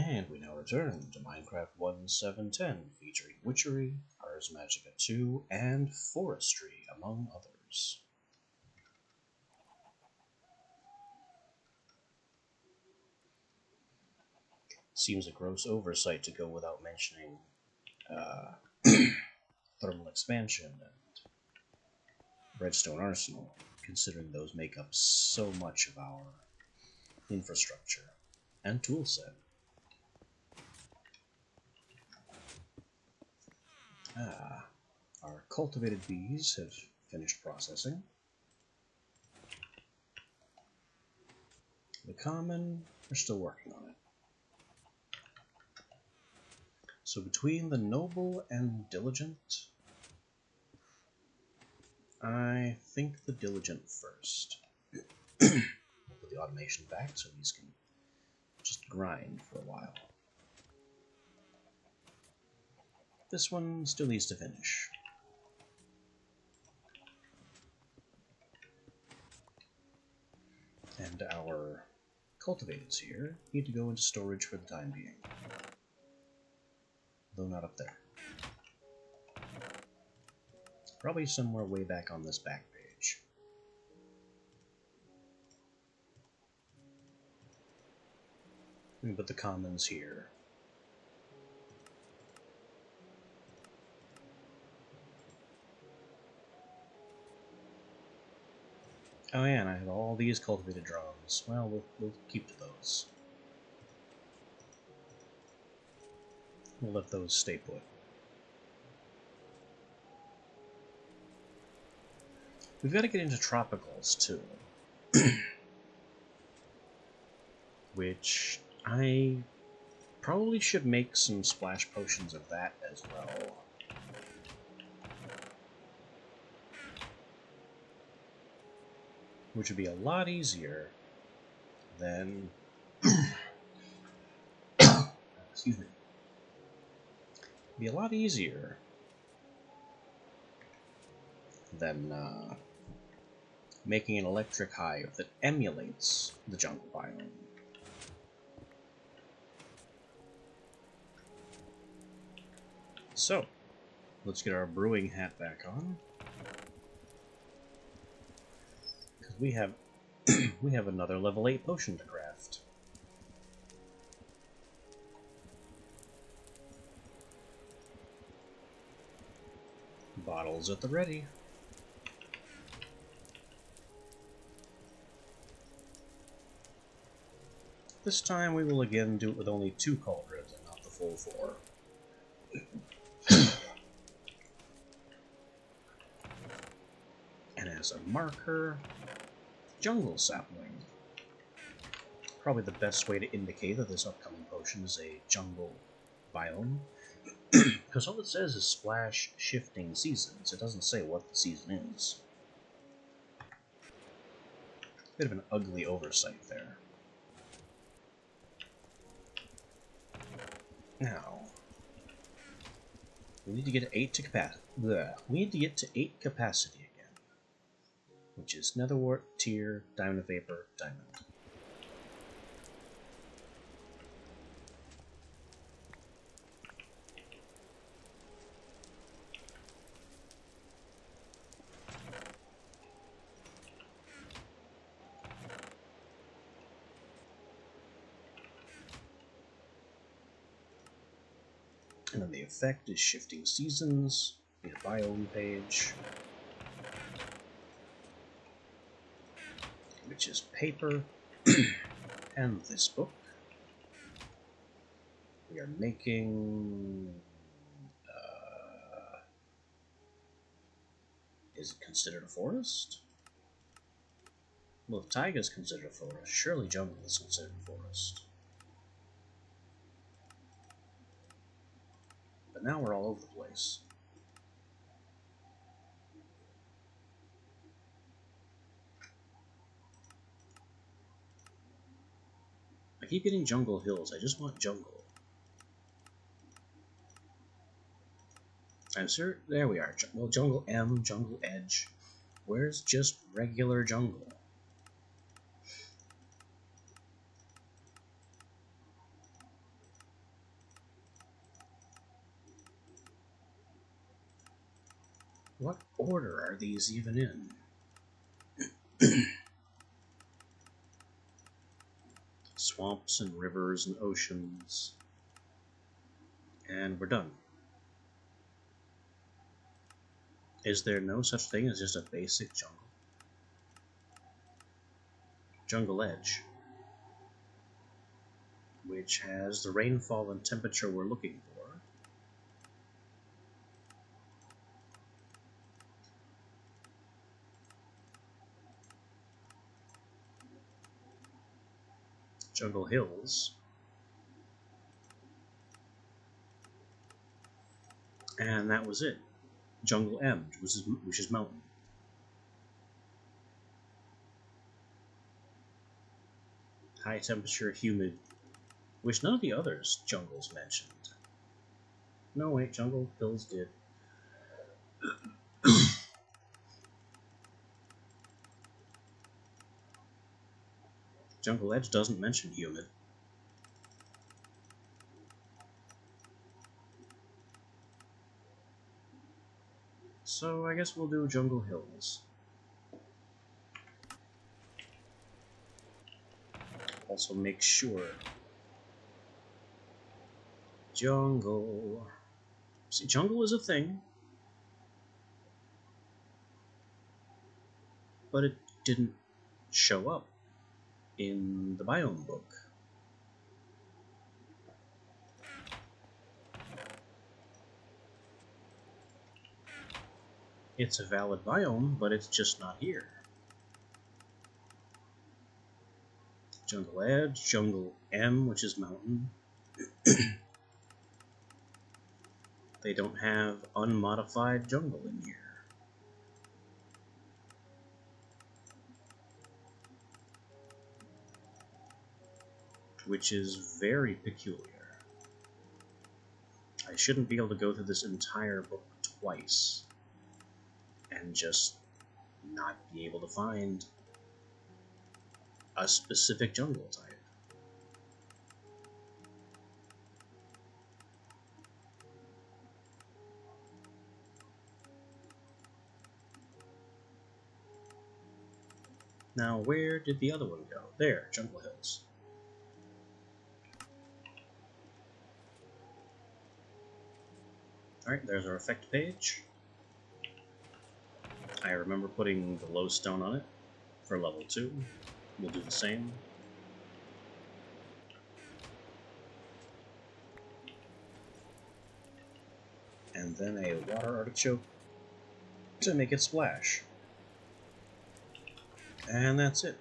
And we now return to Minecraft 1.7.10, featuring Witchery, Ars Magica 2, and Forestry, among others. Seems a gross oversight to go without mentioning Thermal Expansion and Redstone Arsenal, considering those make up so much of our infrastructure and toolset. Our cultivated bees have finished processing. The common are still working on it. So between the noble and diligent, I think the diligent first. We'll put the automation back so these can just grind for a while. This one still needs to finish. And our cultivateds here need to go into storage for the time being. Though not up there. Probably somewhere way back on this back page. We can put the commons here. Oh yeah, and I have all these cultivated drones. Well, we'll keep to those. We'll let those stay put. We've got to get into tropicals too. Which I probably should make some splash potions of that as well. Which would be a lot easier than... Excuse me. Be a lot easier than making an electric hive that emulates the jungle biome. So, let's get our brewing hat back on. Because we have we have another level 8 potion to craft. Bottles at the ready. This time we will again do it with only 2 cauldrons and not the full 4. And as a marker, jungle sapling. Probably the best way to indicate that this upcoming potion is a jungle biome. Because all it says is splash shifting seasons. It doesn't say what the season is. Bit of an ugly oversight there. Now, we need to get to 8 to capacity. We need to get to 8 capacity again, which is netherwort, tear, diamond vapor, diamond. And then the effect is shifting seasons, the biome page, which is paper, and this book. We are making... is it considered a forest? Well, if taiga is considered a forest, surely jungle is considered a forest. But now we're all over the place. I keep getting jungle hills. I just want jungle. I'm sure. There we are. Well, jungle M, jungle edge. Where's just regular jungle? What order are these even in? Swamps and rivers and oceans. And we're done. Is there no such thing as just a basic jungle? Jungle Edge, which has the rainfall and temperature we're looking for. Jungle Hills. And that was it. Jungle M, which is mountain. High temperature, humid, which none of the others jungles mentioned. No, wait, Jungle Hills did. Jungle Edge doesn't mention humid. So I guess we'll do Jungle Hills. Also make sure. Jungle. See, jungle is a thing. But it didn't show up in the biome book. It's a valid biome, but it's just not here. Jungle Edge, Jungle M, which is mountain. They don't have unmodified jungle in here. Which is very peculiar. I shouldn't be able to go through this entire book twice and just not be able to find a specific jungle type. Now, where did the other one go? There, Jungle Hills. Alright, there's our effect page. I remember putting the lodestone on it for level 2. We'll do the same. And then a water artichoke to make it splash. And that's it.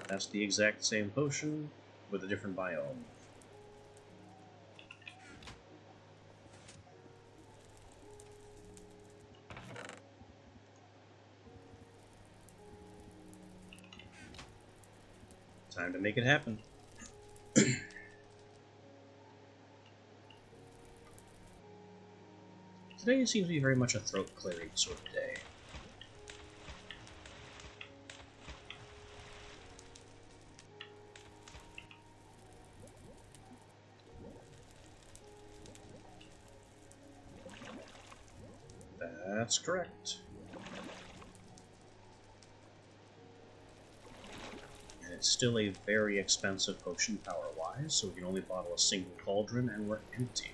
That's the exact same potion with a different biome. Time to make it happen. Today seems to be very much a throat clearing sort of day. That's correct. And it's still a very expensive potion power-wise, so we can only bottle a single cauldron and we're empty.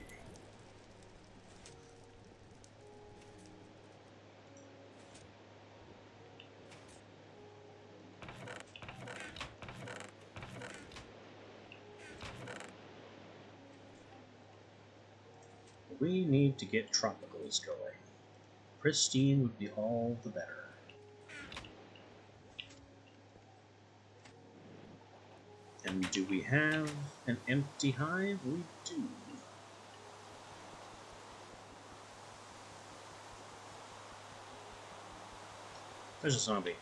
We need to get tropicals going. Pristine would be all the better. And do we have an empty hive? We do. There's a zombie.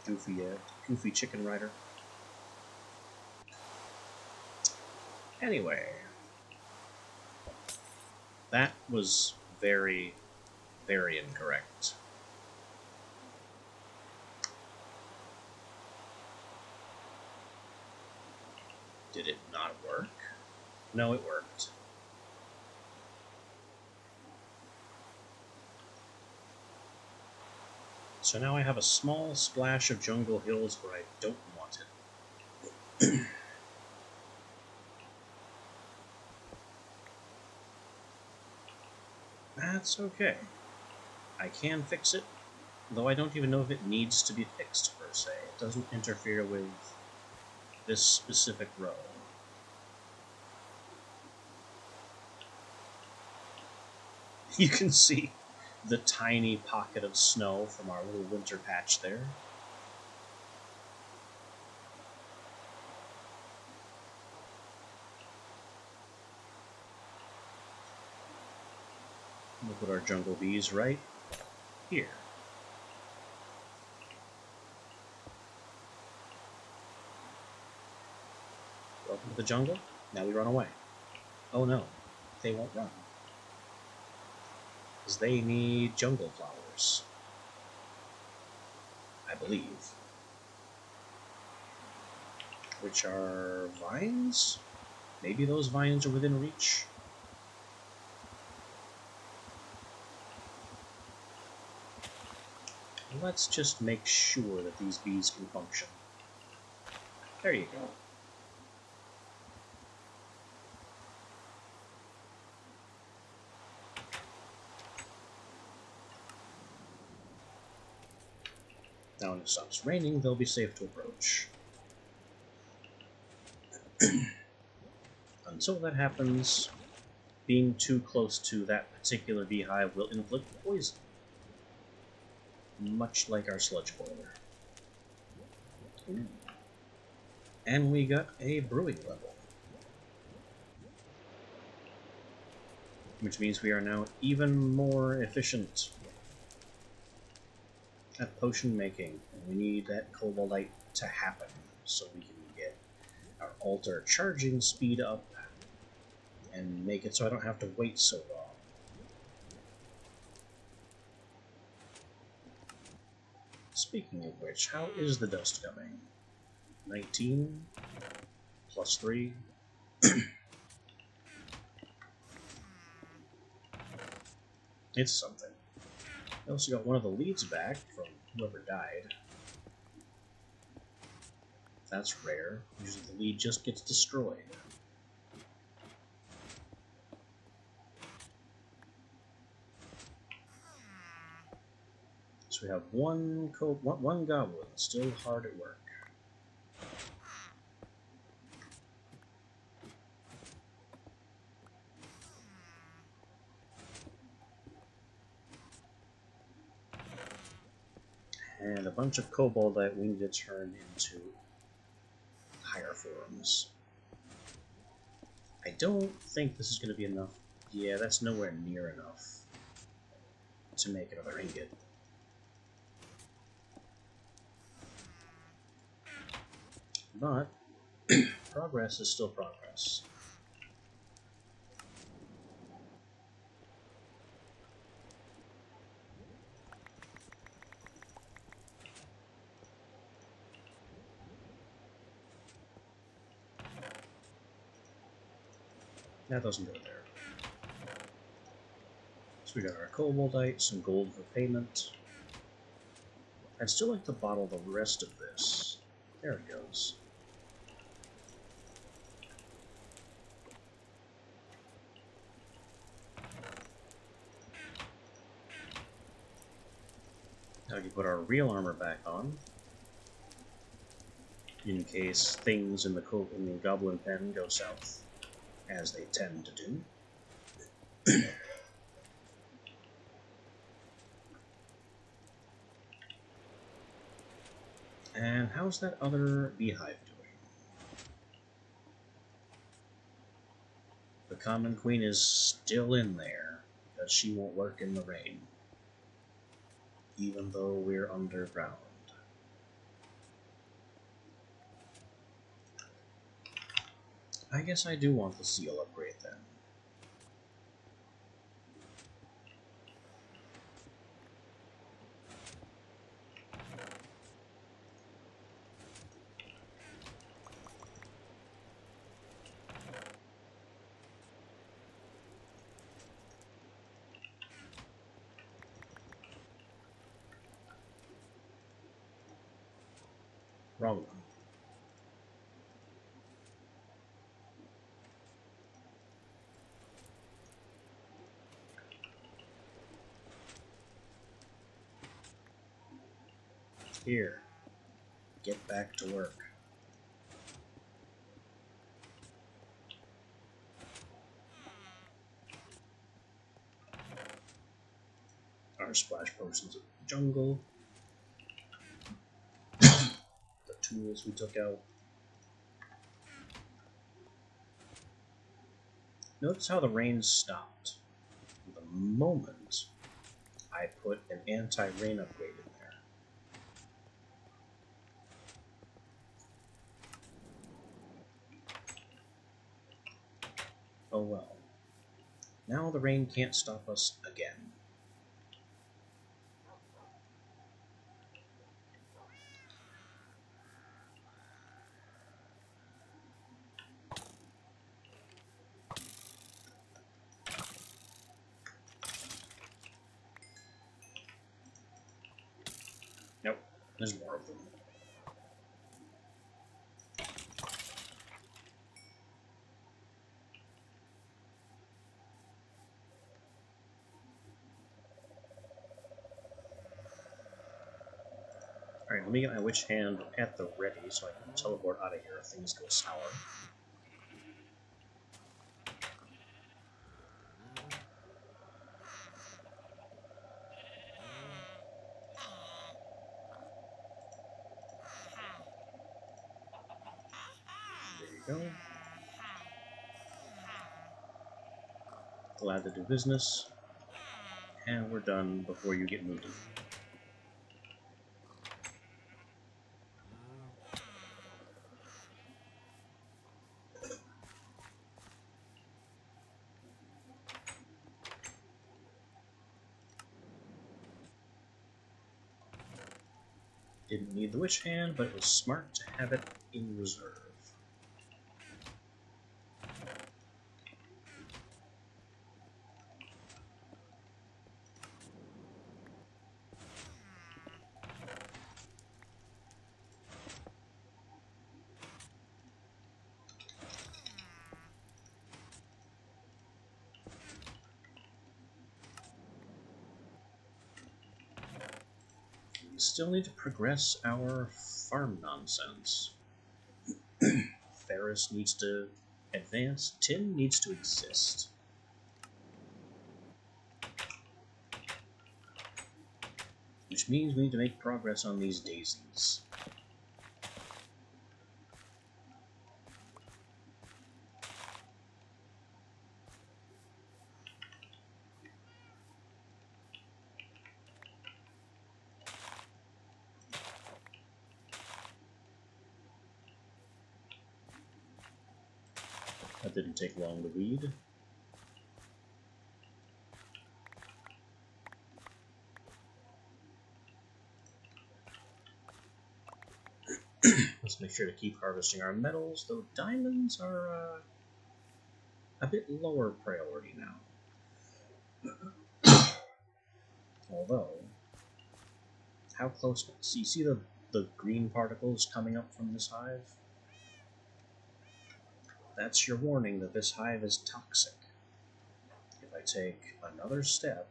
Goofy chicken rider. Anyway, that was very, very incorrect. Did it not work? No, it worked. So now I have a small splash of jungle hills where I don't want it. That's okay. I can fix it, though I don't even know if it needs to be fixed per se. It doesn't interfere with this specific row. You can see the tiny pocket of snow from our little winter patch there. We'll put our jungle bees right here. Welcome to the jungle. Now we run away. Oh no, they won't run. Because they need jungle flowers. I believe. Which are vines? Maybe those vines are within reach? Let's just make sure that these bees can function. There you go. Now when it stops raining, they'll be safe to approach. Until that happens, being too close to that particular beehive will inflict poison. Much like our sludge boiler. And we got a brewing level. Which means we are now even more efficient at potion making. And we need that Cobaltite to happen so we can get our altar charging speed up and make it so I don't have to wait so long. Speaking of which, how is the dust coming? 19 plus 3. It's something. I also got one of the leads back from whoever died. That's rare. Usually the lead just gets destroyed. So we have one goblin still hard at work. And a bunch of kobold that we need to turn into higher forms. I don't think this is going to be enough. Yeah, that's nowhere near enough to make another ingot. But progress is still progress. That doesn't go there. So we got our Cobaltite, some gold for payment. I'd still like to bottle the rest of this. There it goes. Now we can put our real armor back on, in case things in the Goblin Pen go south, as they tend to do. And how's that other beehive doing? The Common Queen is still in there, because she won't work in the rain, even though we're underground. I guess I do want the seal upgrade then. Wrong one. Here. Get back to work. Our splash potions of the jungle. The tools we took out. Notice how the rain stopped the moment I put an anti-rain upgrade in there. Oh well. Now the rain can't stop us again. Nope, there's more of them. Alright, let me get my witch hand at the ready so I can teleport out of here if things go sour. There you go. Glad to do business. And we're done before you get moody. Didn't need the witch hand, but it was smart to have it in reserve. Still need to progress our farm nonsense. Ferris needs to advance. Tin needs to exist. Which means we need to make progress on these daisies. That didn't take long to weed. Let's make sure to keep harvesting our metals, though diamonds are a bit lower priority now. Although, how close? See the green particles coming up from this hive? That's your warning that this hive is toxic. If I take another step,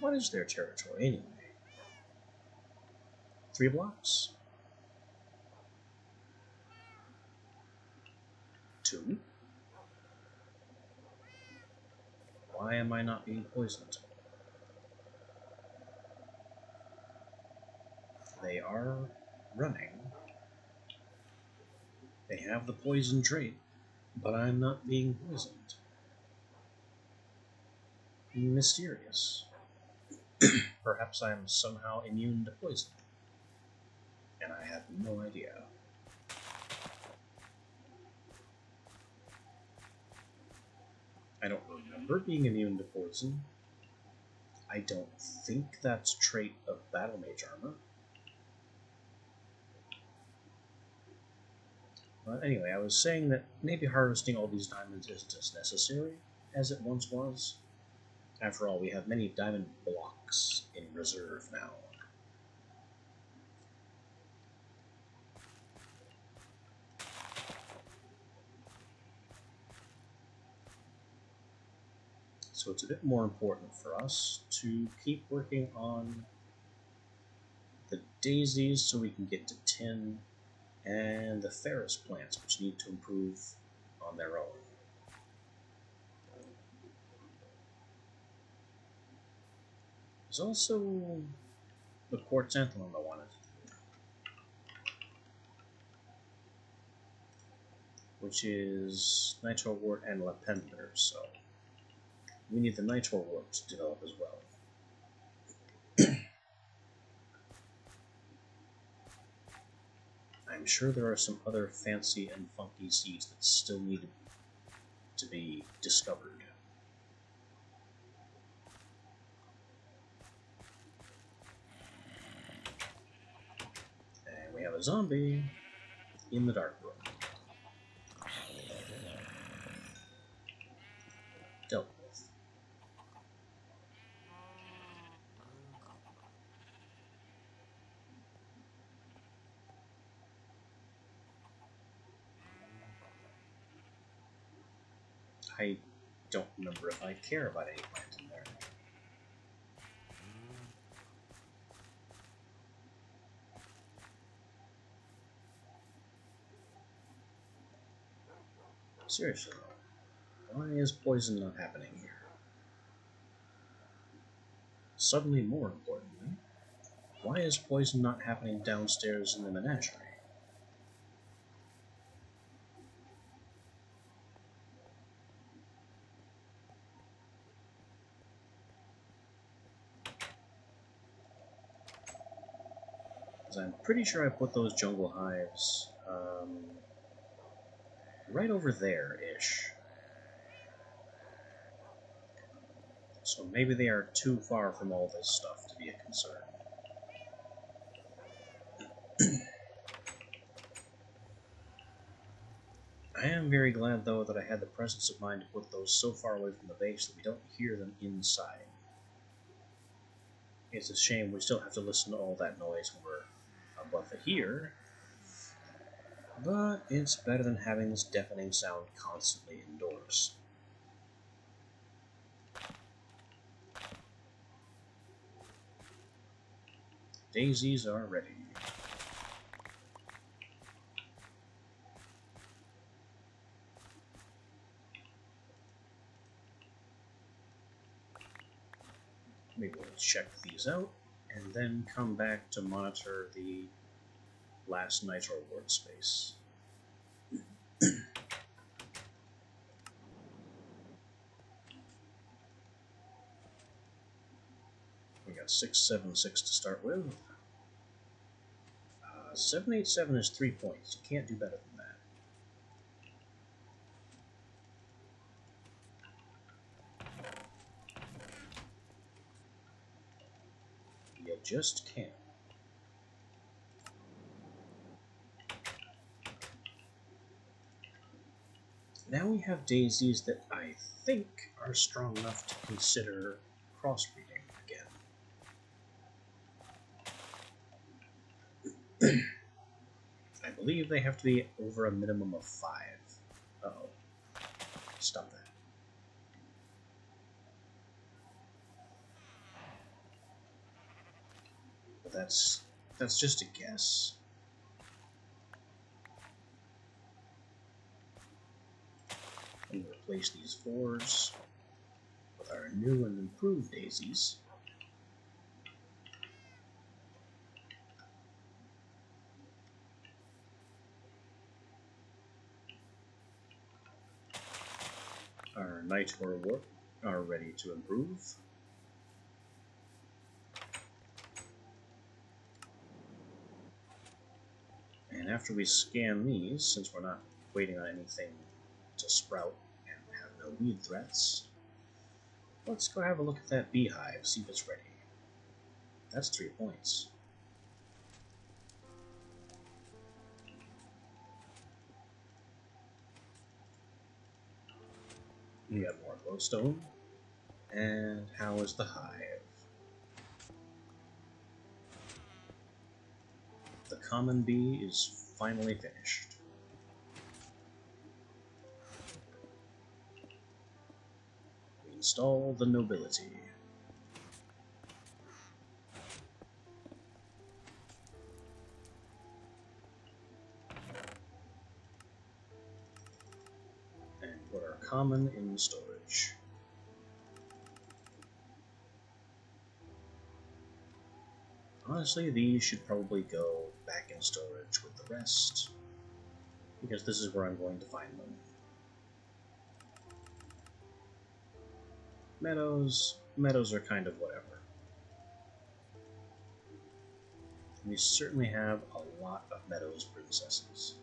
what is their territory anyway? 3 blocks? 2? Why am I not being poisoned? They are running. They have the poison trait, but I'm not being poisoned. Mysterious. Perhaps I am somehow immune to poison, and I have no idea. I don't remember being immune to poison. I don't think that's a trait of Battle Mage armor. But anyway, I was saying that maybe harvesting all these diamonds isn't as necessary as it once was. After all, we have many diamond blocks in reserve now. So it's a bit more important for us to keep working on the daisies so we can get to 10, and the Ferris plants, which need to improve on their own. There's also the Quartzanthalum I wanted to do, which is Nitro Wart and Lepenther, so we need the Nitro Wart to develop as well. I'm sure there are some other fancy and funky seeds that still need to be discovered. And we have a zombie in the dark room. Dealt with. I don't remember if I care about any plant in there. Seriously though, why is poison not happening here? Suddenly more importantly, why is poison not happening downstairs in the menagerie? Because I'm pretty sure I put those jungle hives right over there-ish. So maybe they are too far from all this stuff to be a concern. I am very glad, though, that I had the presence of mind to put those so far away from the base that we don't hear them inside. It's a shame we still have to listen to all that noise when we're above it here, but it's better than having this deafening sound constantly indoors. Daisies are ready. We will check these out, and then come back to monitor the last Nitro Wart space. We got 676 to start with. 787 is 3 points. You can't do better than that. You just can't. Now we have daisies that I think are strong enough to consider crossbreeding again. I believe they have to be over a minimum of 5. Uh-oh. Stop that. But that's just a guess. And replace these 4s with our new and improved daisies. Our Nitro Wart are ready to improve. And after we scan these, since we're not waiting on anything to sprout and have no weed threats, let's go have a look at that beehive, see if it's ready. That's 3 points. We got more glowstone. And how is the hive? The common bee is finally finished. We Install the nobility. And put our common in storage. Honestly, these should probably go back in storage with the rest, because this is where I'm going to find them. Meadows are kind of whatever. We certainly have a lot of Meadows princesses.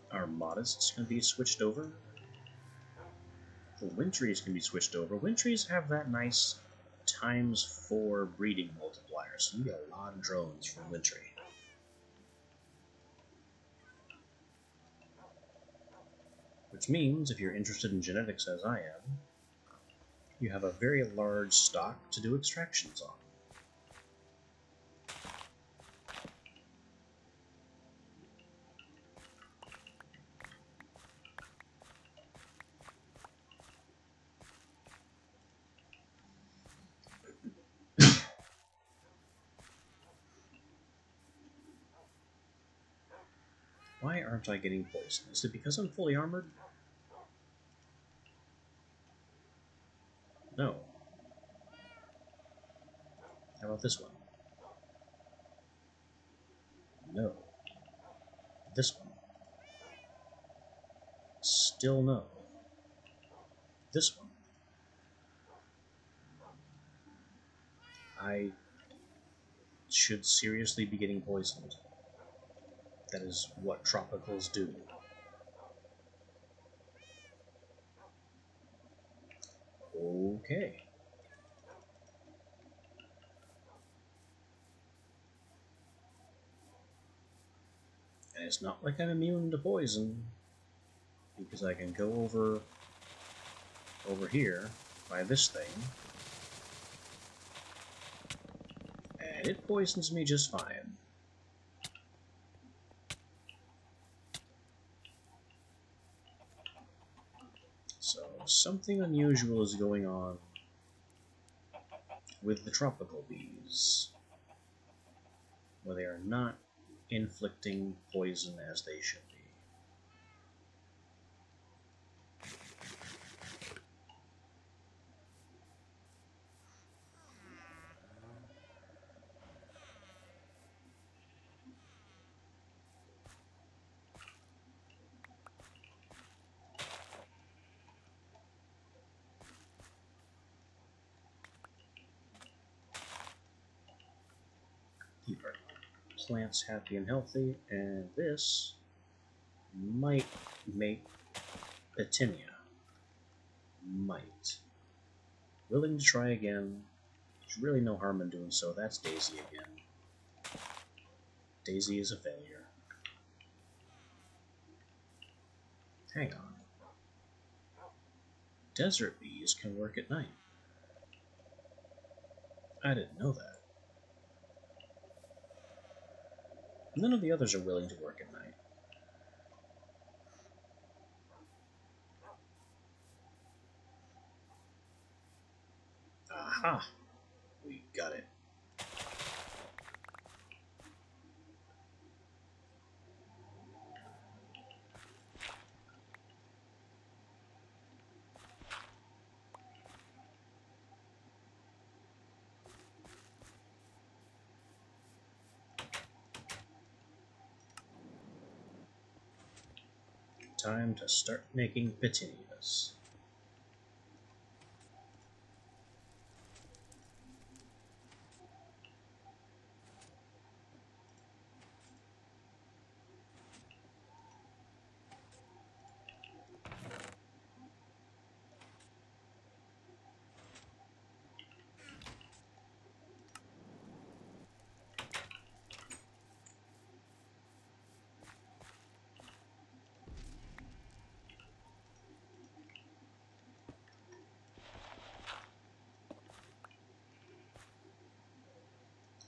Our Modests can be switched over. The Wintries can be switched over. Wintries have that nice ×4 breeding multiplier, so you get a lot of drones from Wintry. Which means, if you're interested in genetics as I am, you have a very large stock to do extractions on. Why aren't I getting poisoned? Is it because I'm fully armored? No. How about this one? No. This one? Still no. This one? I should seriously be getting poisoned. That is what tropicals do. Okay. And it's not like I'm immune to poison, because I can go over here by this thing, and it poisons me just fine. So something unusual is going on with the tropical bees, where they are not inflicting poison as they should be. Keep our plants happy and healthy, and this might make Petinia. Might. Willing to try again. There's really no harm in doing so. That's Daisy again. Daisy is a failure. Hang on. Desert bees can work at night. I didn't know that. None of the others are willing to work at night. Aha! We got it. Time to start making petunias.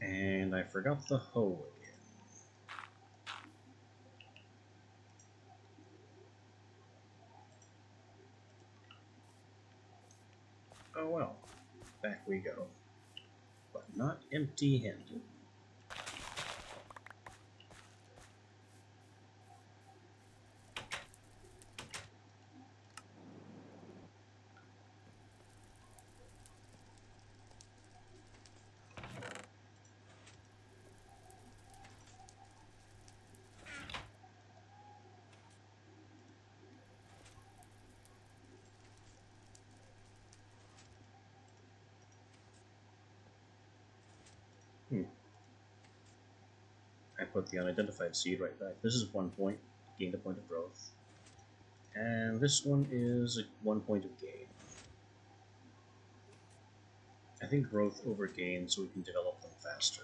And I forgot the hoe again. Oh well, back we go. But not empty-handed. I put the unidentified seed right back. This is 1 point, gained a point of growth. And this one is 1 point of gain. I think growth over gain so we can develop them faster.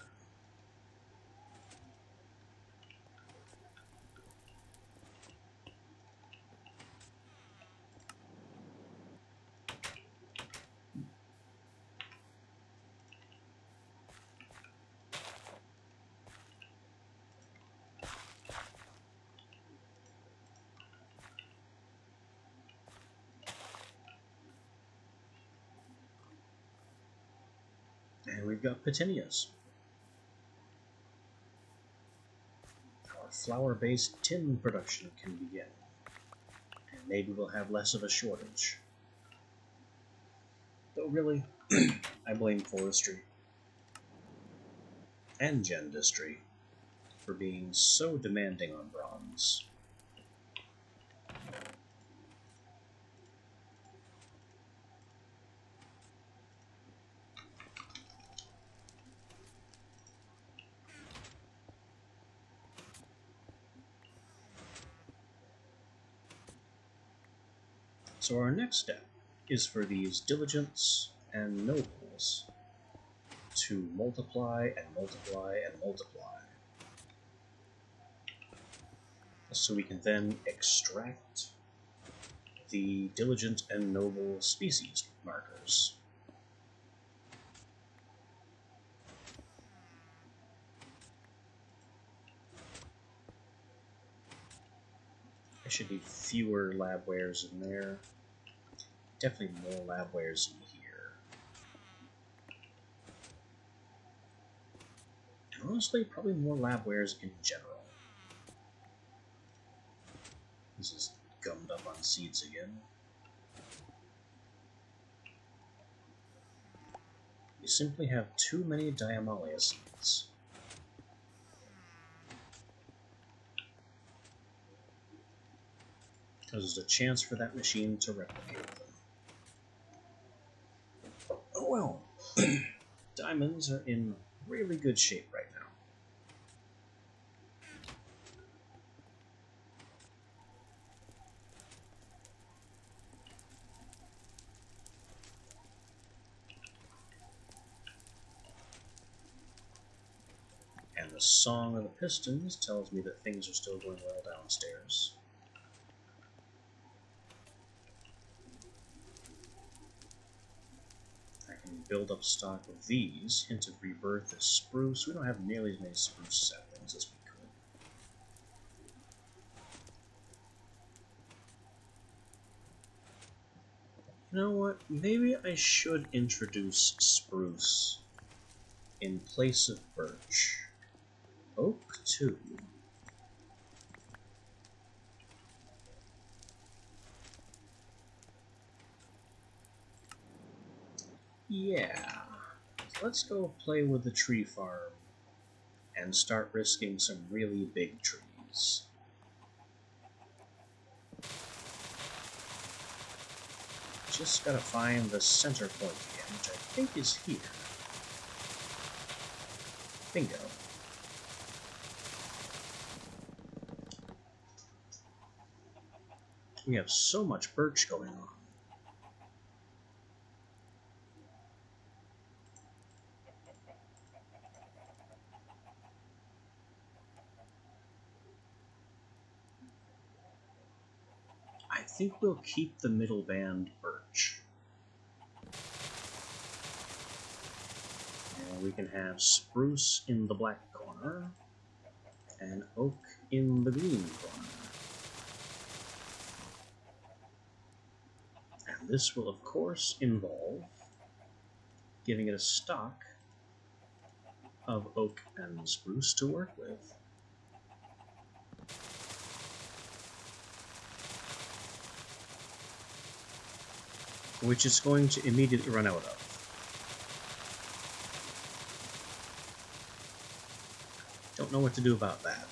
And we've got petunias. Our flower-based tin production can begin. And maybe we'll have less of a shortage. Though really, I blame forestry and gendistry for being so demanding on bronze. So our next step is for these diligents and nobles to multiply and multiply and multiply. So we can then extract the diligent and noble species markers. There should be fewer labwares in there. Definitely more labwares in here. And honestly, probably more labwares in general. This is gummed up on seeds again. You simply have too many Diamalia seeds. Because there's a chance for that machine to replicate them. Oh well. Diamonds are in really good shape right now. And the song of the pistons tells me that things are still going well downstairs. I can build up stock of these. Hint of rebirth is spruce. We don't have nearly as many spruce saplings as we could. You know what? Maybe I should introduce spruce in place of birch. Oak, too. Yeah. Let's go play with the tree farm and start risking some really big trees. Just gotta find the center point again, which I think is here. Bingo. We have so much birch going on. I think we'll keep the middle band birch. And we can have spruce in the black corner and oak in the green corner. And this will, of course, involve giving it a stock of oak and spruce to work with. Which it's going to immediately run out of. Don't know what to do about that.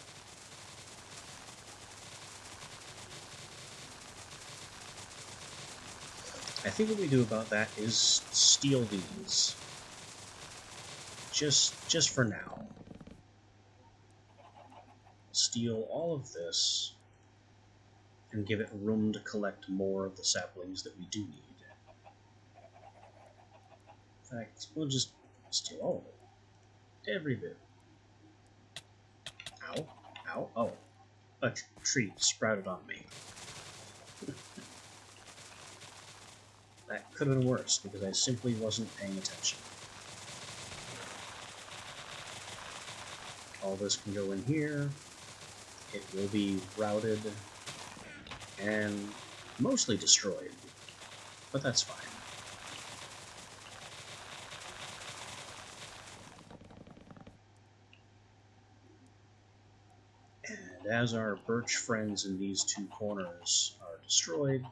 I think what we do about that is steal these. Just for now. Steal all of this and give it room to collect more of the saplings that we do need. In fact, we'll just steal all of it. Every bit. Ow. Ow. Oh. A tree sprouted on me. That could have been worse, because I simply wasn't paying attention. All this can go in here. It will be routed and mostly destroyed, but that's fine. And as our birch friends in these two corners are destroyed,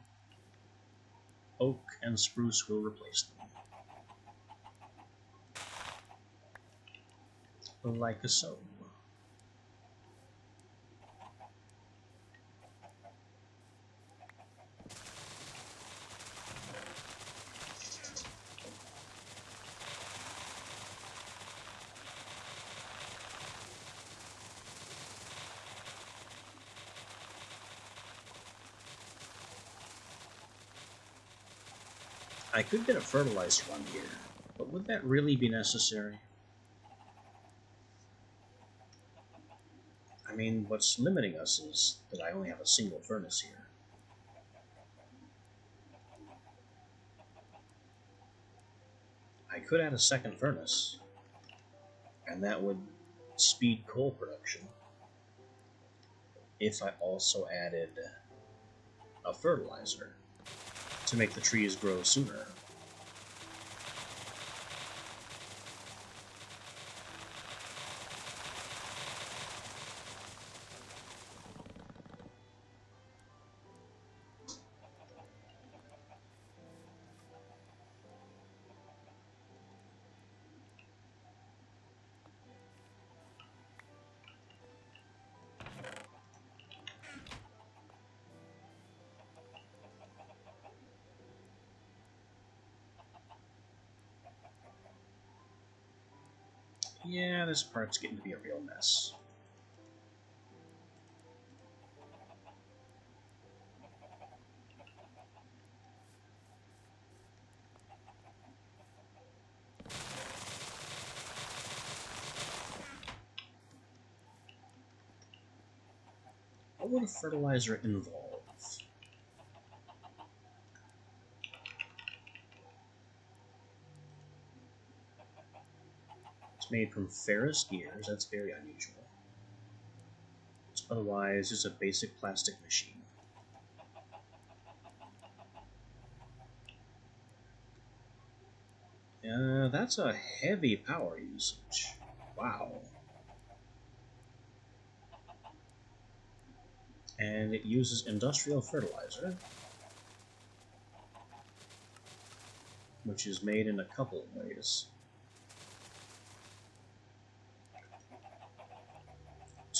oak and spruce will replace them. Like so. I could get a fertilizer on here, but would that really be necessary? I mean, what's limiting us is that I only have a single furnace here. I could add a second furnace, and that would speed coal production if I also added a fertilizer to make the trees grow sooner. Yeah, this part's getting to be a real mess. What would a fertilizer involve? It's made from ferrous gears, that's very unusual. It's otherwise just a basic plastic machine. That's a heavy power usage. Wow. And it uses industrial fertilizer, which is made in a couple of ways.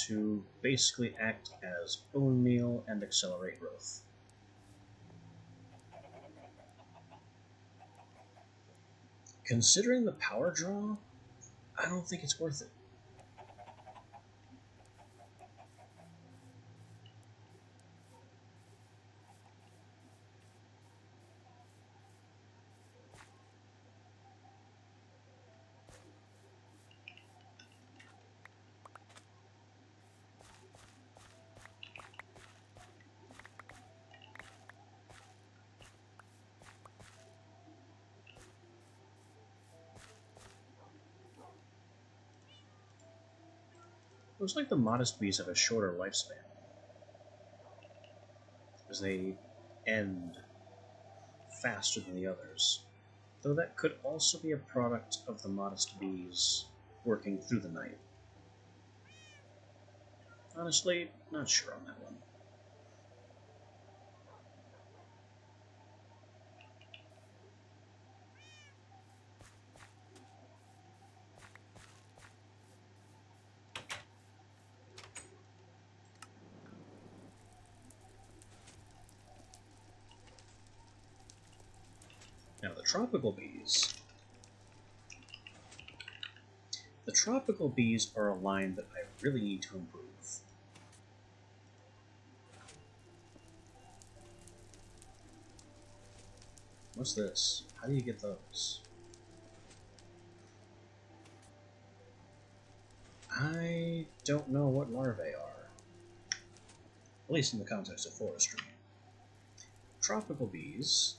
To basically act as bone meal and accelerate growth. Considering the power draw, I don't think it's worth it. Looks like the modest bees have a shorter lifespan, as they end faster than the others. Though that could also be a product of the modest bees working through the night. Honestly, not sure on that one. Now the tropical bees. The tropical bees are a line that I really need to improve. What's this? How do you get those? I don't know what larvae are, at least in the context of forestry. Tropical bees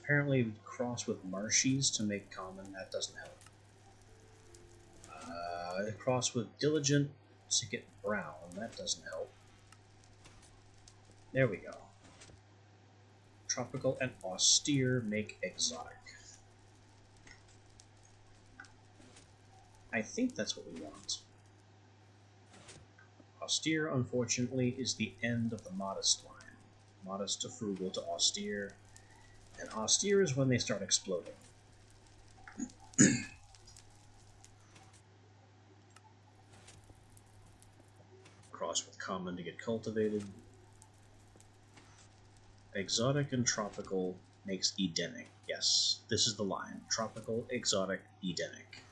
apparently cross with marshies to make common. That doesn't help. They cross with diligent to get brown. That doesn't help. There we go. Tropical and austere make exotic. I think that's what we want. Austere, unfortunately, is the end of the modest line. Modest to frugal to austere. And austere is when they start exploding. Cross with common to get cultivated. Exotic and tropical makes Edenic. Yes, this is the line. Tropical, exotic, Edenic.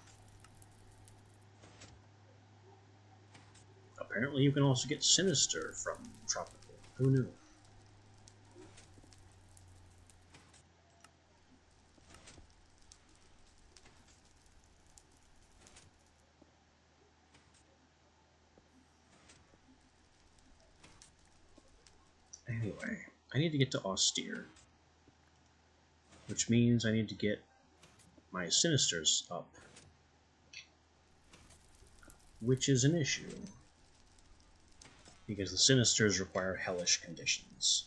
Apparently you can also get sinister from tropical. Who knew? Anyway, I need to get to austere, which means I need to get my sinisters up, which is an issue, because the sinisters require hellish conditions.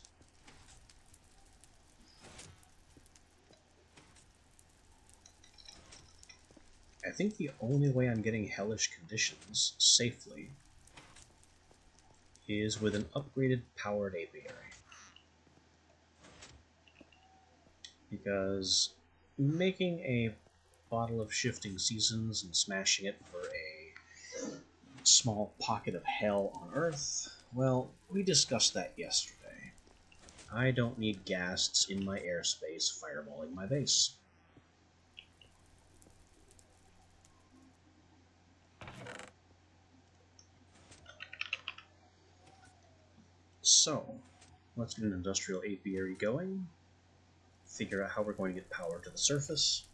I think the only way I'm getting hellish conditions safely is with an upgraded powered apiary. Because making a bottle of shifting seasons and smashing it for a small pocket of hell on Earth, well, we discussed that yesterday. I don't need ghasts in my airspace fireballing my base. So, let's get an industrial apiary going, figure out how we're going to get power to the surface.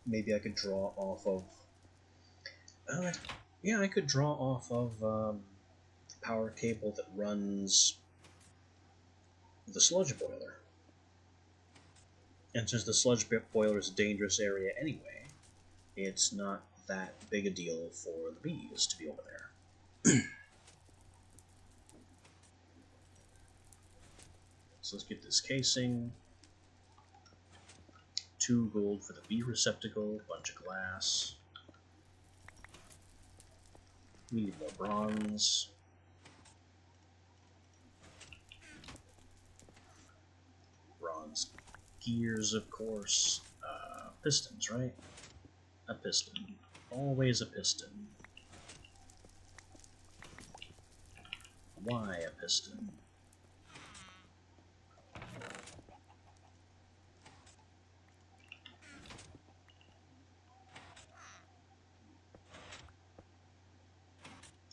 Maybe I could draw off of... yeah, I could draw off of the power cable that runs the sludge boiler. And since the sludge boiler is a dangerous area anyway, it's not that big a deal for the bees to be over there. So let's get this casing. 2 gold for the bee receptacle, bunch of glass. We need more bronze. Bronze gears, of course. Pistons, right? A piston. Always a piston. Why a piston?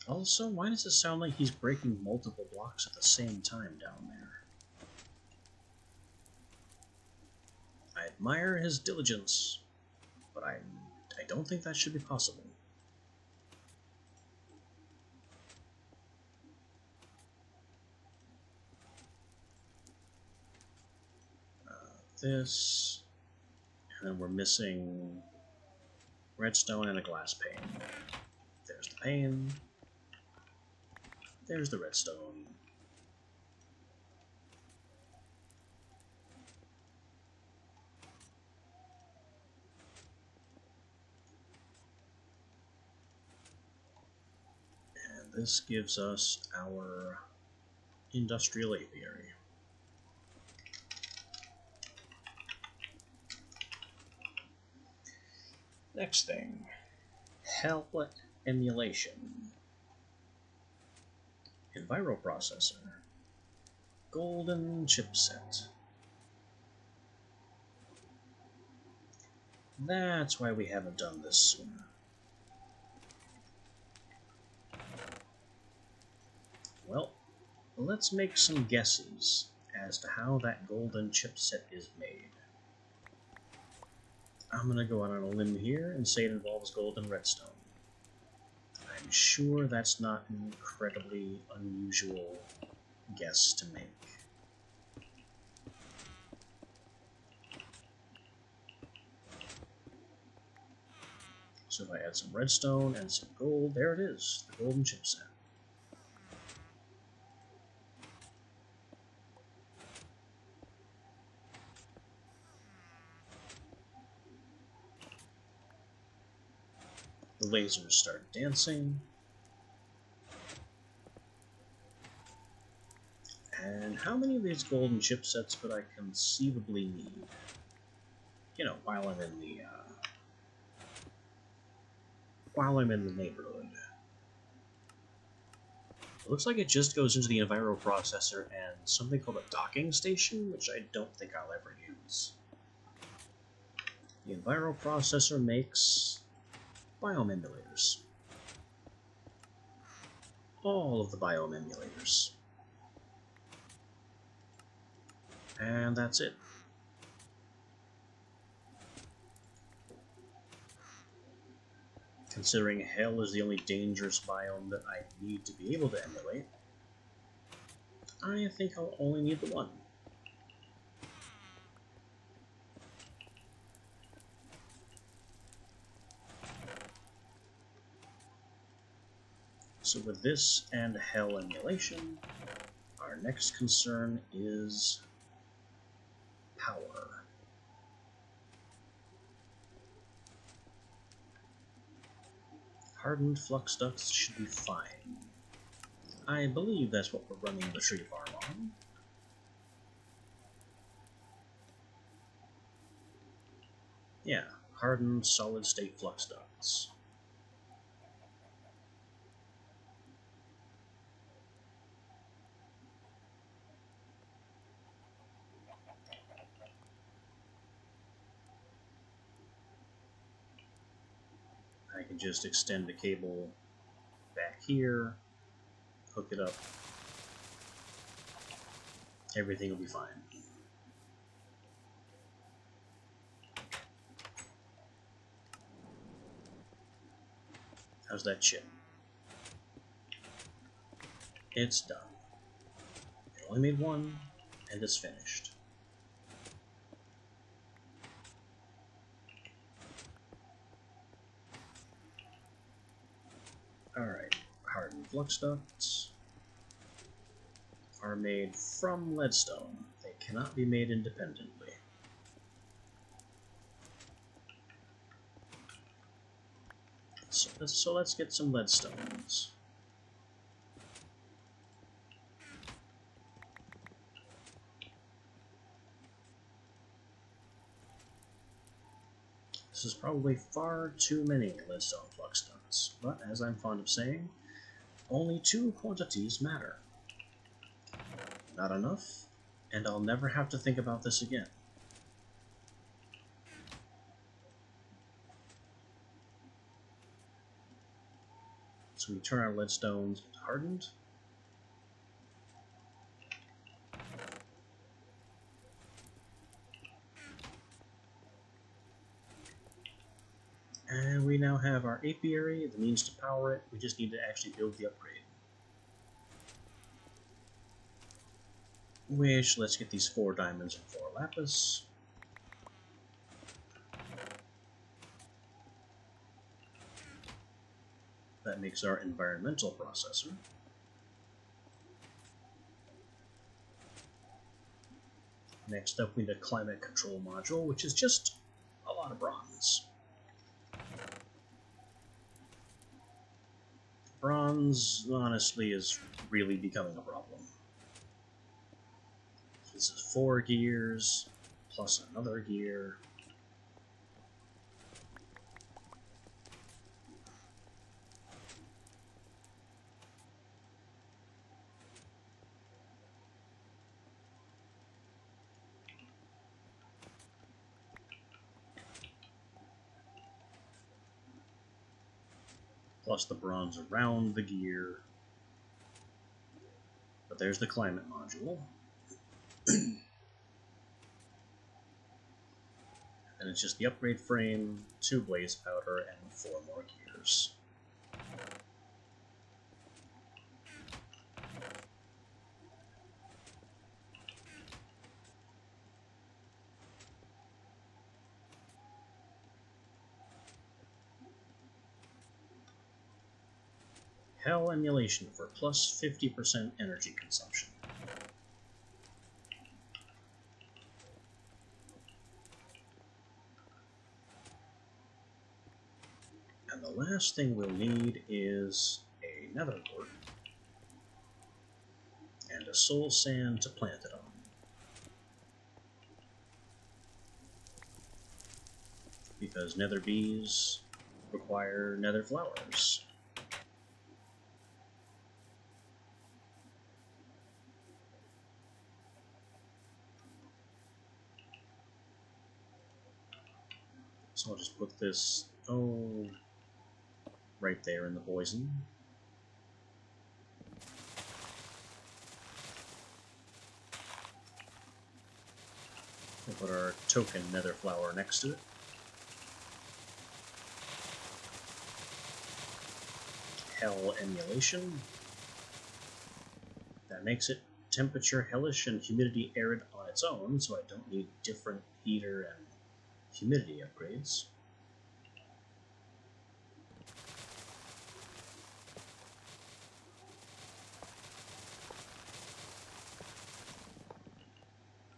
Also, why does it sound like he's breaking multiple blocks at the same time down there? I admire his diligence, but I don't think that should be possible. This, and then we're missing redstone and a glass pane. There There's the pain. There's the redstone. And this gives us our industrial apiary. Next thing, Hell emulation. Enviroprocessor. Golden chipset. That's why we haven't done this sooner. Well, let's make some guesses as to how that golden chipset is made. I'm gonna go out on a limb here and say it involves gold and redstone. I'm sure that's not an incredibly unusual guess to make. So if I add some redstone and some gold, there it is, the golden chipset. The lasers start dancing. And how many of these golden chipsets would I conceivably need? You know, while I'm in the neighborhood. It looks like it just goes into the enviroprocessor and something called a docking station, which I don't think I'll ever use. The enviroprocessor makes biome emulators. All of the biome emulators. And that's it. Considering hell is the only dangerous biome that I need to be able to emulate, I think I'll only need the one. So with this and hell emulation, our next concern is power. Hardened flux ducts should be fine. I believe that's what we're running the tree farm on. Yeah, hardened solid-state flux ducts. I can just extend the cable back here, hook it up, everything will be fine. How's that chip? It's done. It only made one, and it's finished. Alright, hardened flux ducts are made from leadstone. They cannot be made independently. So let's get some leadstones. This is probably far too many leadstone flux ducts, but as I'm fond of saying, only two quantities matter. Not enough, and I'll never have to think about this again. So we turn our leadstones hardened. And we now have our apiary, the means to power it. We just need to actually build the upgrade. Which, let's get these 4 diamonds and 4 lapis. That makes our environmental processor. Next up, we need a climate control module, which is just a lot of bronze. Bronze, honestly, is really becoming a problem. This is 4 gears, plus another gear. Plus the bronze around the gear. But there's the climate module. And it's just the upgrade frame, 2 blaze powder, and 4 more gears. Hell emulation for plus 50% energy consumption. And the last thing we'll need is a nether wart and a soul sand to plant it on. Because nether bees require nether flowers. So I'll just put this, right there in the poison. We'll put our token nether flower next to it. Hell emulation. That makes it temperature hellish and humidity arid on its own, so I don't need different heater and humidity upgrades.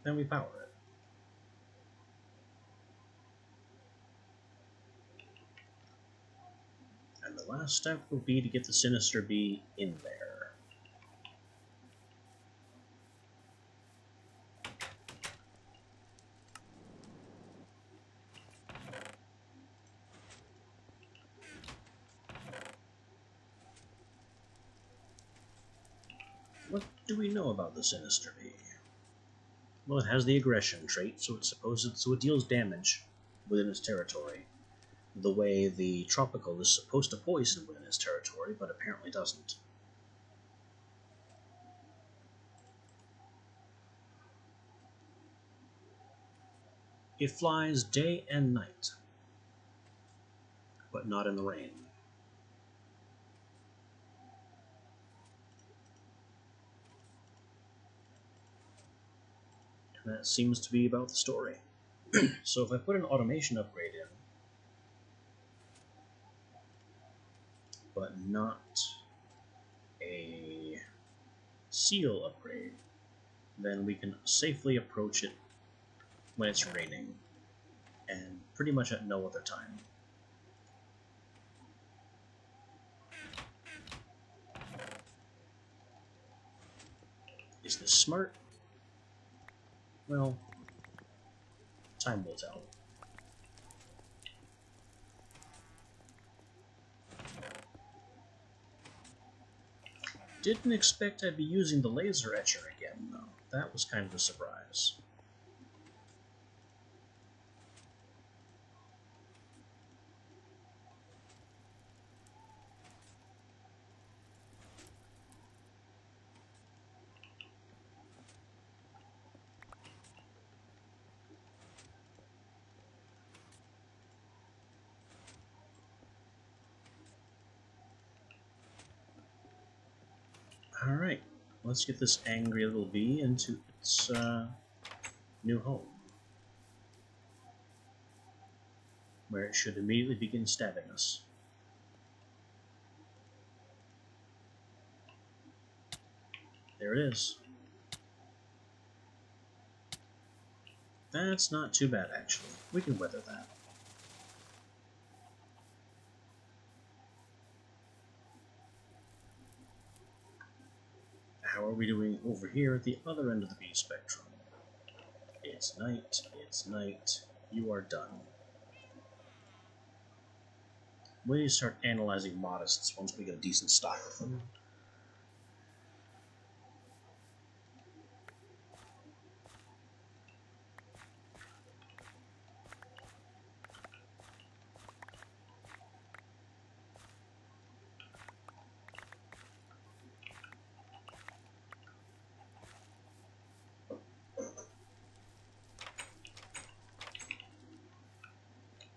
Then we power it. And the last step will be to get the Sinister Bee in there. What do we know about the Sinister Bee? Well, it has the aggression trait, so it deals damage within its territory, the way the tropical is supposed to poison within its territory, but apparently doesn't. It flies day and night, but not in the rain. And that seems to be about the story. So if I put an automation upgrade in, but not a seal upgrade, then we can safely approach it when it's raining, and pretty much at no other time. Is this smart? Well, time will tell. Didn't expect I'd be using the laser etcher again, though. That was kind of a surprise. Alright, let's get this angry little bee into its new home, where it should immediately begin stabbing us. There it is. That's not too bad, actually. We can weather that. How are we doing over here at the other end of the B spectrum? It's night, it's night, you are done. We need to start analyzing Modists once we get a decent stock of them.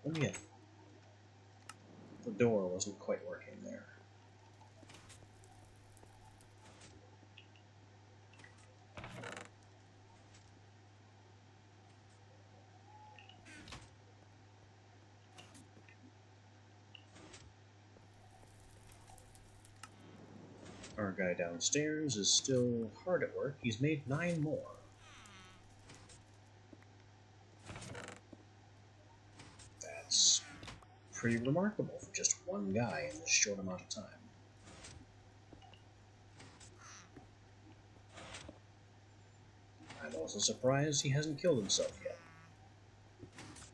Oh yeah. The door wasn't quite working there. Our guy downstairs is still hard at work. He's made 9 more. That's pretty remarkable for just one guy in this short amount of time. I'm also surprised he hasn't killed himself yet,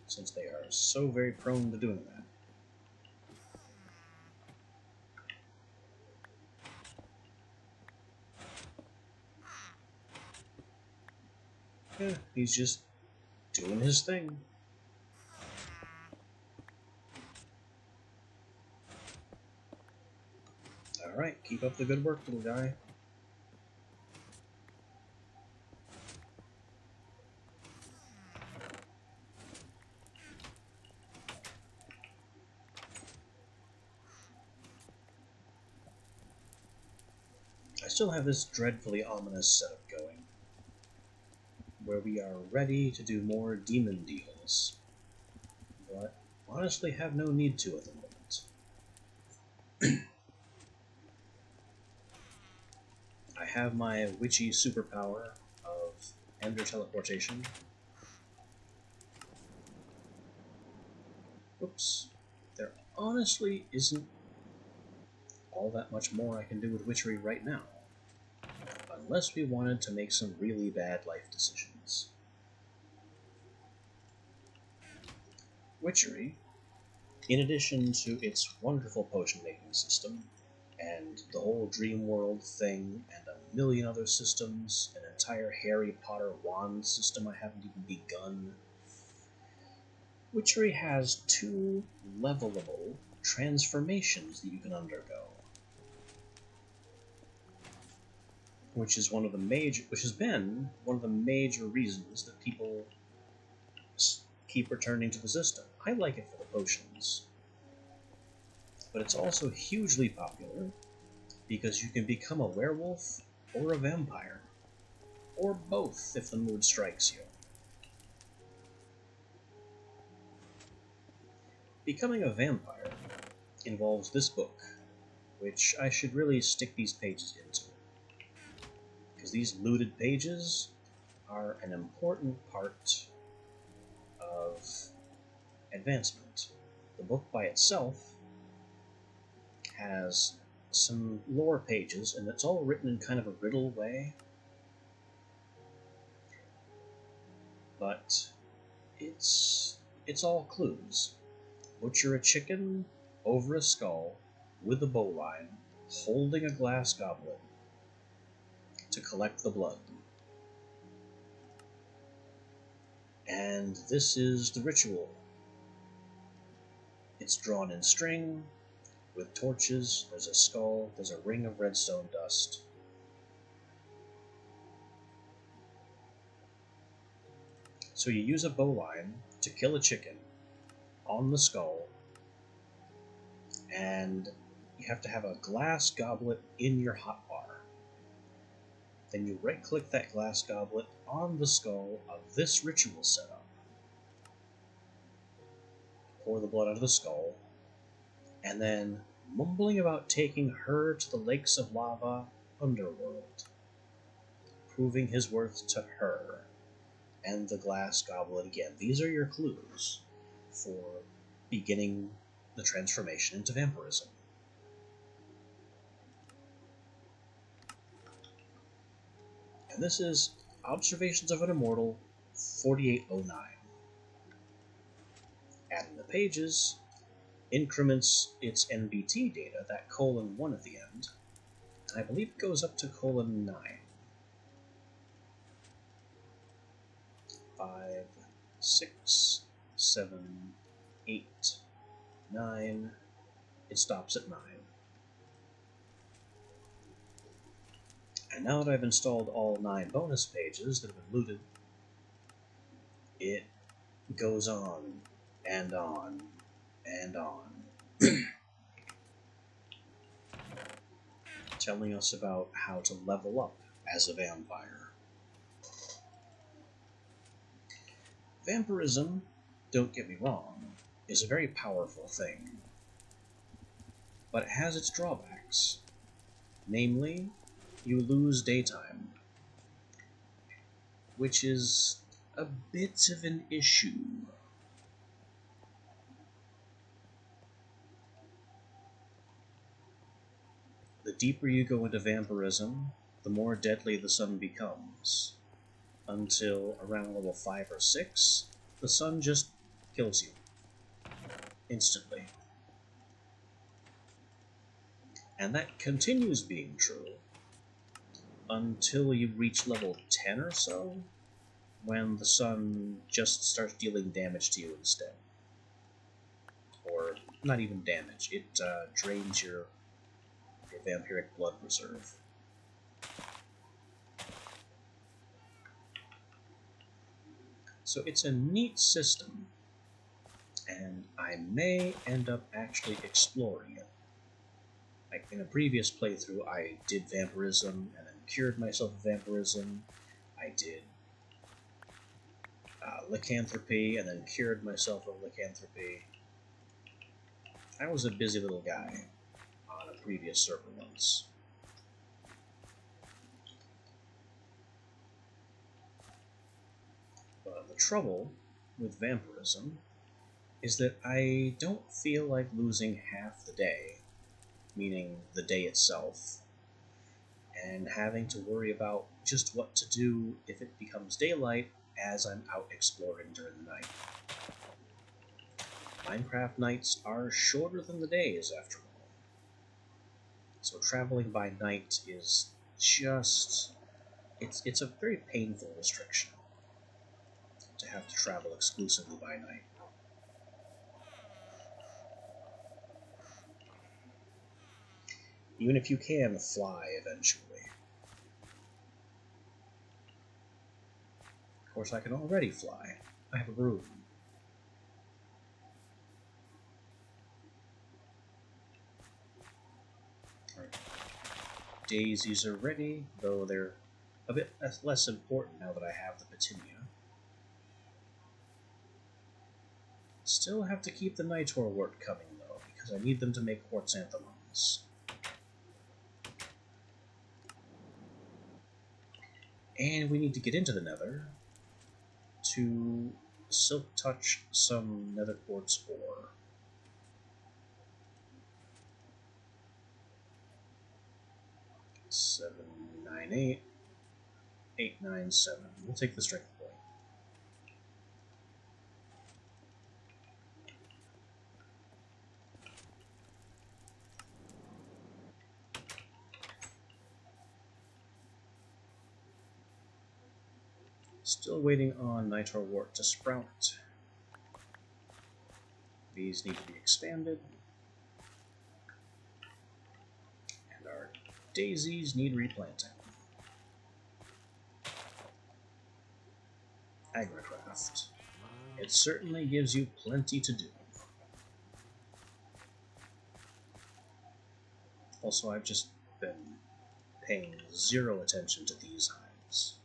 since they are so very prone to doing that. Yeah, he's just doing his thing. Alright, keep up the good work, little guy. I still have this dreadfully ominous setup going, where we are ready to do more demon deals, but honestly have no need to at the moment. I have my witchy superpower of ender teleportation. Oops. There honestly isn't all that much more I can do with witchery right now, unless we wanted to make some really bad life decisions. Witchery, in addition to its wonderful potion-making system, and the whole dream world thing, and a million other systems, an entire Harry Potter wand system I haven't even begun, Witchery has 2 levelable transformations that you can undergo, which has been one of the major reasons that people keep returning to the system. I like it for the potions, but it's also hugely popular because you can become a werewolf or a vampire, or both if the mood strikes you. Becoming a vampire involves this book, which I should really stick these pages into, because these looted pages are an important part of advancement. The book by itself has some lore pages, and it's all written in kind of a riddle way, but it's all clues. Butcher a chicken over a skull with a bowline, holding a glass goblet to collect the blood. And this is the ritual. It's drawn in string, with torches, there's a skull, there's a ring of redstone dust. So you use a bowline to kill a chicken on the skull, and you have to have a glass goblet in your hotbar. Then you right-click that glass goblet on the skull of this ritual setup. Pour the blood out of the skull, and then, mumbling about taking her to the lakes of lava underworld, proving his worth to her, and the glass goblet again. These are your clues for beginning the transformation into vampirism. And this is Observations of an Immortal 4809. Adding the pages increments its NBT data, that :1 at the end, and I believe it goes up to :9. 5, 6, 7, 8, 9. It stops at 9. And now that I've installed all 9 bonus pages that have been looted, it goes on and on and on, telling us about how to level up as a vampire. Vampirism, don't get me wrong, is a very powerful thing, but it has its drawbacks. Namely, you lose daytime, which is a bit of an issue. The deeper you go into vampirism, the more deadly the sun becomes, until around level 5 or 6, the sun just kills you instantly. And that continues being true until you reach level 10 or so, when the sun just starts dealing damage to you instead. Or not even damage, it drains your vampiric blood reserve. So it's a neat system, and I may end up actually exploring it. Like in a previous playthrough, I did vampirism and then cured myself of vampirism. I did lycanthropy and then cured myself of lycanthropy. I was a busy little guy on a previous server once. But the trouble with vampirism is that I don't feel like losing half the day, meaning the day itself, and having to worry about just what to do if it becomes daylight as I'm out exploring during the night. Minecraft nights are shorter than the days, after all. So traveling by night is just... It's a very painful restriction to have to travel exclusively by night. Even if you can fly eventually. Of course, I can already fly. I have a broom. Our daisies are ready, though they're a bit less important now that I have the Petunia. Still have to keep the Nitor wort coming, though, because I need them to make quartzanthrons. And we need to get into the Nether to silk touch some nether quartz ore. Seven, 9, 8, 8, 9, 7. We'll take the strength point. Still waiting on Nitor wort to sprout. These need to be expanded. And our daisies need replanting. Agricraft. It certainly gives you plenty to do. Also, I've just been paying zero attention to these hives.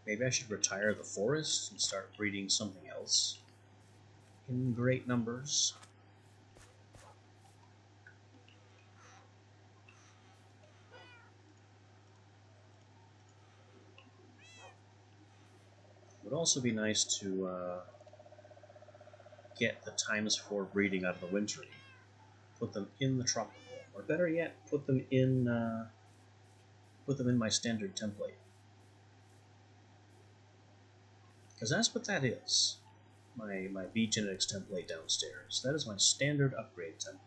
Maybe I should retire the forest and start breeding something else in great numbers. would also be nice to get the ×4 breeding out of the wintry, put them in the tropical, or better yet, put them in my standard template. Because that's what that is. My bee genetics template downstairs. That is my standard upgrade template.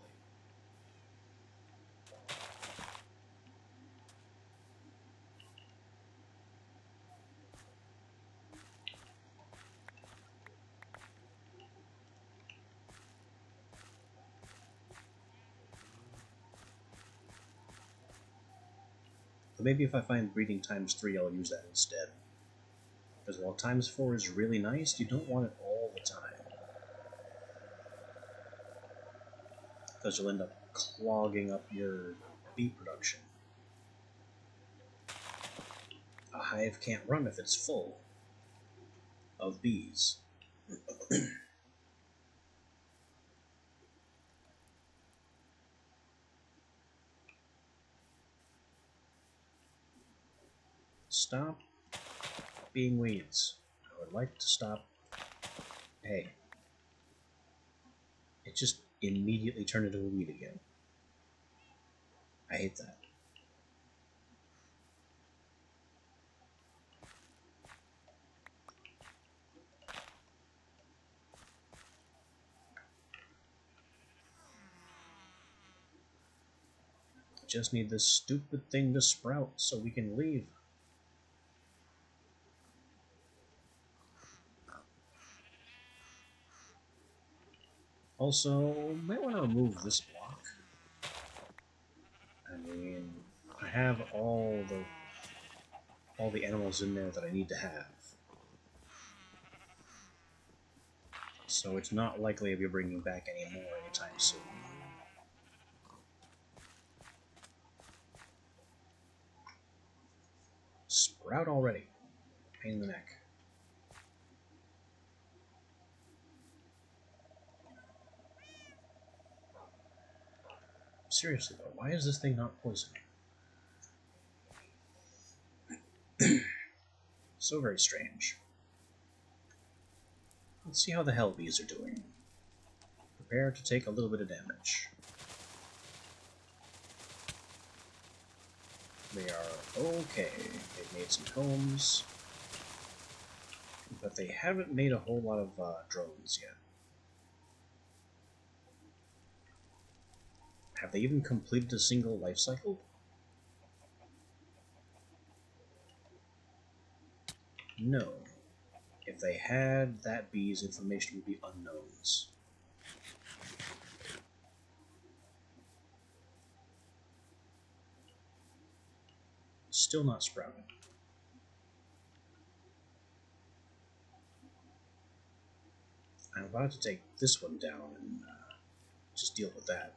But maybe if I find breeding ×3, I'll use that instead. Because while ×4 is really nice, you don't want it all the time. Because you'll end up clogging up your bee production. A hive can't run if it's full of bees. Stop being weeds. I would like to stop. Hey. It just immediately turned into a weed again. I hate that. Just need this stupid thing to sprout so we can leave. Also, might want to remove this block. I mean, I have all the animals in there that I need to have. So it's not likely I'll be bringing back any more anytime soon. Sprout already. Pain in the neck. Seriously though, why is this thing not poisoning? So very strange. Let's see how the hell bees are doing. Prepare to take a little bit of damage. They are okay. They've made some combs. But they haven't made a whole lot of drones yet. Have they even completed a single life cycle? No. If they had, that bee's information would be unknowns. Still not sprouting. I'm about to take this one down and just deal with that.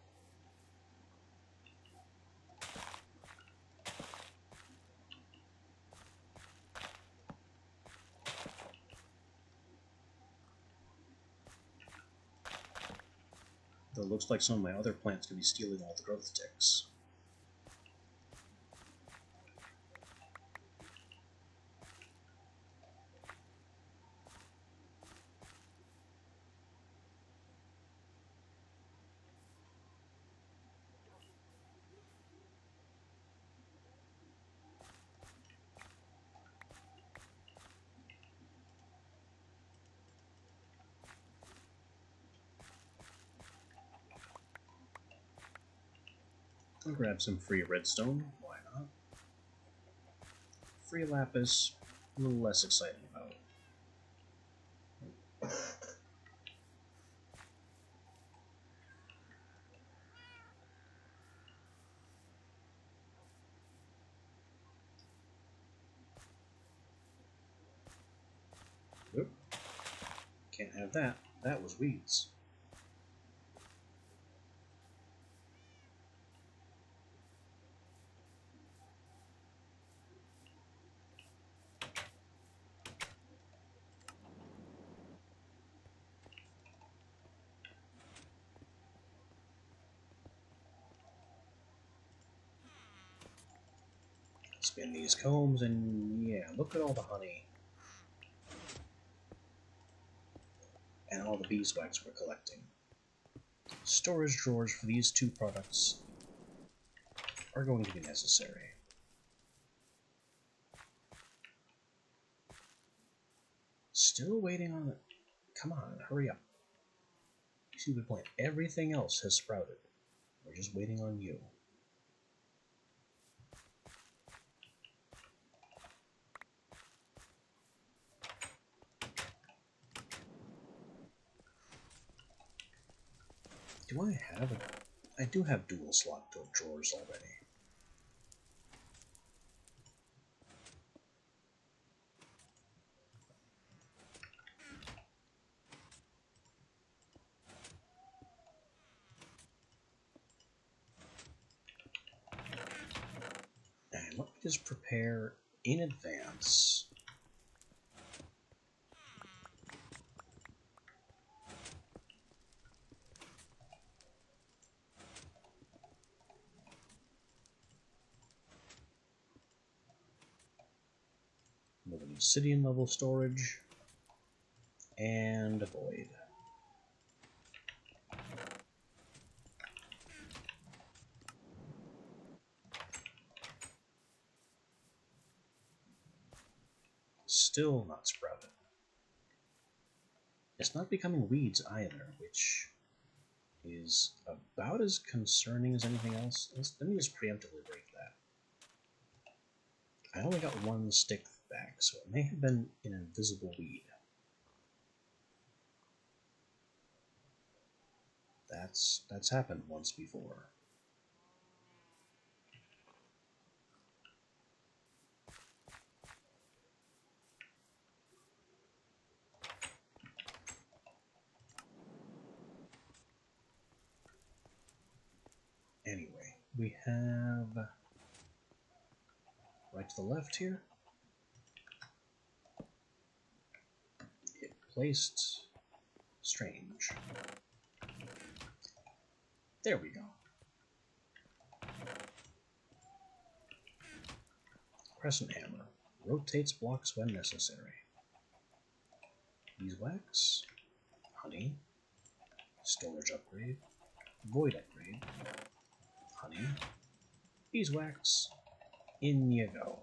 Though it looks like some of my other plants could be stealing all the growth ticks. I'll grab some free redstone, why not? Free lapis, a little less exciting about. Oop. Can't have that. That was weeds. Spin these combs, and yeah, look at all the honey. and all the beeswax we're collecting. Storage drawers for these two products are going to be necessary. Still waiting on it. Come on, hurry up. Stupid plant. Everything else has sprouted. We're just waiting on you. Do I have it? I do have dual slot drawers already. And let me just prepare in advance. Moving obsidian level storage and a void. Still not sprouted. It's not becoming weeds either, which is about as concerning as anything else. Let me just preemptively break that. I only got one stick back, so it may have been an invisible weed. That's happened once before. Anyway, we have right to the left here. It placed strange. There we go. Crescent hammer. Rotates blocks when necessary. Beeswax. Honey. Storage upgrade. Void upgrade. Honey. Beeswax. In you go.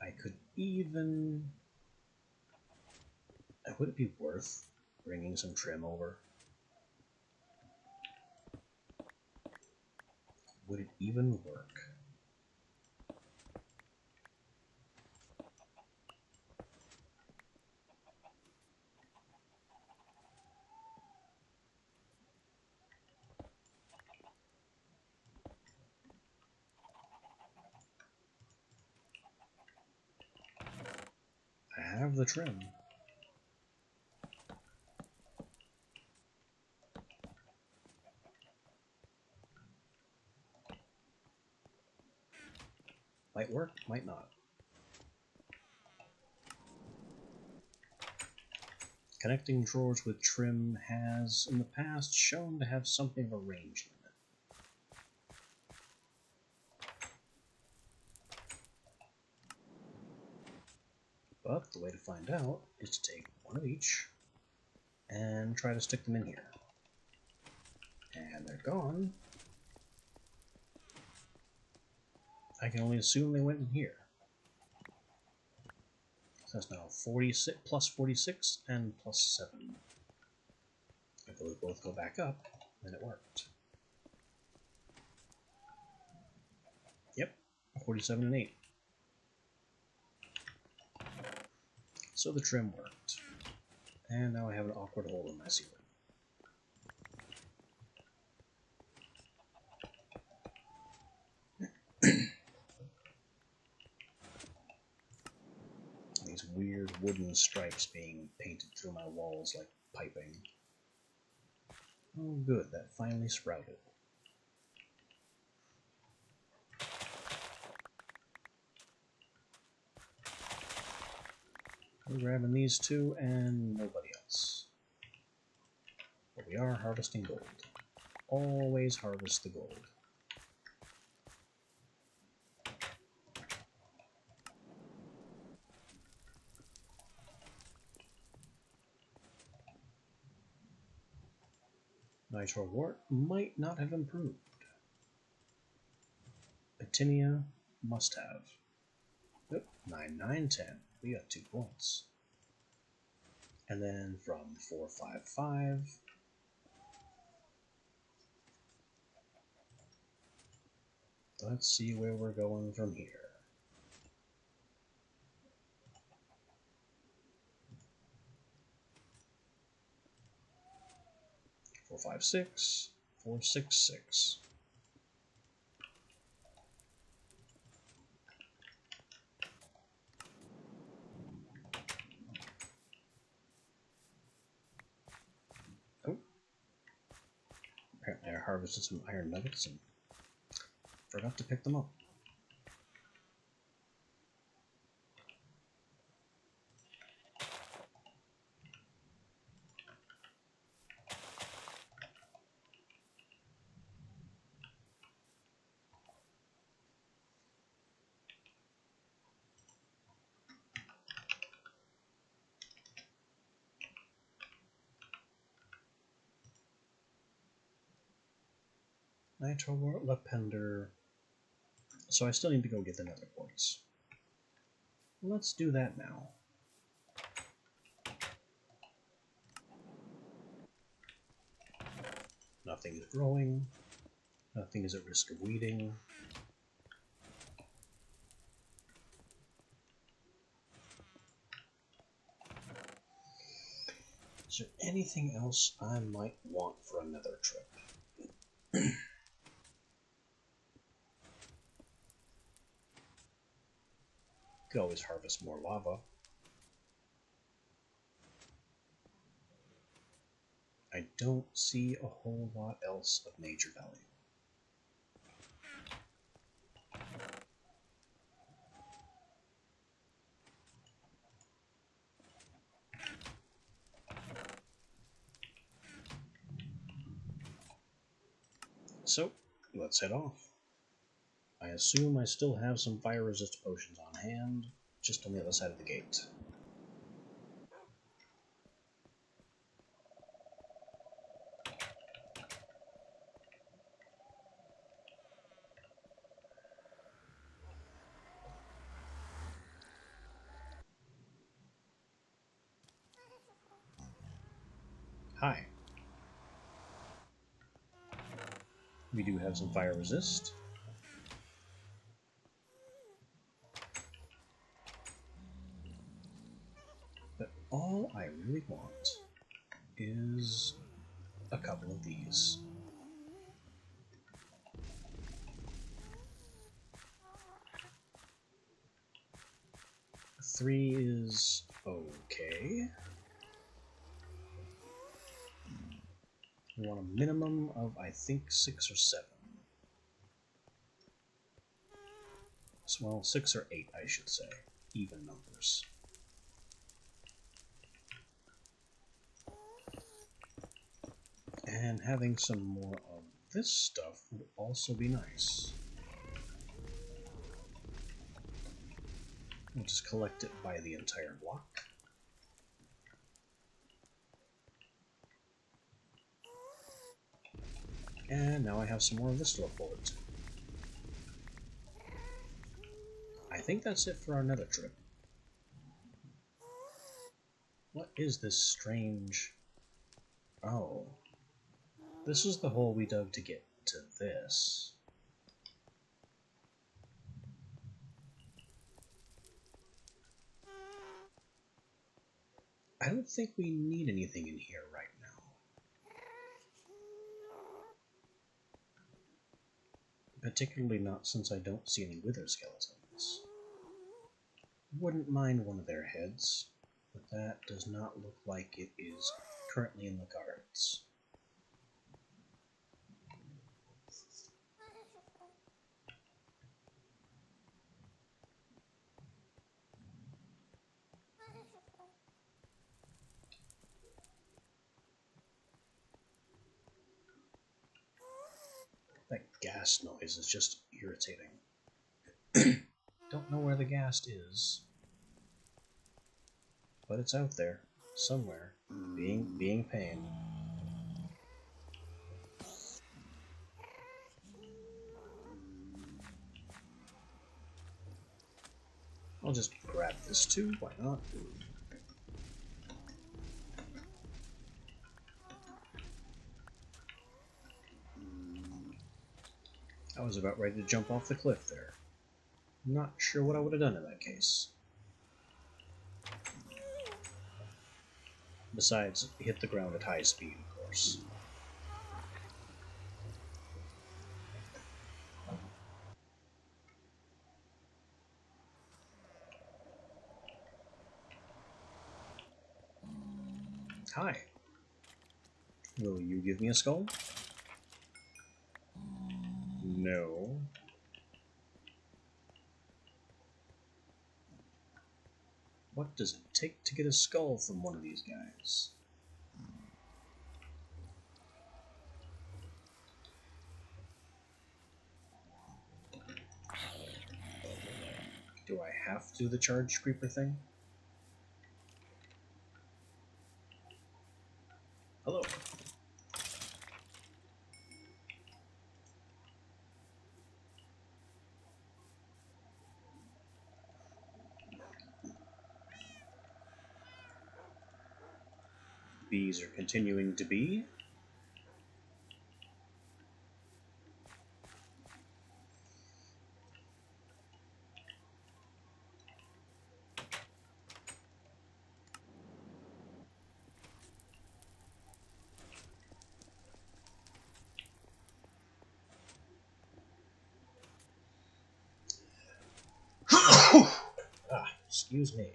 I could even... Would it be worth bringing some trim over? Would it even work? I have the trim. Might work, might not. Connecting drawers with trim has, in the past, shown to have something of a range limit. But the way to find out is to take one of each and try to stick them in here. And they're gone. I can only assume they went in here. So that's now 46 plus 46 and plus 7. If those both go back up, then it worked. Yep, 47 and 8. So the trim worked. And now I have an awkward hole in my ceiling. These weird wooden stripes being painted through my walls like piping. Oh good, that finally sprouted. We're grabbing these two and nobody else. But we are harvesting gold. Always harvest the gold. Nitro Wart might not have improved. Petinia must have. Yep, 9, 9, 10. We got 2 points. And then from 4, 5, 5. Let's see where we're going from here. 4, 5, 6. 4, 6, 6. Oh. Apparently I harvested some iron nuggets and forgot to pick them up. Nitro Wart, Lepender. So I still need to go get the nether quartz. Let's do that now. Nothing is growing. Nothing is at risk of weeding. Is there anything else I might want for another trip? Could always harvest more lava. I don't see a whole lot else of major value. So, let's head off. I assume I still have some fire resist potions on hand, just on the other side of the gate. Hi. We do have some fire resist. But all I really want is a couple of these. Three is okay. We want a minimum of, I think, 6 or 7. Well, 6 or 8, I should say. Even numbers. And having some more of this stuff would also be nice. We'll just collect it by the entire block. And now I have some more of this to look forward to. I think that's it for our nether trip. What is this strange... Oh. This is the hole we dug to get to this. I don't think we need anything in here right now. Particularly not since I don't see any wither skeletons. Wouldn't mind one of their heads, but that does not look like it is currently in the cards. That ghast noise is just irritating. Don't know where the ghast is, but it's out there, somewhere, being a pain. I'll just grab this too, why not? I was about ready to jump off the cliff there. Not sure what I would have done in that case. Besides, hit the ground at high speed, of course. Hi. Will you give me a skull? No. What does it take to get a skull from one of these guys? Do I have to do the charge creeper thing? Hello. Bees are continuing to be. Excuse me.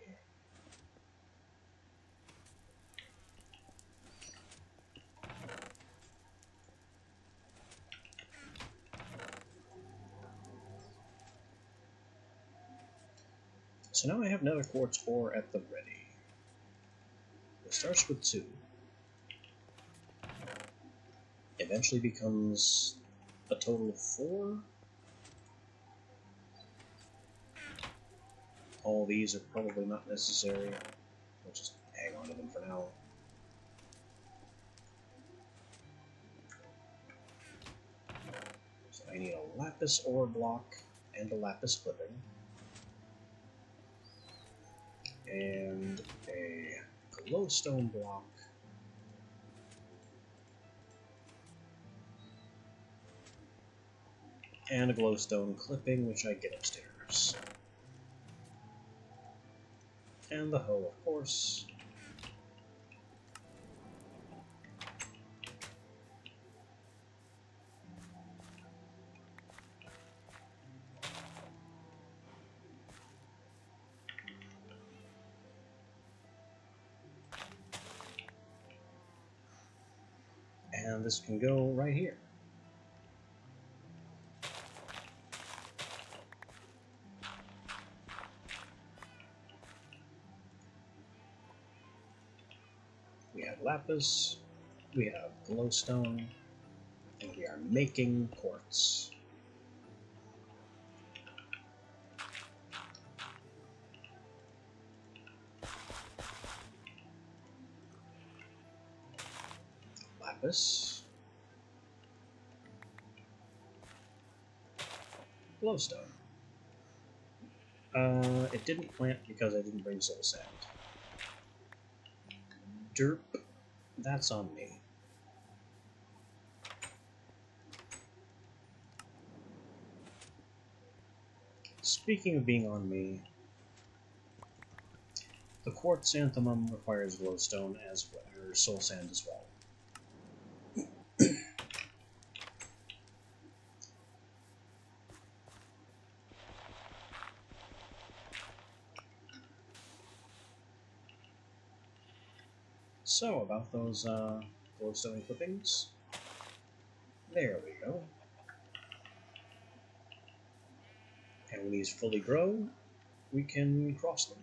So now I have nether quartz ore at the ready. It starts with 2. Eventually becomes a total of 4. All these are probably not necessary. We'll just hang on to them for now. So I need a lapis ore block and a lapis clipping. And a glowstone block. And a glowstone clipping, which I get upstairs. And the hoe, of course. And this can go right here. We have lapis, we have glowstone, and we are making quartz. Lapis, glowstone. It didn't plant because I didn't bring soul sand. Derp, that's on me. Speaking of being on me, the quartz anthemum requires glowstone as well, or soul sand as well. So, about those glowstone clippings. There we go. And when these fully grow, we can cross them.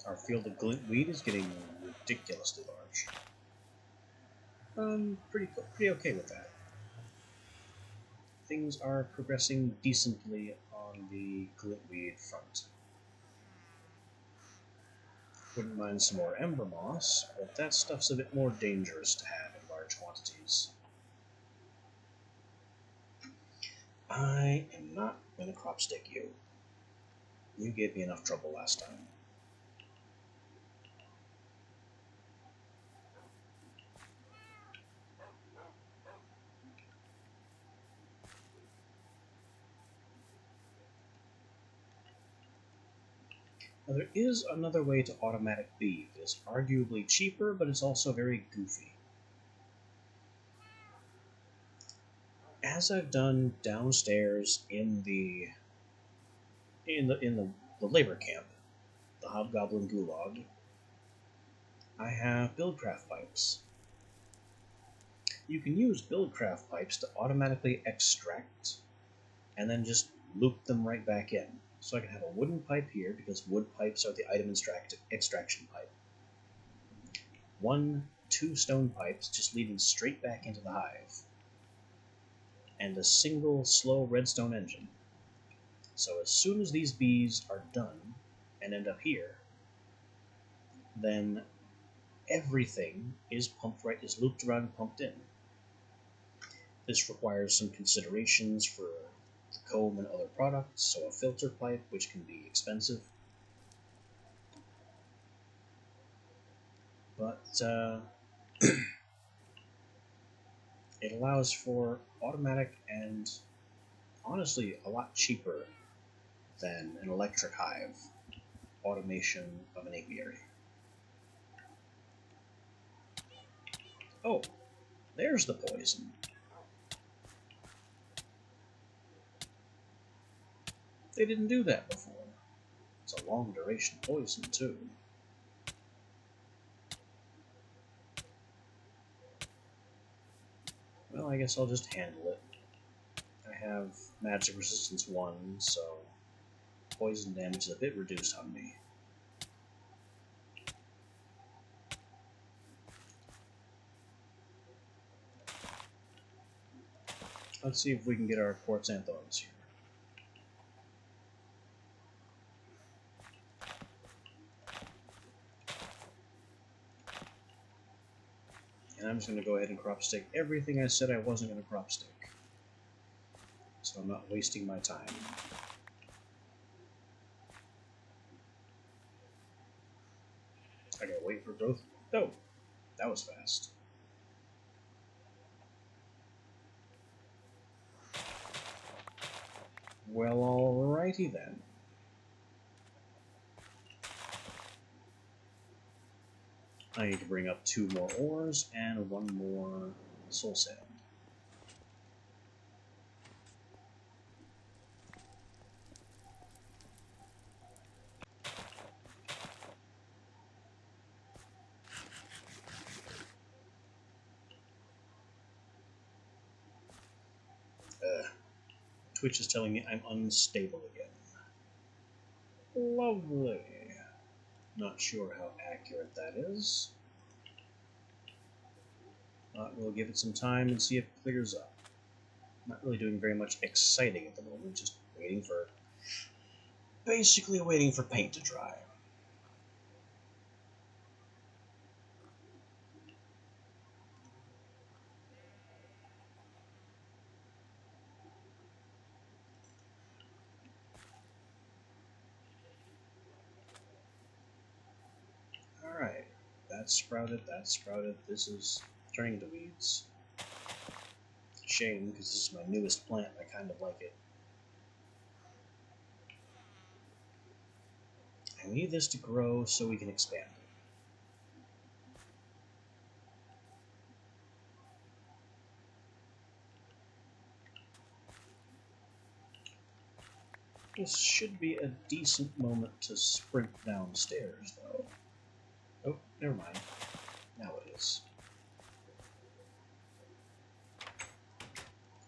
Our field of glint weed is getting ridiculously large. Pretty okay with that. Things are progressing decently on the glintweed front. Wouldn't mind some more ember moss, but that stuff's a bit more dangerous to have in large large quantities. I am not going to crop stick you. You gave me enough trouble last time. Now, there is another way to automatic beef. It's arguably cheaper, but it's also very goofy. As I've done downstairs in the labor camp, the Hobgoblin Gulag, I have Buildcraft pipes. You can use Buildcraft pipes to automatically extract and then just loop them right back in. So I can have a wooden pipe here because wood pipes are the item extraction pipe. 2 stone pipes just leading straight back into the hive. And a single slow redstone engine. So as soon as these bees are done and end up here, then everything is looped around and pumped in. This requires some considerations for the comb and other products, so a filter pipe, which can be expensive. But it allows for automatic and honestly a lot cheaper than an electric hive automation of an apiary. Oh, there's the poison. They didn't do that before. It's a long duration poison, too. Well, I guess I'll just handle it. I have magic resistance 1, so poison damage is a bit reduced on me. Let's see if we can get our quartz anthos here. And I'm just going to go ahead and crop stick everything I said I wasn't going to crop stick. So I'm not wasting my time. I gotta wait for growth. Oh, that was fast. Well, alrighty then. I need to bring up 2 more ores and 1 more soul sand. Twitch is telling me I'm unstable again. Lovely. Not sure how accurate that is. We'll give it some time and see if it clears up. Not really doing very much exciting at the moment, just basically waiting for paint to dry. Alright, that's sprouted, this is turning into weeds. Shame, because this is my newest plant, I kind of like it. I need this to grow so we can expand it. This should be a decent moment to sprint downstairs, though. Oh, never mind. Now it is.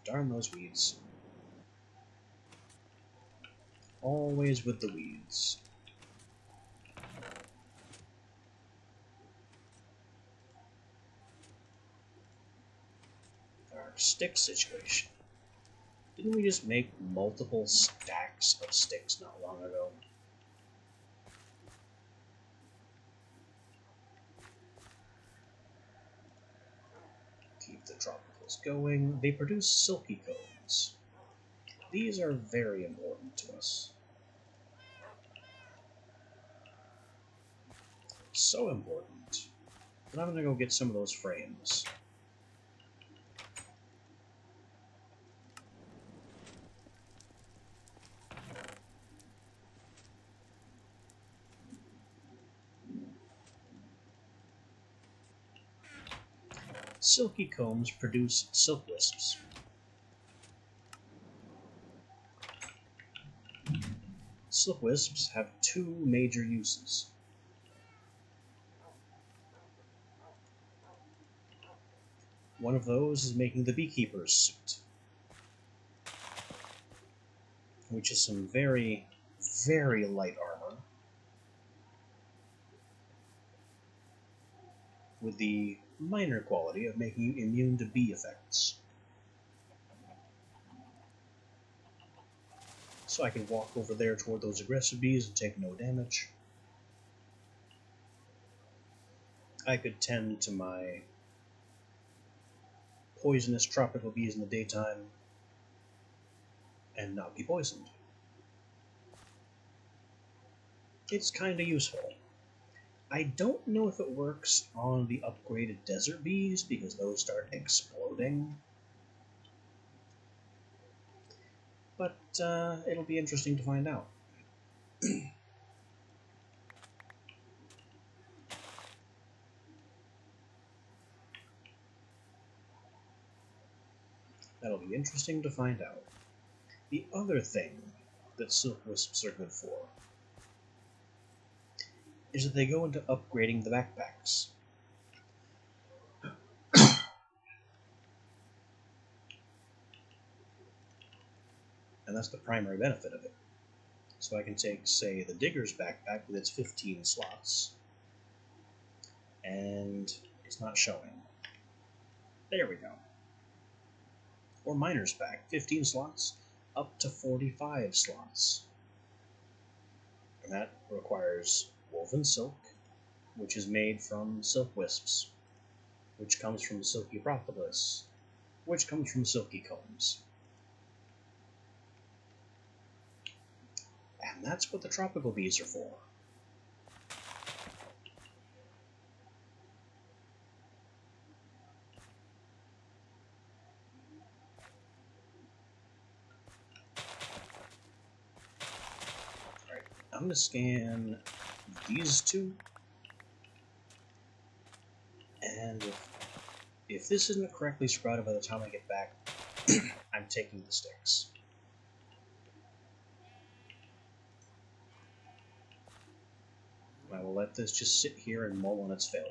Darn those weeds. Always with the weeds. Our stick situation. Didn't we just make multiple stacks of sticks not long ago? keep the tropicals going, they produce silky cones. These are very important to us. So important that I'm going to go get some of those frames. Silky combs produce silk wisps. Silk wisps have two major uses. One of those is making the beekeeper's suit, which is some very, very light armor with the minor quality of making you immune to bee effects. So I can walk over there toward those aggressive bees and take no damage. I could tend to my poisonous tropical bees in the daytime and not be poisoned. It's kinda useful. I don't know if it works on the upgraded desert bees because those start exploding. But it'll be interesting to find out. That'll be interesting to find out. The other thing that silk wisps are good for is that they go into upgrading the backpacks. And that's the primary benefit of it. So I can take, say, the Digger's backpack with its 15 slots, and it's not showing. There we go. Or Miner's pack, 15 slots, up to 45 slots. And that requires woven silk, which is made from silk wisps, which comes from silky propolis, which comes from silky combs. And that's what the tropical bees are for. Alright, I'm going to scan these two, and if this isn't correctly sprouted by the time I get back, I'm taking the sticks. I will let this just sit here and mull on its failure.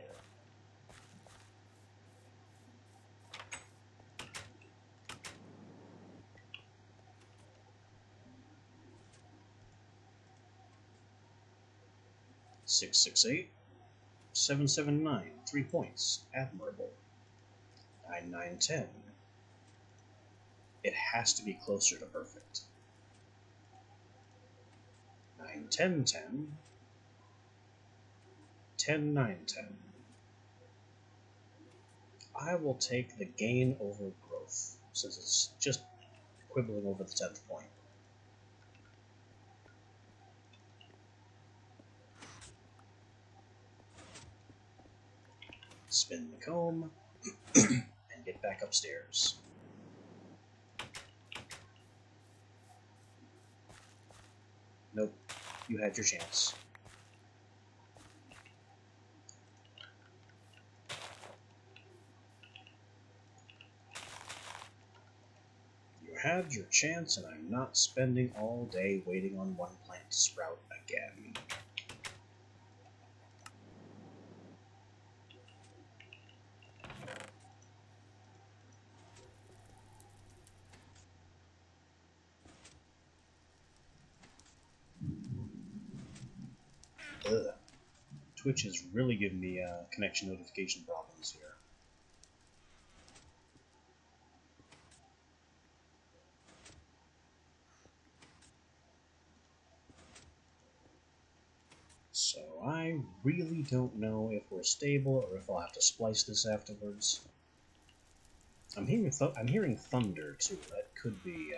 Six, 6, 8, 7, 7, 9, 3 points. Admirable. 9, 9, 10. It has to be closer to perfect. 9, 10, 10. 10, 9, 10. I will take the gain over growth, since it's just quibbling over the 10th point. Spin the comb, and get back upstairs. Nope, you had your chance. You had your chance, and I'm not spending all day waiting on one plant to sprout again. Ugh. Twitch is really giving me connection notification problems here. So I really don't know if we're stable or if I'll have to splice this afterwards. I'm hearing thunder too. That could be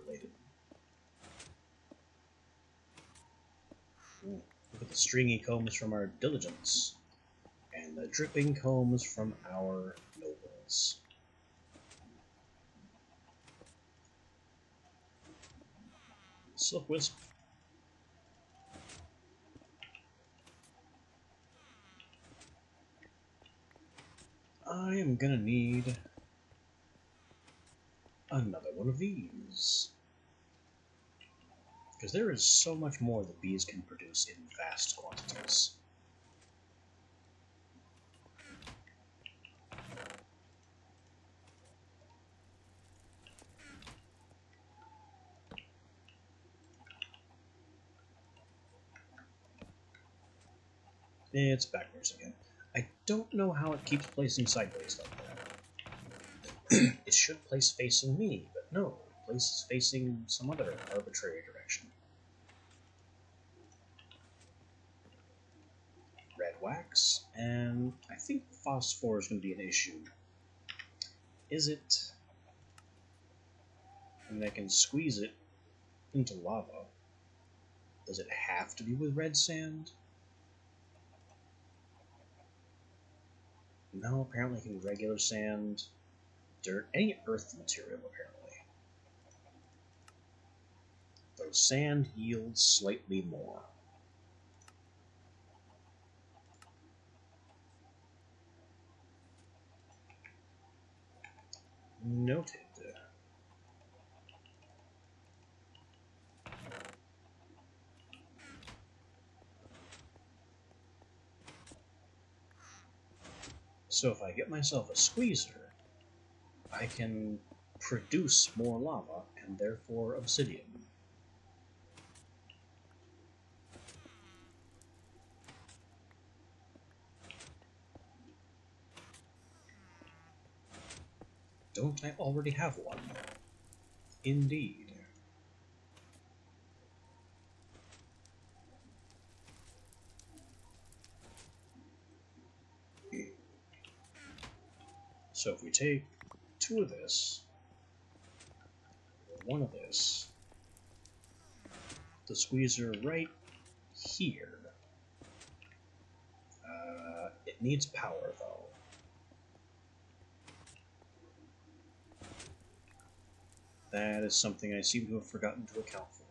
related. Ooh, look at the stringy combs from our diligence, and the dripping combs from our nobles. Silk Wisp. I am gonna need another one of these. Because there is so much more that bees can produce in vast quantities. It's backwards again. I don't know how it keeps placing sideways like that. It should place facing me, but no, it places facing some other arbitrary direction. Red wax, and I think phosphor is going to be an issue. Is it? I mean, I can squeeze it into lava. Does it have to be with red sand? No, apparently it can be regular sand, dirt, any earth material, apparently. Though sand yields slightly more. Noted. So if I get myself a squeezer, I can produce more lava, and therefore obsidian. Don't I already have one? Indeed. So if we take 2 of this, 1 of this, the squeezer right here. It needs power, though. That is something I seem to have forgotten to account for.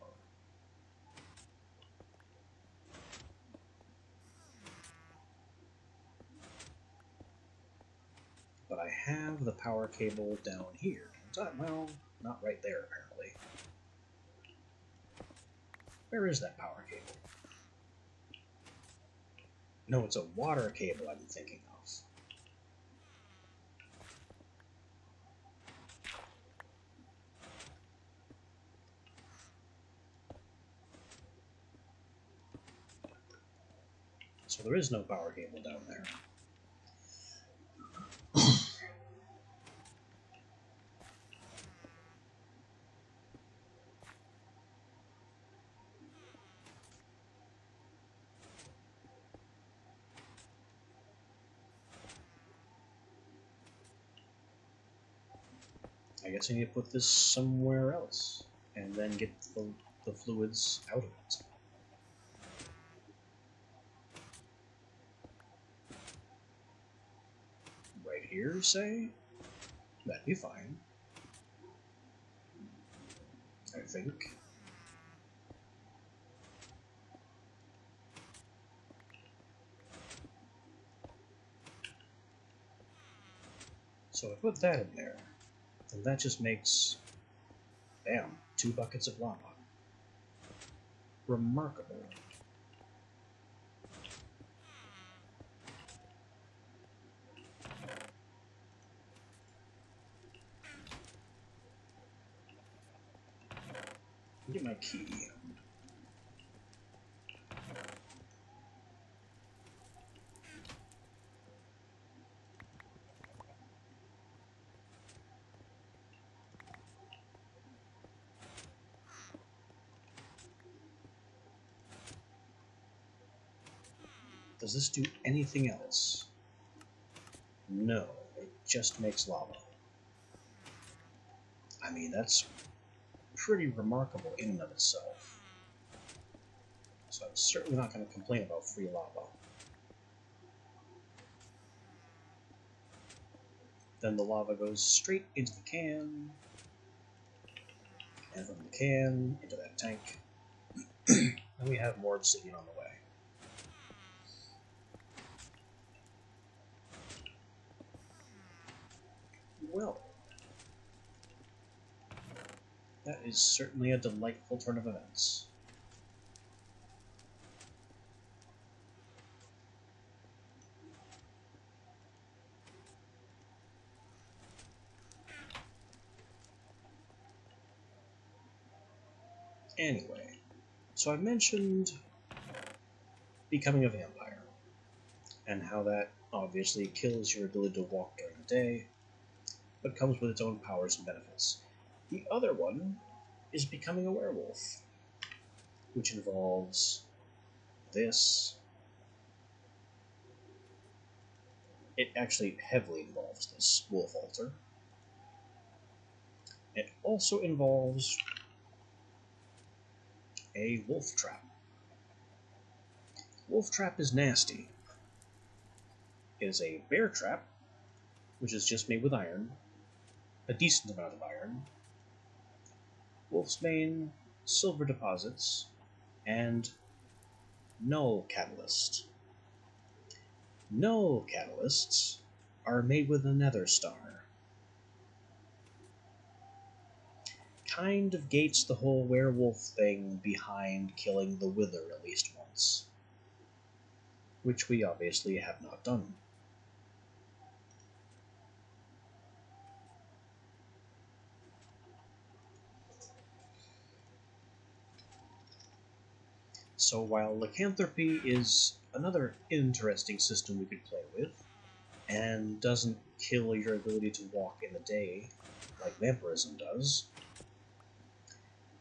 But I have the power cable down here. Well, not right there, apparently. Where is that power cable? No, it's a water cable I'm thinking of. So there is no power cable down there. I guess I need to put this somewhere else, and then get the fluids out of it. Right here, say? That'd be fine. I think. So I put that in there, and that just makes, bam, 2 buckets of lava. Remarkable. Get my key. Does this do anything else? No. It just makes lava. I mean, that's pretty remarkable in and of itself. So I'm certainly not going to complain about free lava. Then the lava goes straight into the can, and from the can into that tank. And we have more obsidian on the way. Well, that is certainly a delightful turn of events. Anyway, so I mentioned becoming a vampire, and how that obviously kills your ability to walk during the day, but comes with its own powers and benefits. The other one is becoming a werewolf, which involves this. It actually heavily involves this wolf altar. It also involves a wolf trap. Wolf trap is nasty. It is a bear trap, which is just made with iron, a decent amount of iron, wolf's mane, silver deposits, and null catalyst. Null catalysts are made with a nether star. Kind of gates the whole werewolf thing behind killing the Wither at least once, which we obviously have not done. So while lycanthropy is another interesting system we could play with, and doesn't kill your ability to walk in the day like vampirism does,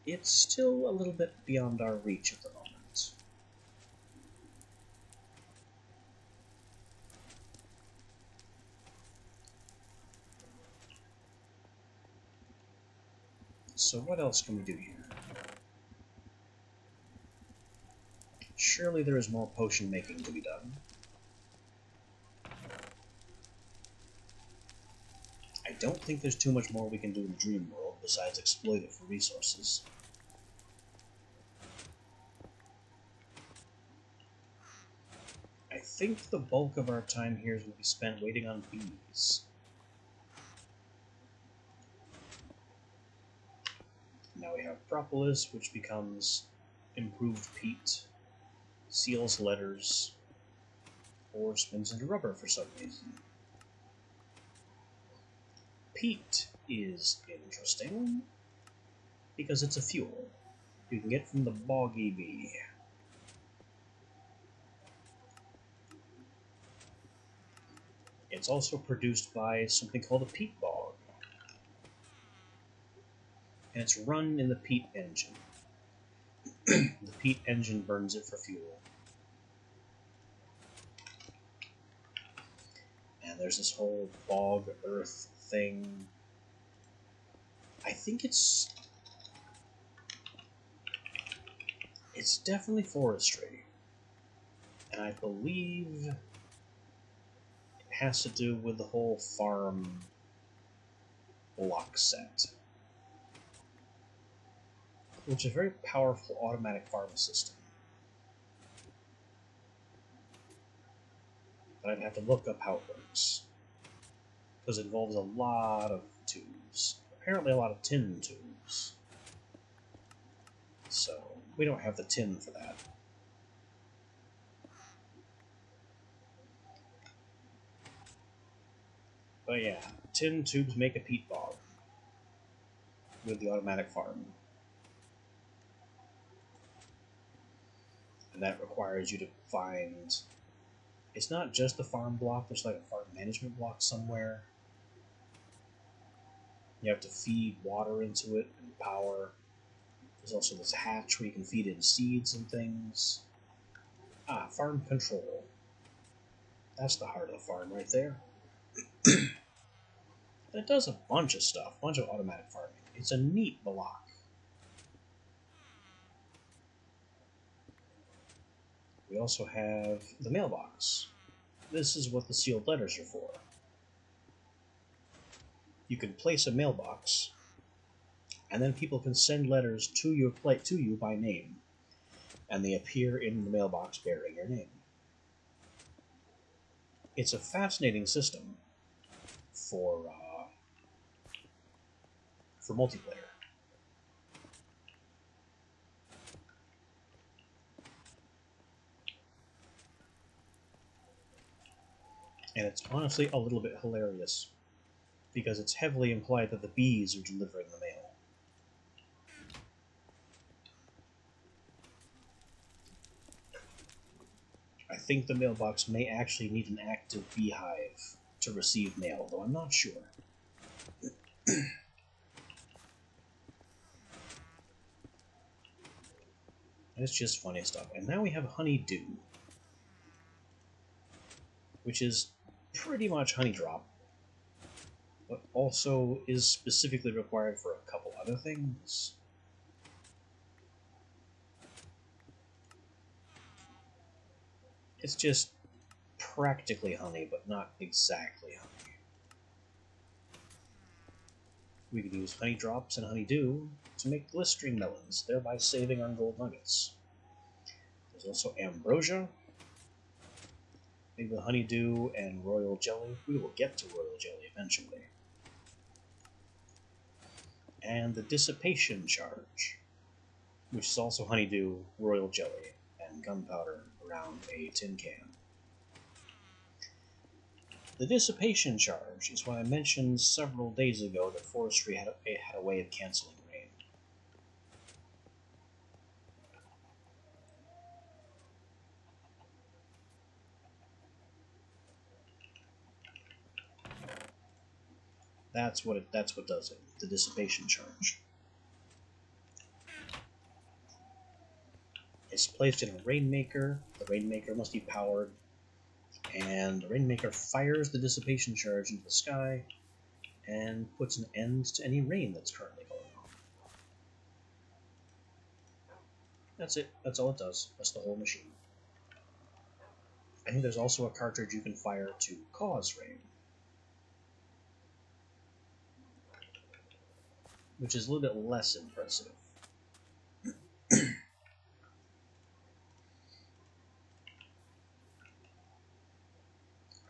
it's still a little bit beyond our reach at the moment. So what else can we do here? Surely there is more potion making to be done. I don't think there's too much more we can do in Dream World besides exploit it for resources. I think the bulk of our time here will be spent waiting on bees. Now we have propolis, which becomes improved peat, seals letters, or spins into rubber for some reason. Peat is interesting because it's a fuel you can get from the boggy bee. It's also produced by something called a peat bog, and it's run in the peat engine. The peat engine burns it for fuel. And there's this whole bog earth thing. I think it's definitely forestry. And I believe it has to do with the whole farm block set, which is a very powerful automatic farm system. But I'd have to look up how it works, because it involves a lot of tubes. Apparently a lot of tin tubes. So we don't have the tin for that. But yeah, tin tubes make a peat bog with the automatic farm. And that requires you to find... It's not just a farm block, there's like a farm management block somewhere. You have to feed water into it and power. There's also this hatch where you can feed in seeds and things. Farm control. That's the heart of the farm right there. That does a bunch of stuff, a bunch of automatic farming. It's a neat block. We also have the mailbox. This is what the sealed letters are for. You can place a mailbox, and then people can send letters to you by name, and they appear in the mailbox bearing your name. It's a fascinating system for multiplayer. And it's honestly a little bit hilarious, because it's heavily implied that the bees are delivering the mail. I think the mailbox may actually need an active beehive to receive mail, though I'm not sure. It's just funny stuff. And now we have honeydew, which is pretty much honey drop, but also is specifically required for a couple other things. It's just practically honey, but not exactly honey. We could use honey drops and honeydew to make glistering melons, thereby saving on gold nuggets. There's also ambrosia, maybe the honeydew and royal jelly. We will get to royal jelly eventually. And the dissipation charge, which is also honeydew, royal jelly, and gunpowder around a tin can. The dissipation charge is what I mentioned several days ago that forestry had a way of canceling rain. That's what does it. The dissipation charge. It's placed in a rainmaker. The rainmaker must be powered, and the rainmaker fires the dissipation charge into the sky and puts an end to any rain that's currently going on. That's it. That's all it does. That's the whole machine. I think there's also a cartridge you can fire to cause rain, which is a little bit less impressive.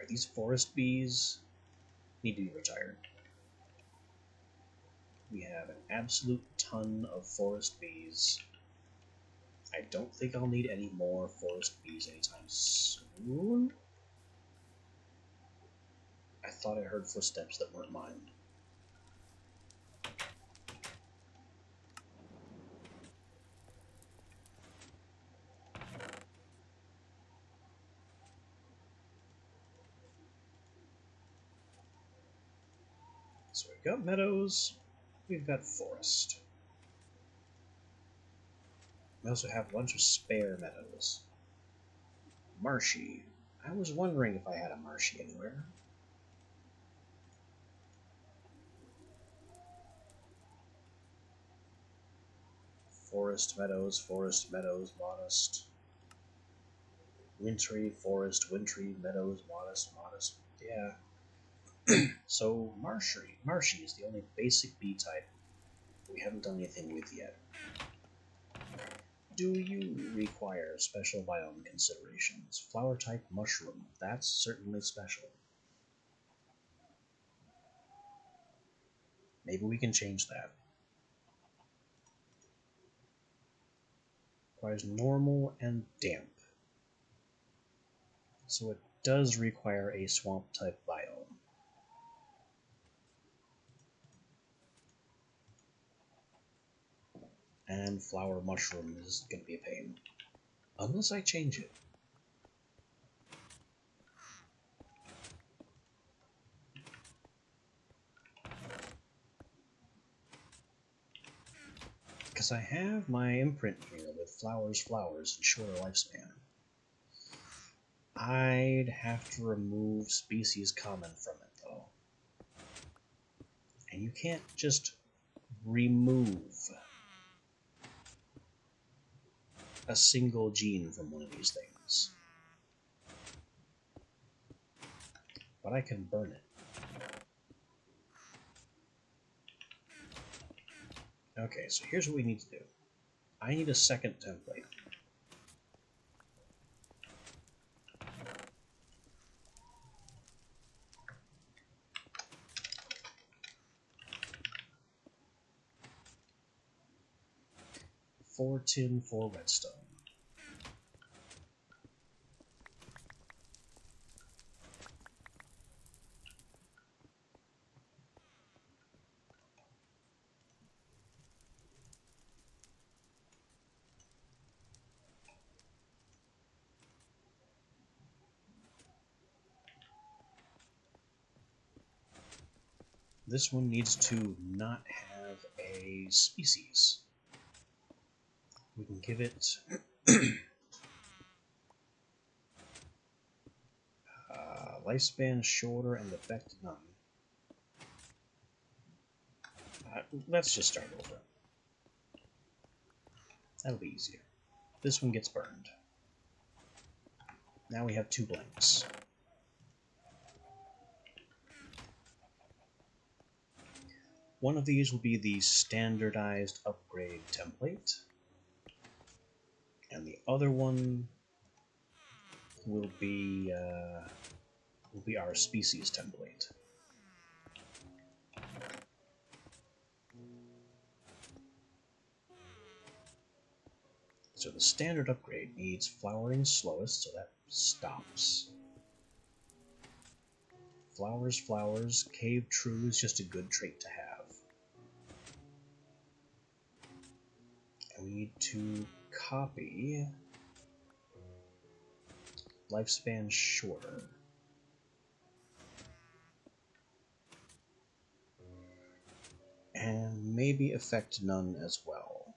These forest bees need to be retired. We have an absolute ton of forest bees. I don't think I'll need any more forest bees anytime soon. I thought I heard footsteps that weren't mine. So we've got meadows, we've got forest. We also have a bunch of spare meadows. Marshy. I was wondering if I had a marshy anywhere. Forest, meadows, modest. Wintry, forest, wintry, meadows, modest. Yeah. So Marshy is the only basic bee type we haven't done anything with yet. Do you require special biome considerations? Flower type mushroom, that's certainly special. Maybe we can change that. Requires normal and damp. So it does require a swamp type biome. And flower mushroom is going to be a pain. Unless I change it. Because I have my imprint here with flowers, and shorter lifespan. I'd have to remove species common from it, though. And you can't just remove a single gene from one of these things. But I can burn it. Okay, so here's what we need to do. I need a second template. Four tin, 4 redstone. This one needs to not have a species. We can give it lifespan shorter and effect none. Let's just start over. That'll be easier. This one gets burned. Now we have 2 blanks. One of these will be the standardized upgrade template, and the other one will be our species template. So the standard upgrade needs flowering slowest, so that stops. Flowers, flowers, cave true is just a good trait to have. And we need to copy lifespan shorter. And maybe effect none as well.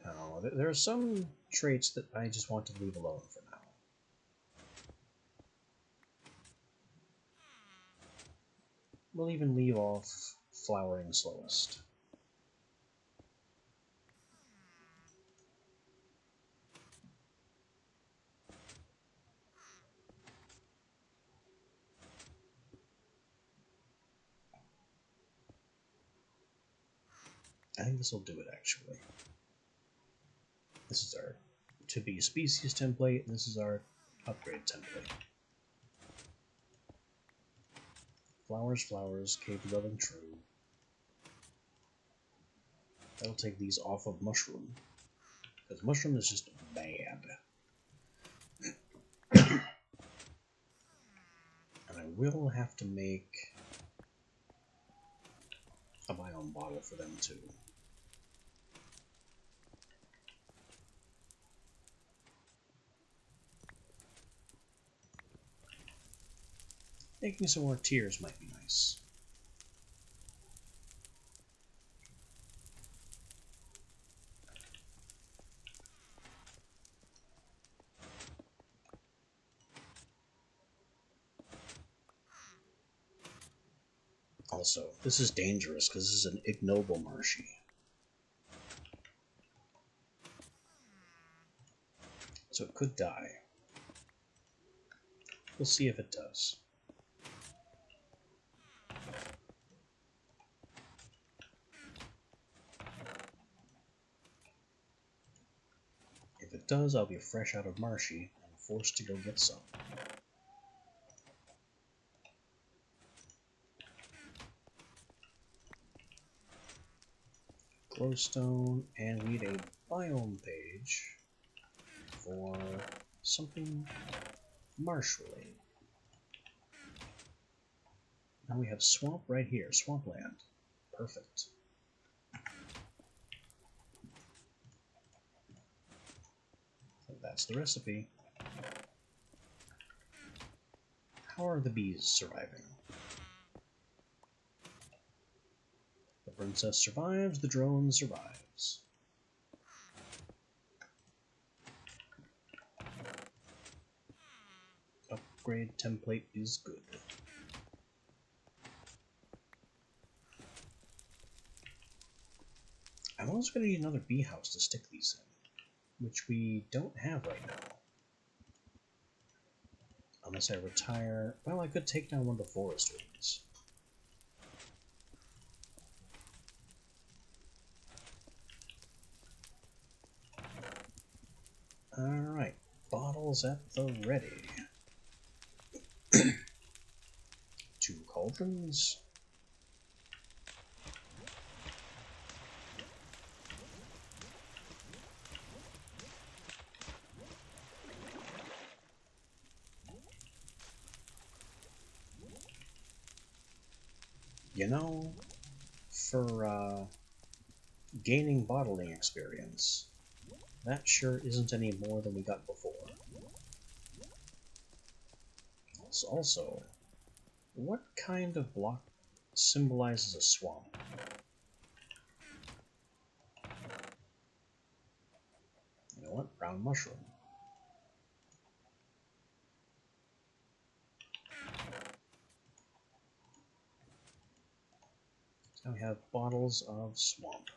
Now, there are some traits that I just want to leave alone for now. We'll even leave off flowering slowest. I think this will do it, actually. This is our to be species template, and this is our upgrade template. Flowers, flowers, cave dwelling true. That'll take these off of mushroom, because mushroom is just bad. And I will have to make a biome bottle for them too. Making some more tiers might be nice. Also, this is dangerous because this is an ignoble marshy. So it could die. We'll see if it does. If it does, I'll be fresh out of marshy and forced to go get some. Glowstone, and we need a biome page for something marsh-related. Now we have swamp right here, swampland. Perfect. So that's the recipe. How are the bees surviving? The princess survives, the drone survives. upgrade template is good. I'm also going to need another bee house to stick these in, which we don't have right now. Unless I retire... Well, I could take down one of the forest wings. Alright, bottles at the ready. 2 cauldrons. You know, for gaining bottling experience, that sure isn't any more than we got before. Also, what kind of block symbolizes a swamp? You know what? Brown mushroom. So now we have bottles of swamp.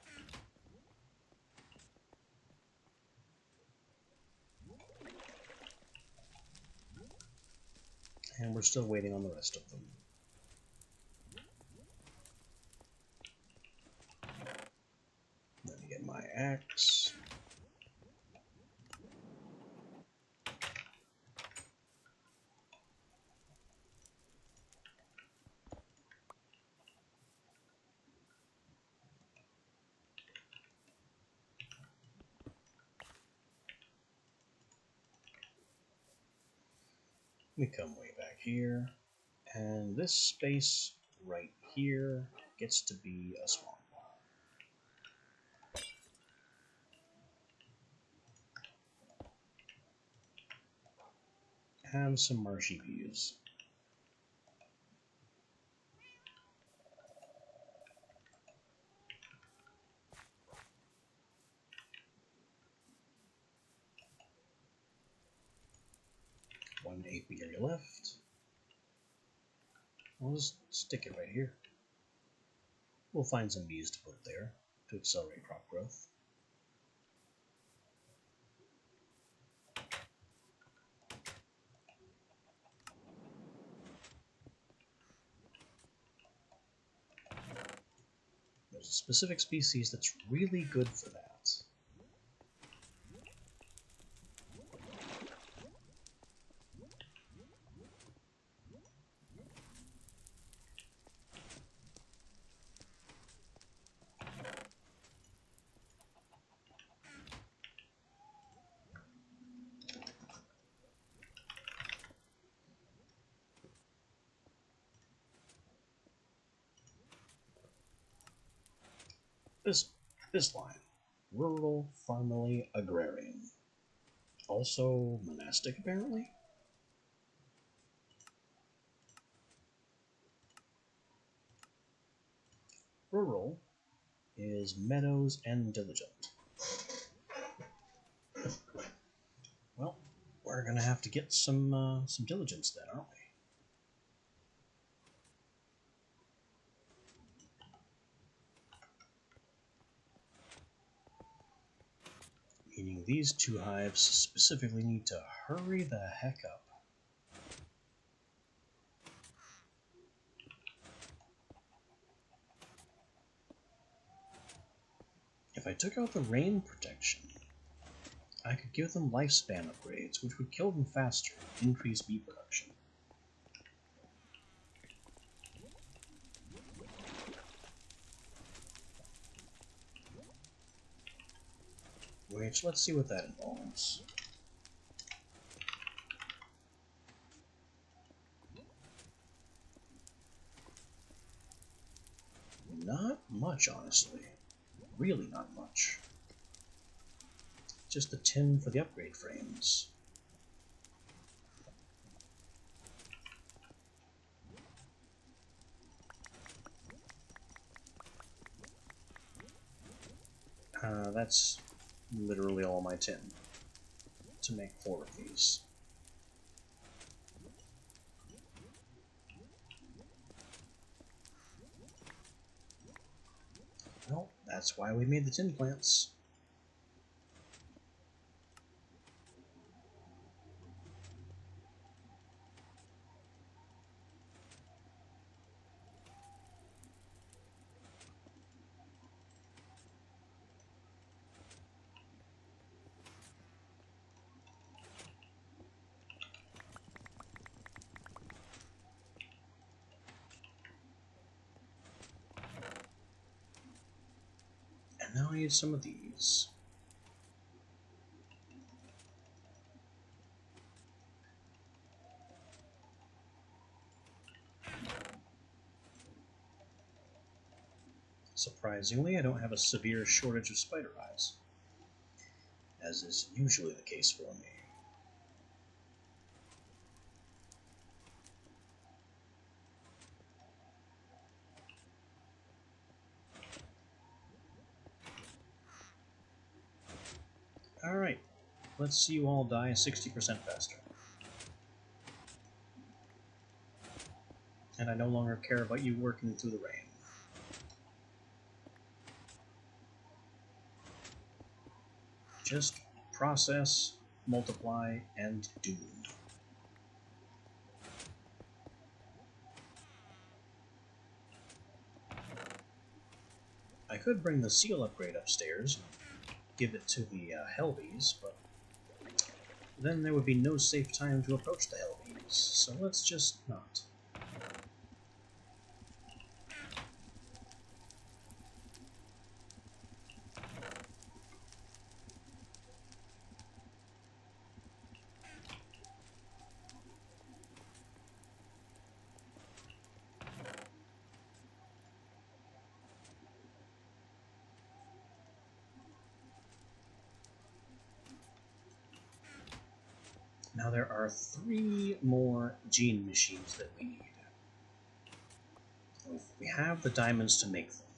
And we're still waiting on the rest of them. Let me get my axe. We come way back here, and this space right here gets to be a swamp. Have some marshy views. One apiary left. I'll just stick it right here. We'll find some bees to put there to accelerate crop growth. There's a specific species that's really good for that. This line, rural, farmily, agrarian. Also monastic, apparently? Rural is meadows and diligent. Well, we're gonna have to get some diligence then, aren't we? Meaning these 2 hives specifically need to hurry the heck up. If I took out the rain protection, I could give them lifespan upgrades, which would kill them faster and increase bee production. Which, let's see what that involves. Not much, honestly. Really not much. Just the tin for the upgrade frames. That's literally all my tin to make 4 of these. Well, that's why we made the tin plants. And now I need some of these. Surprisingly, I don't have a severe shortage of spider eyes, as is usually the case for me. Alright, let's see you all die 60% faster. And I no longer care about you working through the rain. Just process, multiply, and doom. I could bring the seal upgrade upstairs and give it to the Helvies, but then there would be no safe time to approach the Helvies, so let's just not. Now there are 3 more gene machines that we need. We have the diamonds to make them.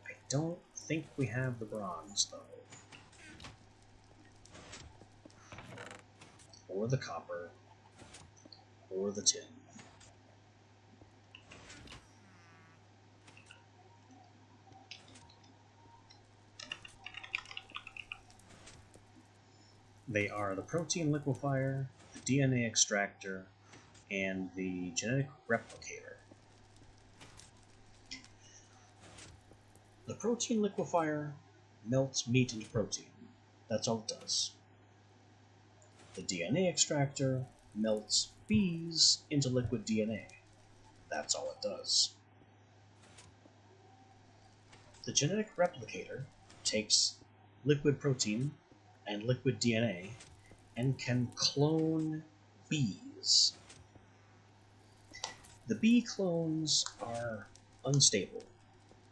I don't think we have the bronze, though. Or the copper. Or the tin. They are the protein liquefier, the DNA extractor, and the genetic replicator. The protein liquefier melts meat into protein. That's all it does. The DNA extractor melts bees into liquid DNA. That's all it does. The genetic replicator takes liquid protein and liquid DNA and can clone bees. The bee clones are unstable.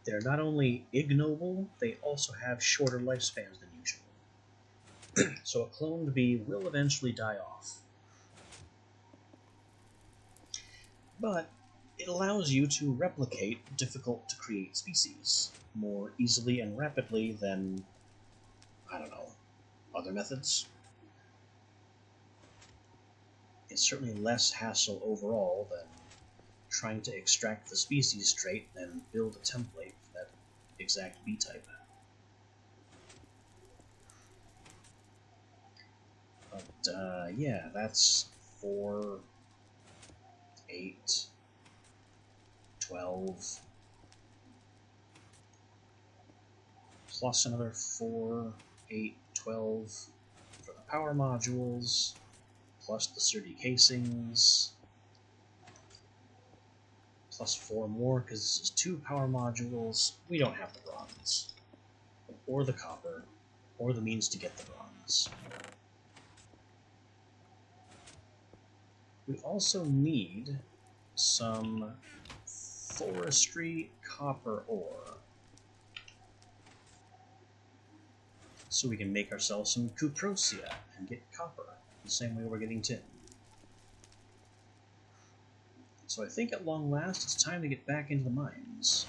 They're not only ignoble, they also have shorter lifespans than usual. So a cloned bee will eventually die off. But it allows you to replicate difficult to create species more easily and rapidly than, I don't know, other methods. It's certainly less hassle overall than trying to extract the species trait and build a template for that exact bee type. But yeah, that's 4, 8, 12, plus another 4, 8, 12 for the power modules, plus the sturdy casings, plus 4 more because this is 2 power modules. We don't have the bronze, or the copper, or the means to get the bronze. We also need some forestry copper ore, so we can make ourselves some cuprosia and get copper, the same way we're getting tin. So I think at long last it's time to get back into the mines.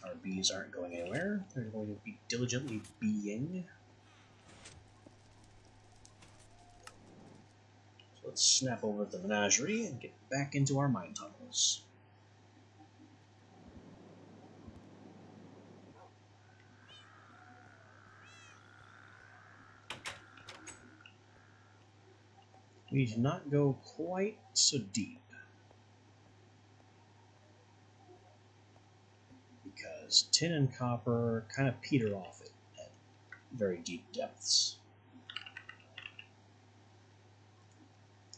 Our bees aren't going anywhere. They're going to be diligently beeing. So let's snap over to the menagerie and get back into our mine tunnels. We need to not go quite so deep, because tin and copper kind of peter off at very deep depths.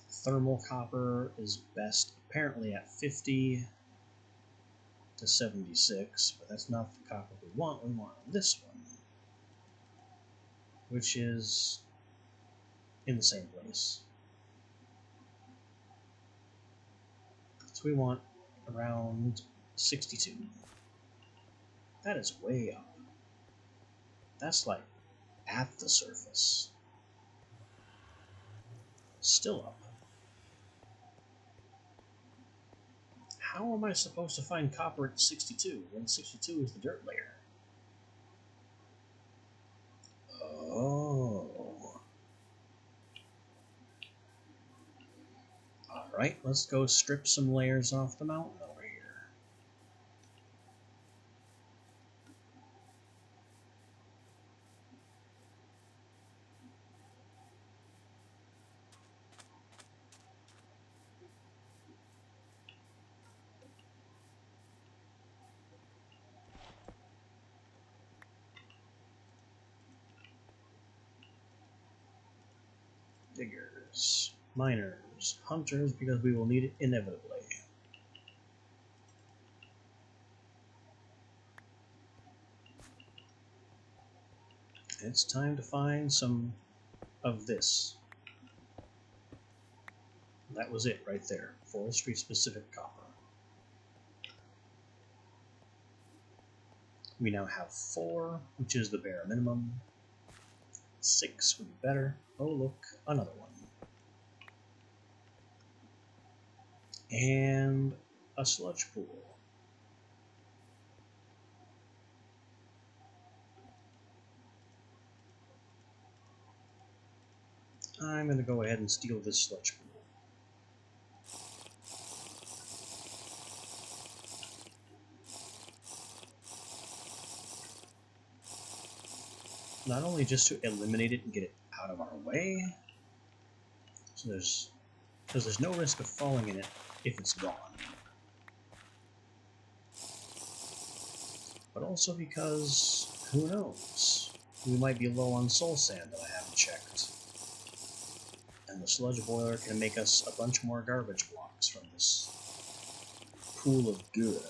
Thermal copper is best apparently at 50 to 76, but that's not the copper we want. We want this one, which is in the same place. So we want around 62. That is way up. That's like at the surface. Still up. How am I supposed to find copper at 62 when 62 is the dirt layer? Oh. Alright, let's go strip some layers off the mountain over here. Diggers, miners, hunters, because we will need it inevitably. It's time to find some of this. That was it right there. Forestry specific copper. We now have 4, which is the bare minimum. 6 would be better. Oh look, another one. And a sludge pool. I'm going to go ahead and steal this sludge pool. Not only just to eliminate it and get it out of our way, so there's no risk of falling in it if it's gone. But also because, who knows, we might be low on soul sand that I haven't checked. And the sludge boiler can make us a bunch more garbage blocks from this pool of good.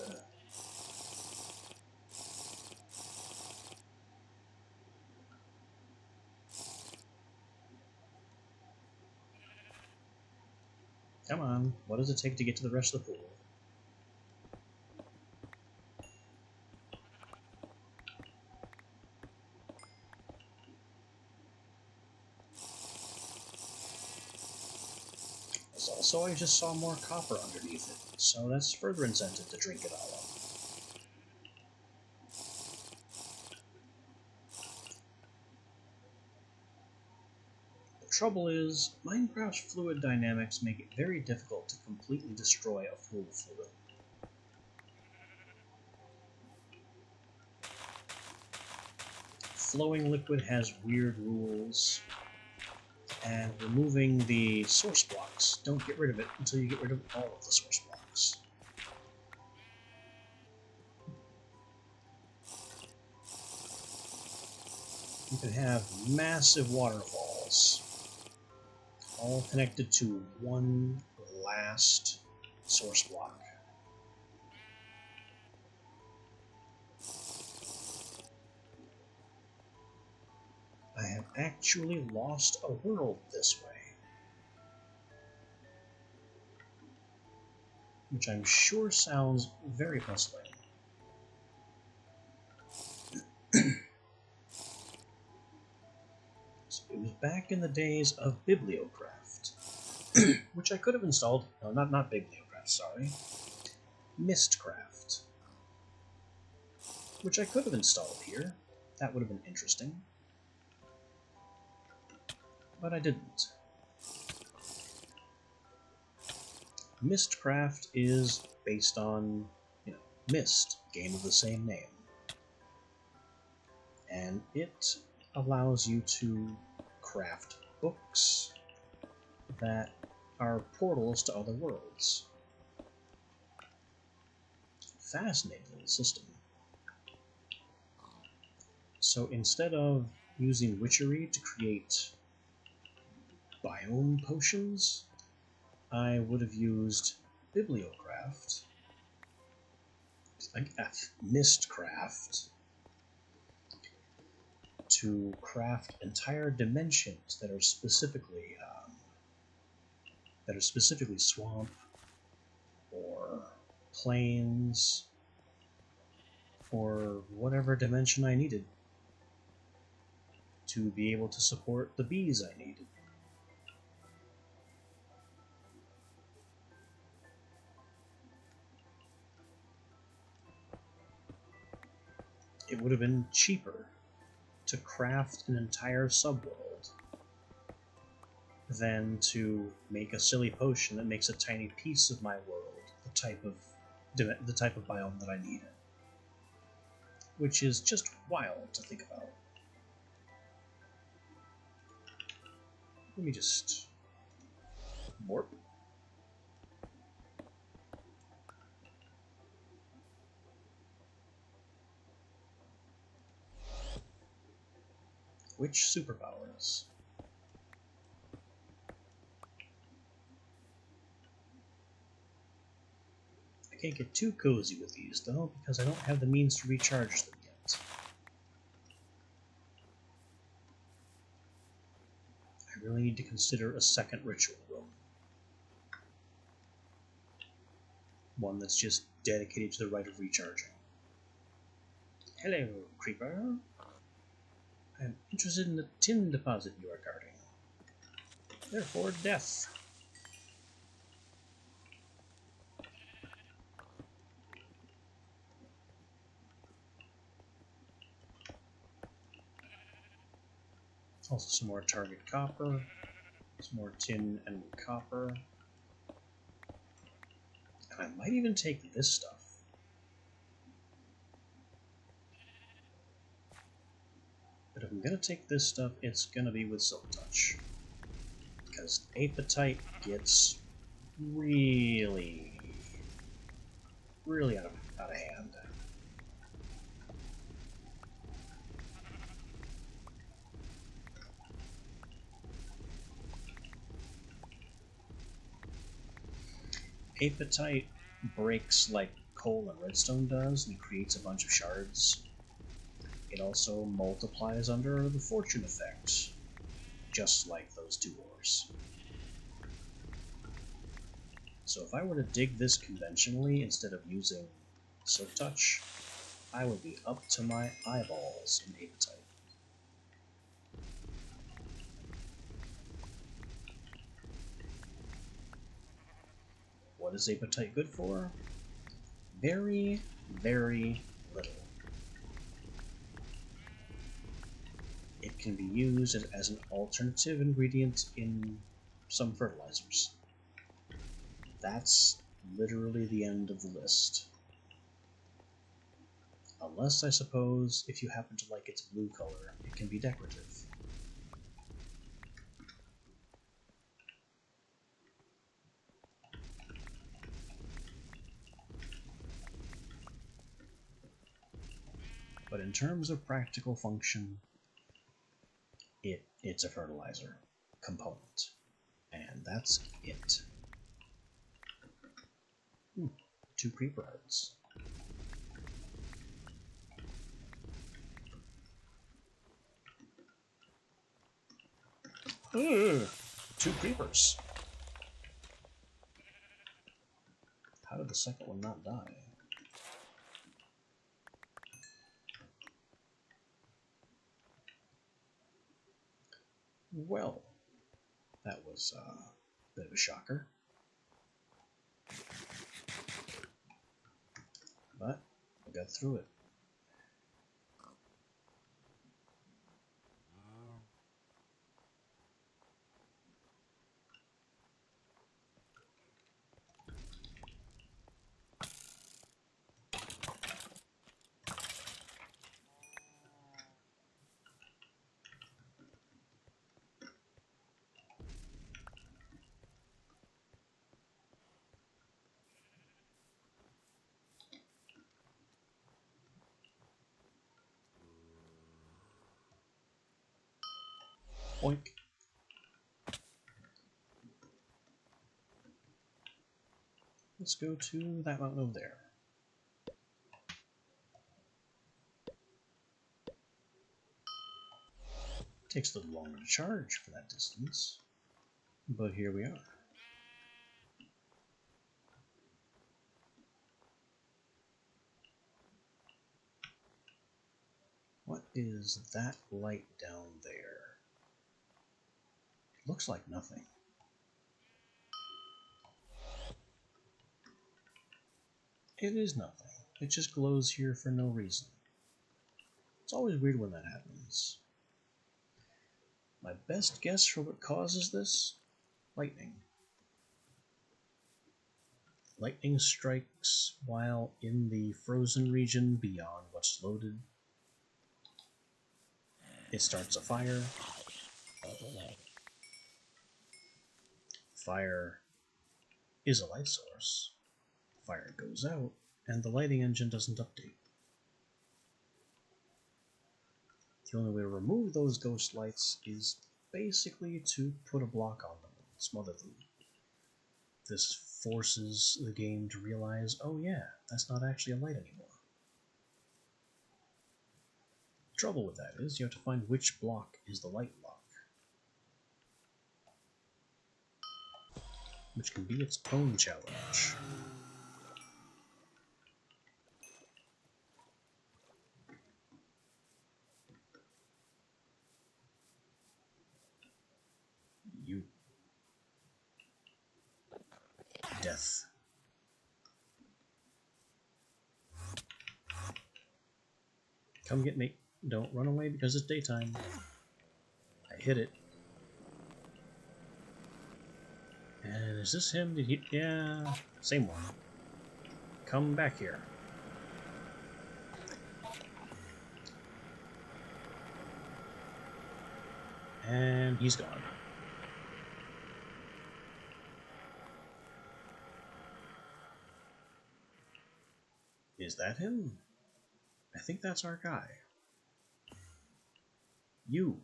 Come on, what does it take to get to the rest of the pool? Also, I just saw more copper underneath it, so that's further incentive to drink it all up. The trouble is, Minecraft's fluid dynamics make it very difficult to completely destroy a full fluid. Flowing liquid has weird rules, and removing the source blocks, don't get rid of it until you get rid of all of the source blocks. You can have massive waterfalls, all connected to one last source block. I have actually lost a world this way, which I'm sure sounds very puzzling. So it was back in the days of Bibliocraft, which I could have installed. No, not Bibliocraft, sorry. Mistcraft, which I could have installed here. That would have been interesting. But I didn't. Mistcraft is based on, Myst, game of the same name. And it allows you to craft books, that are portals to other worlds. Fascinating little system. So instead of using witchery to create biome potions, I would have used Bibliocraft, Mistcraft, to craft entire dimensions that are specifically swamp or plains or whatever dimension I needed to be able to support the bees I needed. It would have been cheaper to craft an entire subworld than to make a silly potion that makes a tiny piece of my world the type of biome that I need, which is just wild to think about. Let me just warp. Which superpowers? I can't get too cozy with these, though, because I don't have the means to recharge them yet. I really need to consider a second ritual room. One that's just dedicated to the rite of recharging. Hello, creeper. I am interested in the tin deposit you are guarding. Therefore, death. Also some more target copper, some more tin and copper. And I might even take this stuff. But if I'm going to take this stuff, it's going to be with Silk Touch. Because Apatite gets really out of hand. Apatite breaks like coal and redstone does and creates a bunch of shards. It also multiplies under the fortune effect, just like those two ores. So if I were to dig this conventionally instead of using Silk Touch, I would be up to my eyeballs in Apatite. What is Apatite good for? Very, very little. It can be used as an alternative ingredient in some fertilizers. That's literally the end of the list. Unless, I suppose, if you happen to like its blue color, it can be decorative. But in terms of practical function, it's a fertilizer component. And that's it. 2 creeper hearts. Ugh, 2 creepers. How did the second one not die? Well, that was a bit of a shocker. But I got through it. Oink. Let's go to that mountain over there. Takes a little longer to charge for that distance, but here we are. What is that light down there? It looks like nothing. It is nothing. It just glows here for no reason. It's always weird when that happens. My best guess for what causes this? Lightning. Lightning strikes while in the frozen region beyond what's loaded. It starts a fire. Fire is a light source. Fire goes out, and the lighting engine doesn't update. The only way to remove those ghost lights is basically to put a block on them and smother them. This forces the game to realize, oh yeah, that's not actually a light anymore. The trouble with that is you have to find which block is the light block, which can be its own challenge. You. Death. Come get me. Don't run away because it's daytime. I hit it. And is this him? Did he? Yeah, same one. Come back here. And he's gone. Is that him? I think that's our guy. You.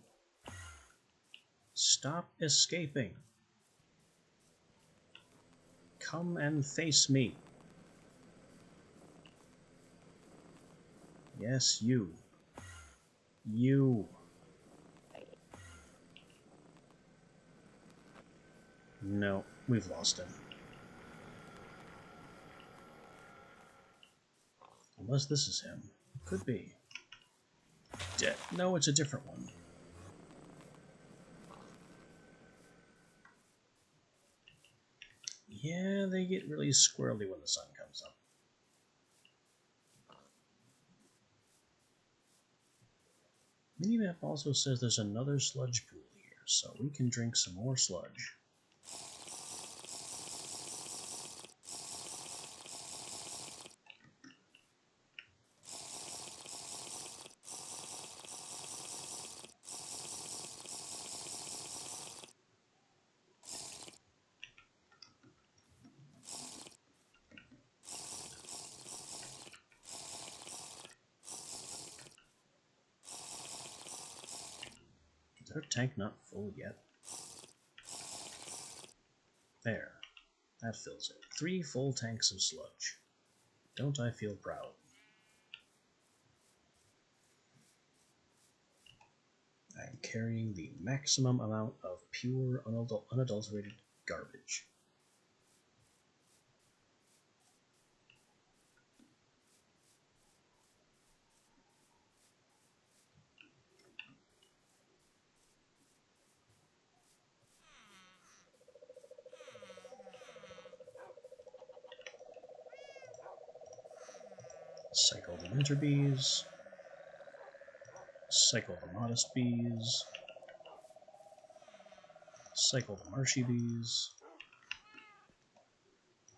Stop escaping. Come and face me. Yes, you. You. No, we've lost him. Unless this is him. Could be. Dead. No, it's a different one. Yeah, they get really squirrely when the sun comes up. Minimap also says there's another sludge pool here, so we can drink some more sludge. Is our tank not full yet? There. That fills it. 3 full tanks of sludge. Don't I feel proud? I'm carrying the maximum amount of pure, unadulterated garbage. Cycle the winter bees. Cycle the modest bees. Cycle the marshy bees.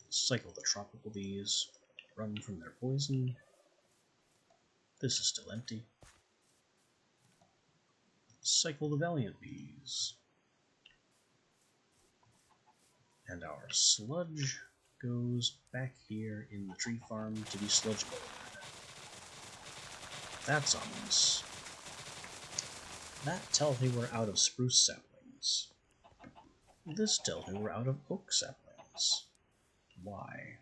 Cycle the tropical bees. Run from their poison. This is still empty. Cycle the valiant bees. And our sludge goes back here in the tree farm to be sludge boiled. That's ominous. That tells me we're out of spruce saplings. This tells me we're out of oak saplings. Why?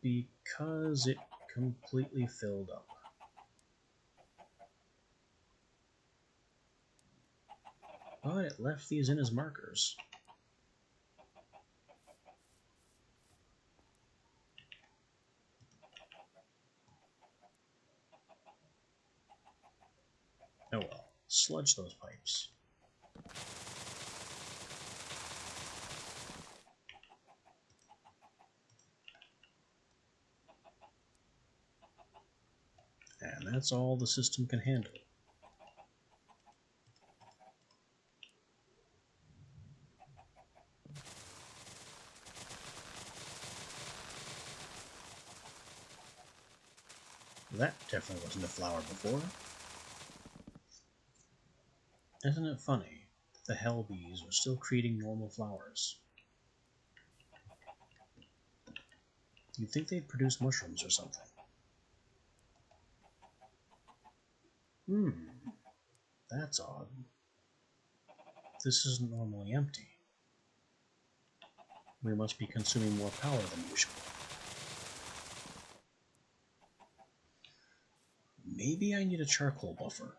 Because it completely filled up. But it left these in as markers. Oh well, sludge those pipes. And that's all the system can handle. That definitely wasn't a flower before. Isn't it funny that the hell bees are still creating normal flowers? You'd think they'd produce mushrooms or something. That's odd. This isn't normally empty. We must be consuming more power than usual. Maybe I need a charcoal buffer.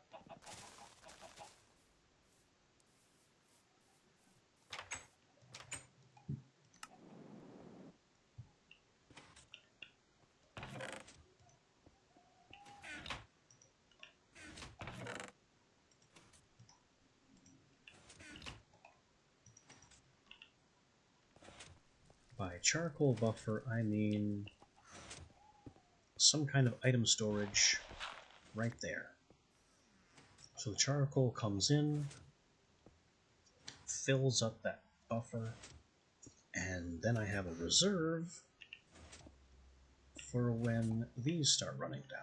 By charcoal buffer, I mean some kind of item storage right there. So the charcoal comes in, fills up that buffer, and then I have a reserve for when these start running down.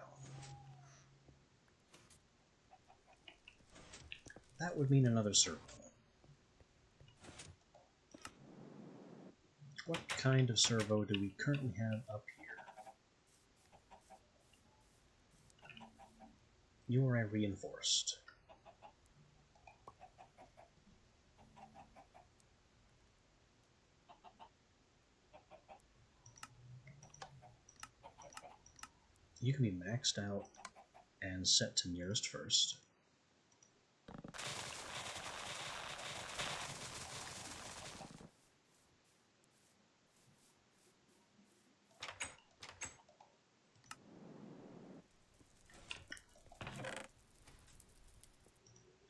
That would mean another servo. What kind of servo do we currently have up here? You are reinforced. You can be maxed out and set to nearest first.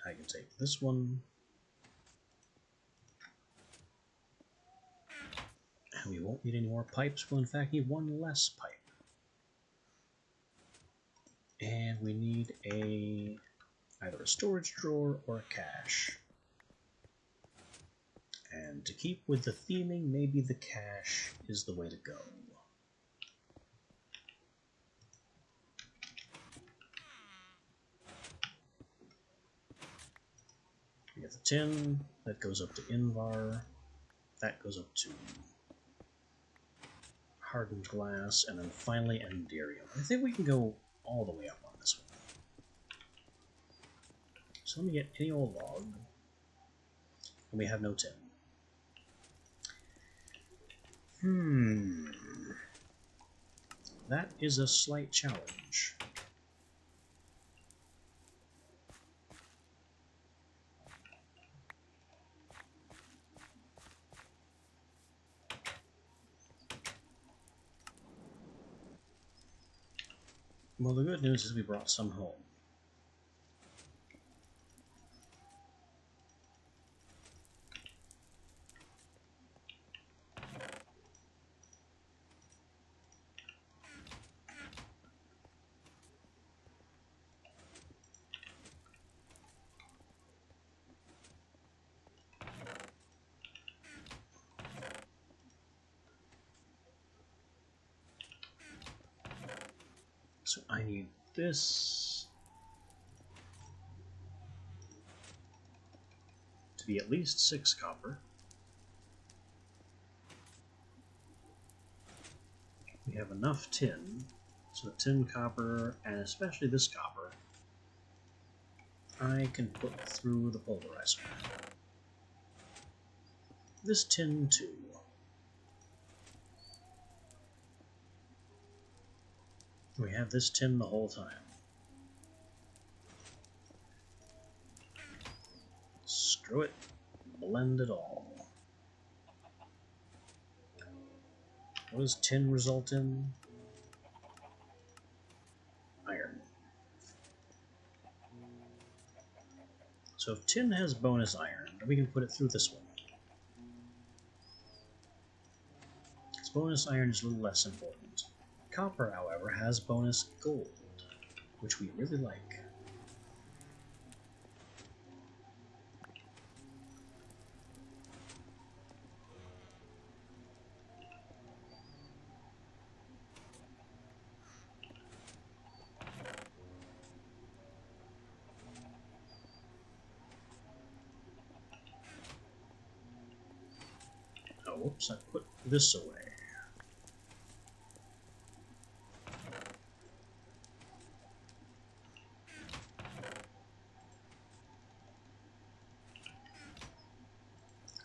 I can take this one. And we won't need any more pipes. We'll in fact need one less pipe. And we need either a storage drawer or a cache. And to keep with the theming, maybe the cache is the way to go. We get the tin, that goes up to Invar, that goes up to hardened glass, and then finally Enderium. I think we can go all the way up on this one. So let me get any old log, and we have no tin. That is a slight challenge. Well, the good news is we brought some home. So I need this to be at least 6 copper. We have enough tin, so the tin, copper, and especially this copper I can put through the pulverizer. This tin too. We have this tin the whole time. Screw it. Blend it all. What does tin result in? Iron. So if tin has bonus iron, then we can put it through this one. Its bonus iron is a little less important. Copper, however, has bonus gold, which we really like. Oh, whoops, I put this away.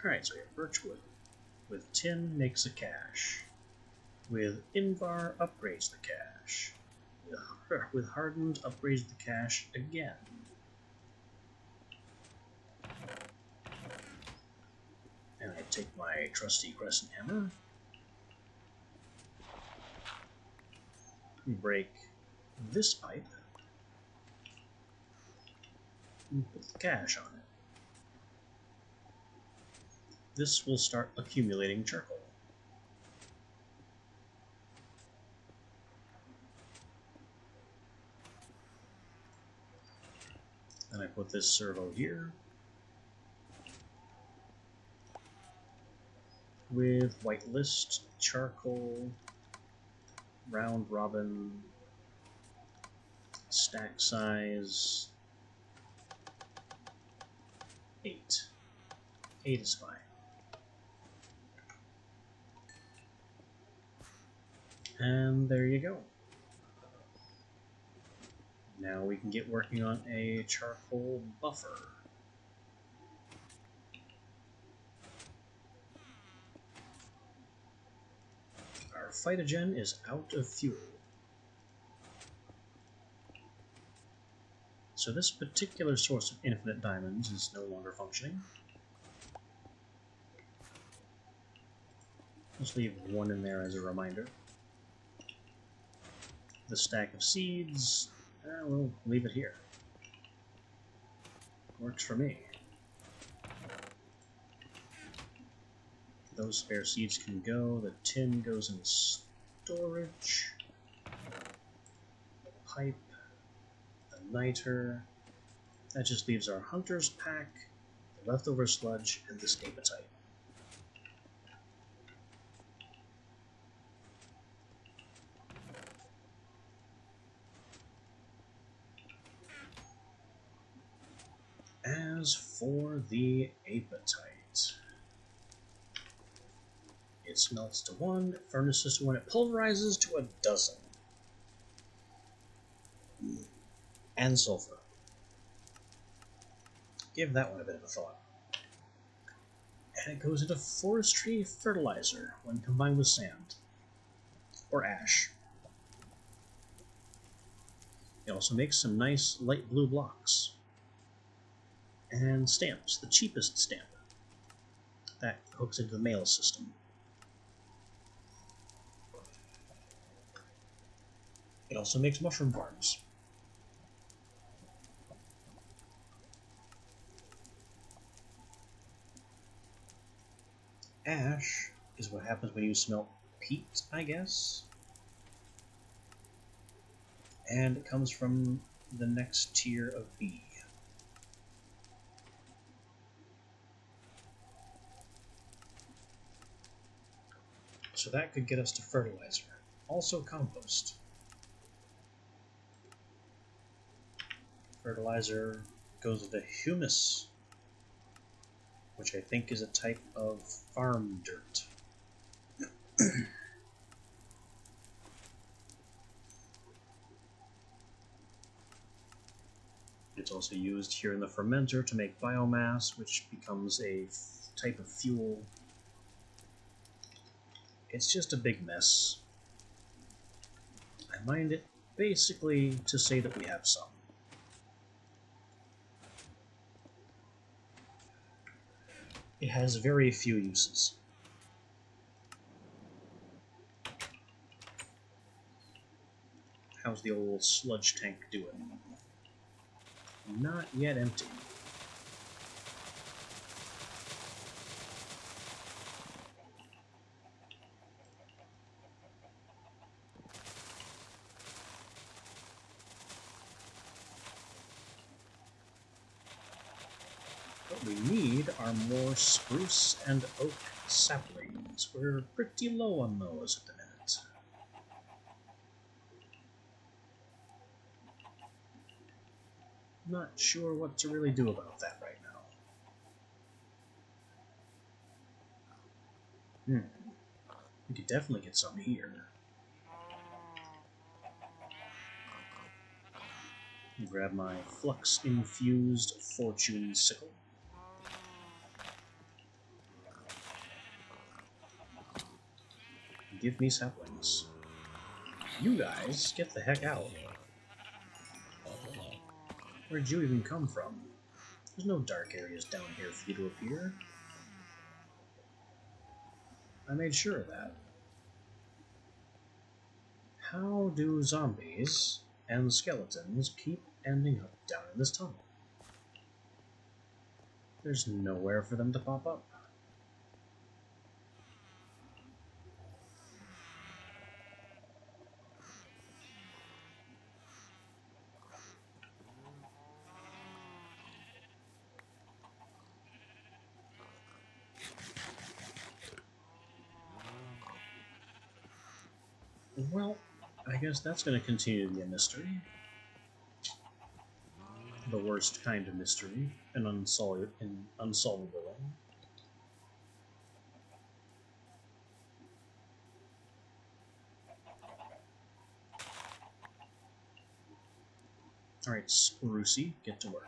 Alright, so we have birchwood. With tin makes a cache. With Invar upgrades the cache. With hardened upgrades the cache again. And I take my trusty crescent hammer, break this pipe, and put the cache on it. This will start accumulating charcoal. Then I put this servo here with whitelist, charcoal, round robin, stack size 8. 8 is fine. And there you go. Now we can get working on a charcoal buffer. Our phytogen is out of fuel. So this particular source of infinite diamonds is no longer functioning. Let's leave one in there as a reminder. The stack of seeds, we'll leave it here. Works for me. Those spare seeds can go. The tin goes in storage. The pipe. The niter. That just leaves our hunter's pack, the leftover sludge, and this apatite. As for the apatite, it smelts to 1, it furnaces to 1, it pulverizes to 12. And sulfur. Give that one a bit of a thought. And it goes into forestry fertilizer when combined with sand. Or ash. It also makes some nice light blue blocks. And stamps, the cheapest stamp. That hooks into the mail system. It also makes mushroom farms. Ash is what happens when you smelt peat, I guess. And it comes from the next tier of B. So that could get us to fertilizer. Also compost. Fertilizer goes into humus, which I think is a type of farm dirt. It's also used here in the fermenter to make biomass, which becomes a type of fuel. It's just a big mess. I mined it basically to say that we have some. It has very few uses. How's the old sludge tank doing? Not yet empty. What we need are more spruce and oak saplings. We're pretty low on those at the minute. Not sure what to really do about that right now. We could definitely get some here. Grab my flux-infused fortune sickle. Give me saplings. You guys, get the heck out. Where'd you even come from? There's no dark areas down here for you to appear. I made sure of that. How do zombies and skeletons keep ending up down in this tunnel? There's nowhere for them to pop up. Well, I guess that's going to continue to be a mystery. The worst kind of mystery, an unsolvable one. Alright, Sprucey, get to work.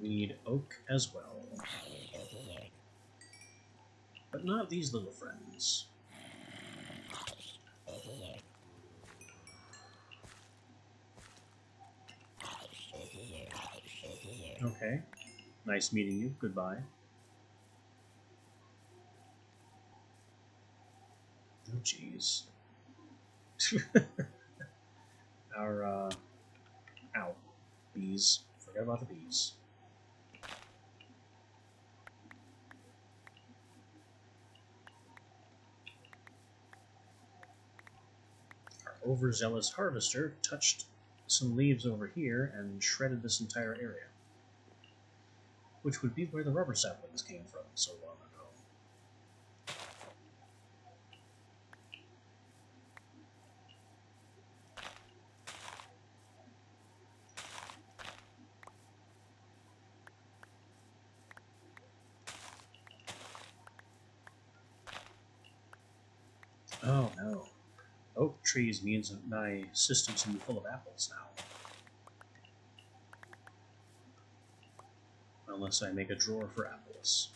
We need oak as well. But not these little friends. Okay. Nice meeting you. Goodbye. Oh, jeez. Ow. Bees. Forget about the bees. Our overzealous harvester touched some leaves over here and shredded this entire area. Which would be where the rubber saplings came from so long ago. Oh no. Oak trees means that my system's gonna be full of apples now. Unless I make a drawer for apples.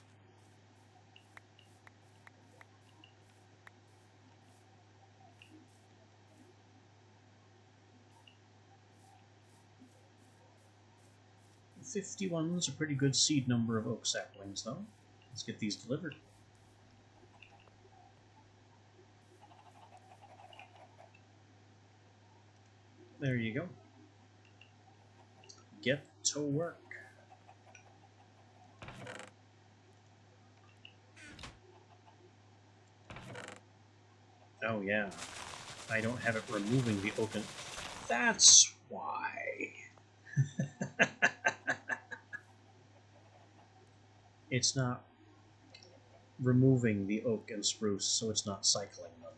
$51's a pretty good seed number of oak saplings, though. Let's get these delivered. There you go. Get to work. Oh yeah, I don't have it removing the oak. That's why. it's not removing the oak and spruce, so it's not cycling them.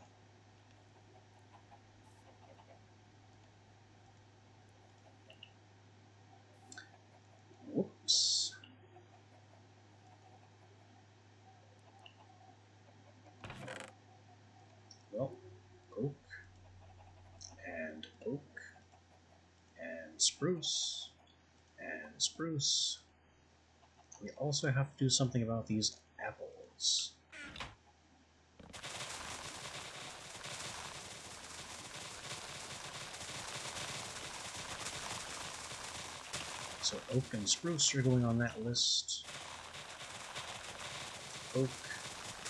Whoops. Well, oak, and oak, and spruce, and spruce. We also have to do something about these apples. So oak and spruce are going on that list. Oak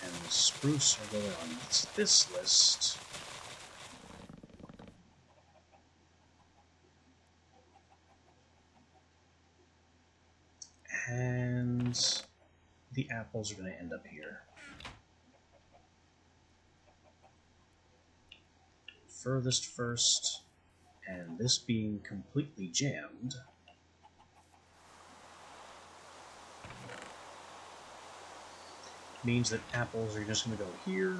and spruce are going on this list. And the apples are going to end up here. Furthest first, and this being completely jammed, means that apples are just going to go here.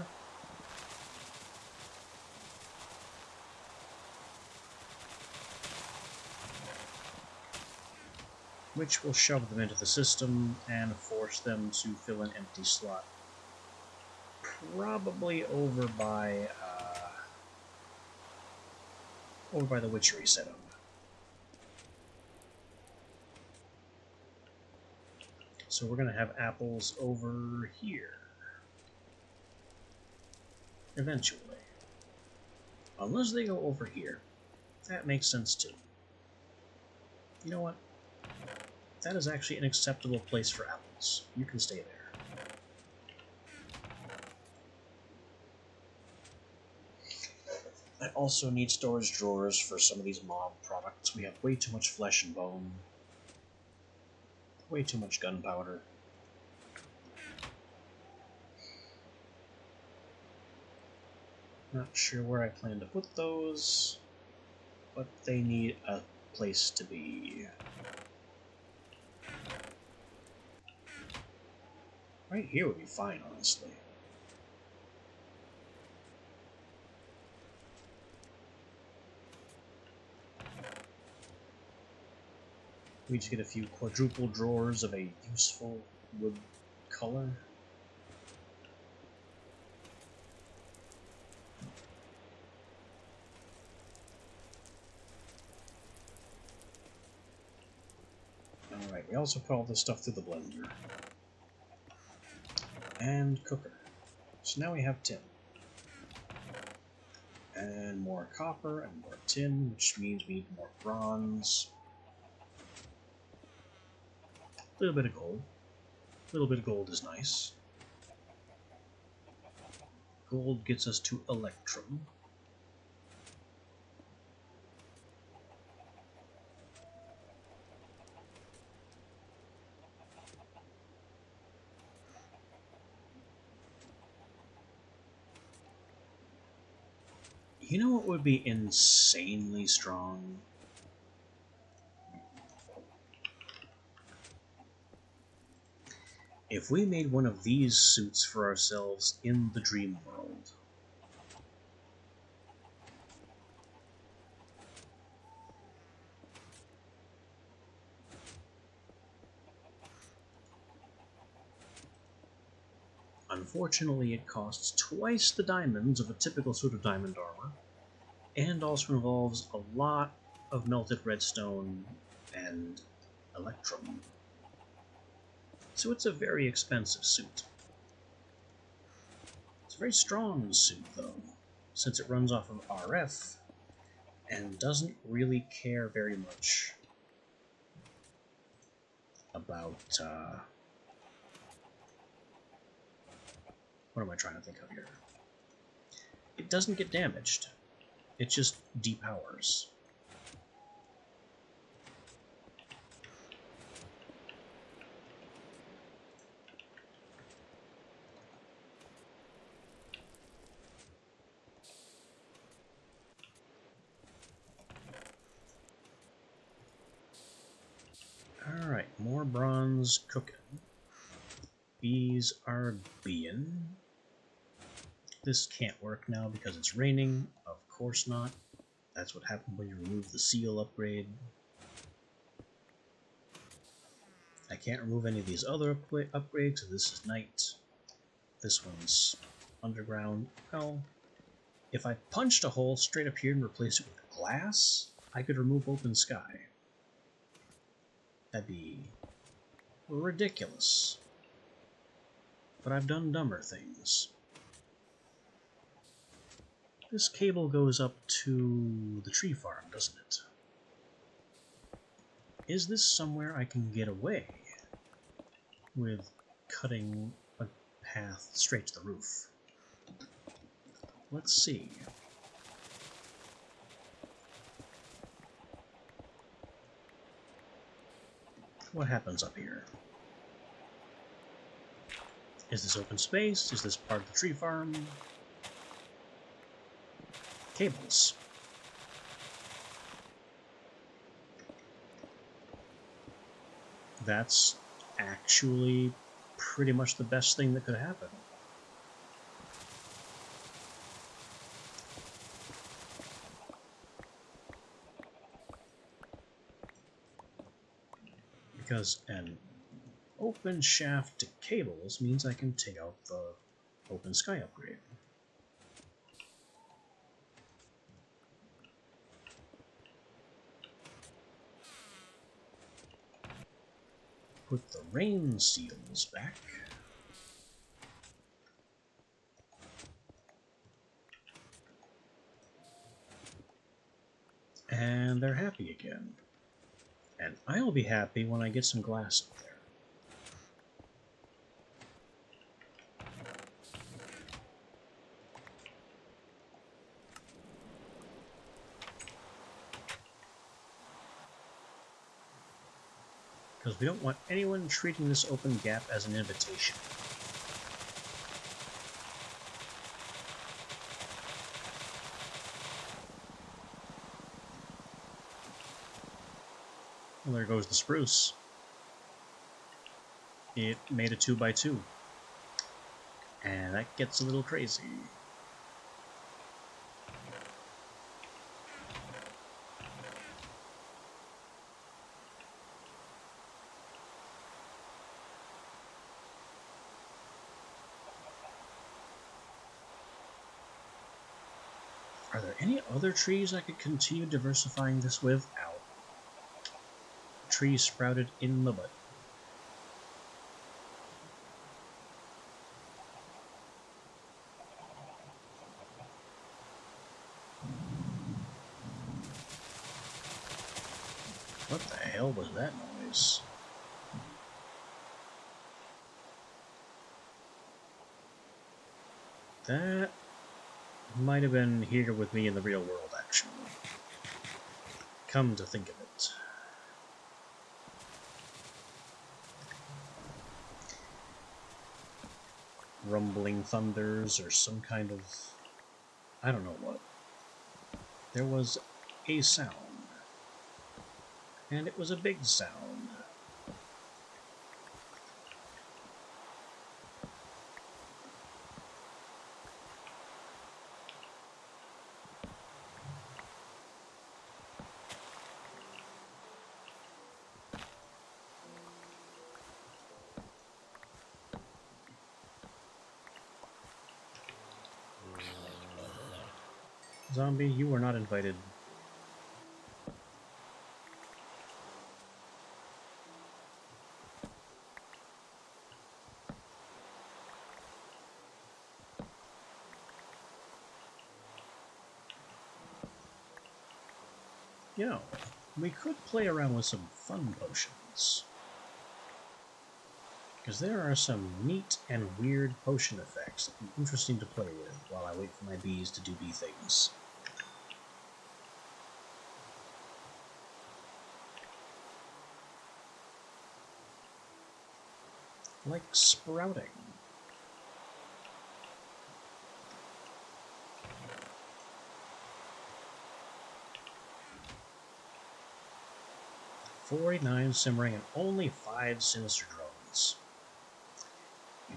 Which will shove them into the system and force them to fill an empty slot. Probably over by the witchery setup. So we're going to have apples over here. Eventually. Unless they go over here. That makes sense too. You know what? That is actually an acceptable place for apples. You can stay there. I also need storage drawers for some of these mob products. We have way too much flesh and bone. Way too much gunpowder. Not sure where I plan to put those, but they need a place to be. Right here would be fine, honestly. We just get a few quadruple drawers of a useful wood color. Alright, we also put all this stuff through the blender. And cooker. So now we have tin. And more copper and more tin, which means we need more bronze. A little bit of gold. A little bit of gold is nice. Gold gets us to electrum. You know what would be insanely strong? If we made one of these suits for ourselves in the dream world. Unfortunately, it costs twice the diamonds of a typical suit of diamond armor, and also involves a lot of melted redstone and electrum. So it's a very expensive suit. It's a very strong suit, though, since it runs off of RF and doesn't really care very much about, what am I trying to think of here? It doesn't get damaged. It just depowers. Alright, more bronze cooking. Bees are being. This can't work now because it's raining. Of course not. That's what happened when you remove the seal upgrade. I can't remove any of these other upgrades, so this is night. This one's underground. Well, if I punched a hole straight up here and replaced it with glass, I could remove open sky. That'd be ridiculous. But I've done dumber things. This cable goes up to the tree farm, doesn't it? Is this somewhere I can get away with cutting a path straight to the roof? Let's see. What happens up here? Is this open space? Is this part of the tree farm? Cables. That's actually pretty much the best thing that could happen. Because an open shaft to cables means I can take out the open sky upgrade. Put the rain seals back. And they're happy again. And I'll be happy when I get some glass up there. Because we don't want anyone treating this open gap as an invitation. Well, there goes the spruce. It made a 2x2. And that gets a little crazy. Are there any other trees I could continue diversifying this with? Ow. Trees sprouted in the butt. What the hell was that noise? That might have been here with me in the real world, actually. Come to think of it. Rumbling thunders or some kind of... I don't know what. There was a sound. And it was a big sound. Zombie, you were not invited. You know, we could play around with some fun potions. Because there are some neat and weird potion effects that would be interesting to play with while I wait for my bees to do bee things. Like sprouting. $49 simmering and only 5 sinister drones.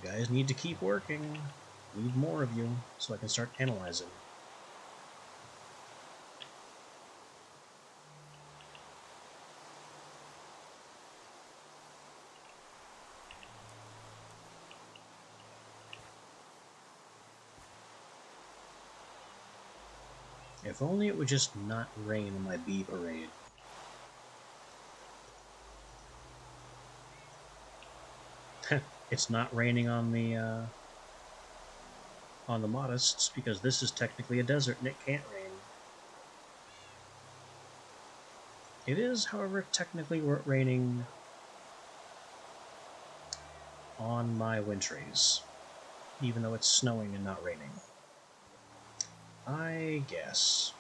You guys need to keep working. Need more of you, so I can start analyzing. If only it would just not rain in my bee parade. It's not raining on the Modestes, because this is technically a desert and it can't rain. It is, however, technically raining on my wintries, even though it's snowing and not raining. I guess.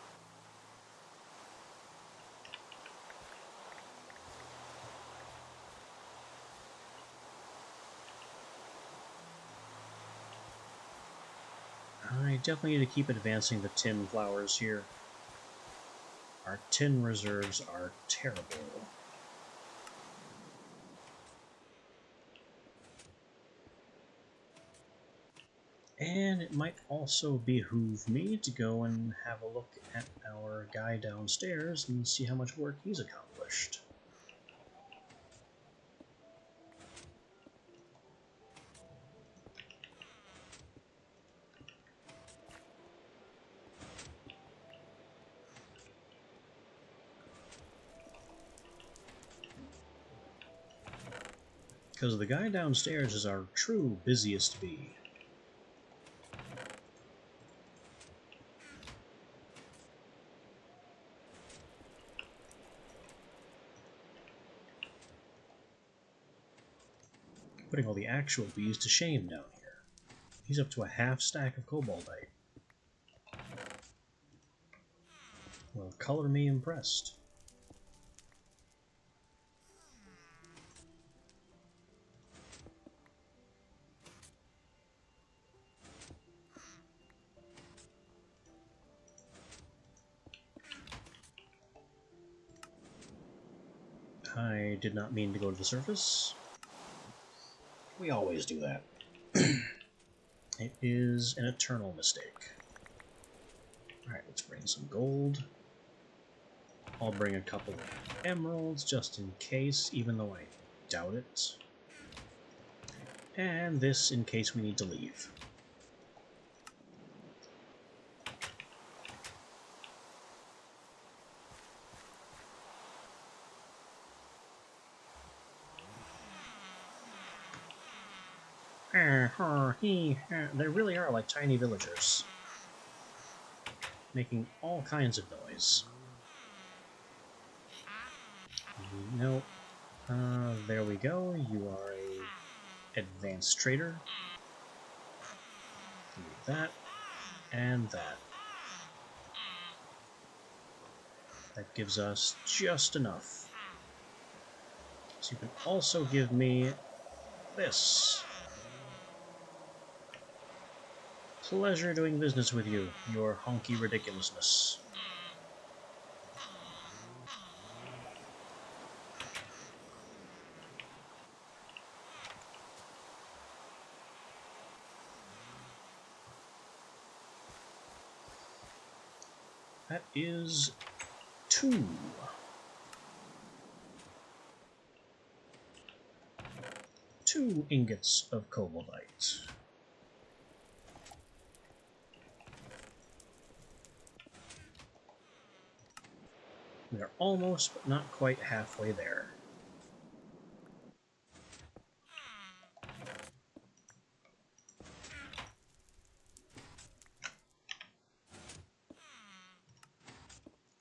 I definitely need to keep advancing the tin flowers here. Our tin reserves are terrible. And it might also behoove me to go and have a look at our guy downstairs and see how much work he's accomplished. Because the guy downstairs is our true busiest bee. Putting all the actual bees to shame down here. He's up to a half stack of cobaldite. Well, color me impressed. I did not mean to go to the surface. We always do that. It is an eternal mistake. Alright, let's bring some gold. I'll bring a couple of emeralds just in case, even though I doubt it. And this in case we need to leave. They really are like tiny villagers, making all kinds of noise. Nope. There we go. You are a advanced trader. Do that and that. That gives us just enough. So you can also give me this. Pleasure doing business with you, your honky ridiculousness. That is 2. Two ingots of cobaldite. We are almost, but not quite halfway there.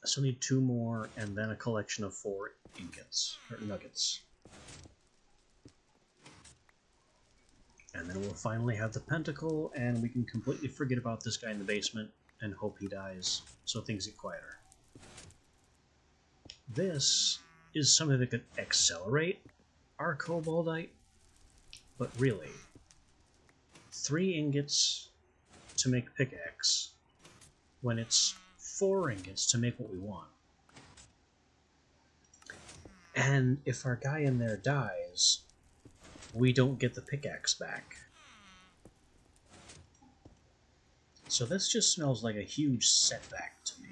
I still need 2 more, and then a collection of 4 ingots, or nuggets. And then we'll finally have the pentacle, and we can completely forget about this guy in the basement and hope he dies, so things get quieter. This is something that could accelerate our cobaldite, but really, 3 ingots to make pickaxe, when it's 4 ingots to make what we want. And if our guy in there dies, we don't get the pickaxe back. So this just smells like a huge setback to me.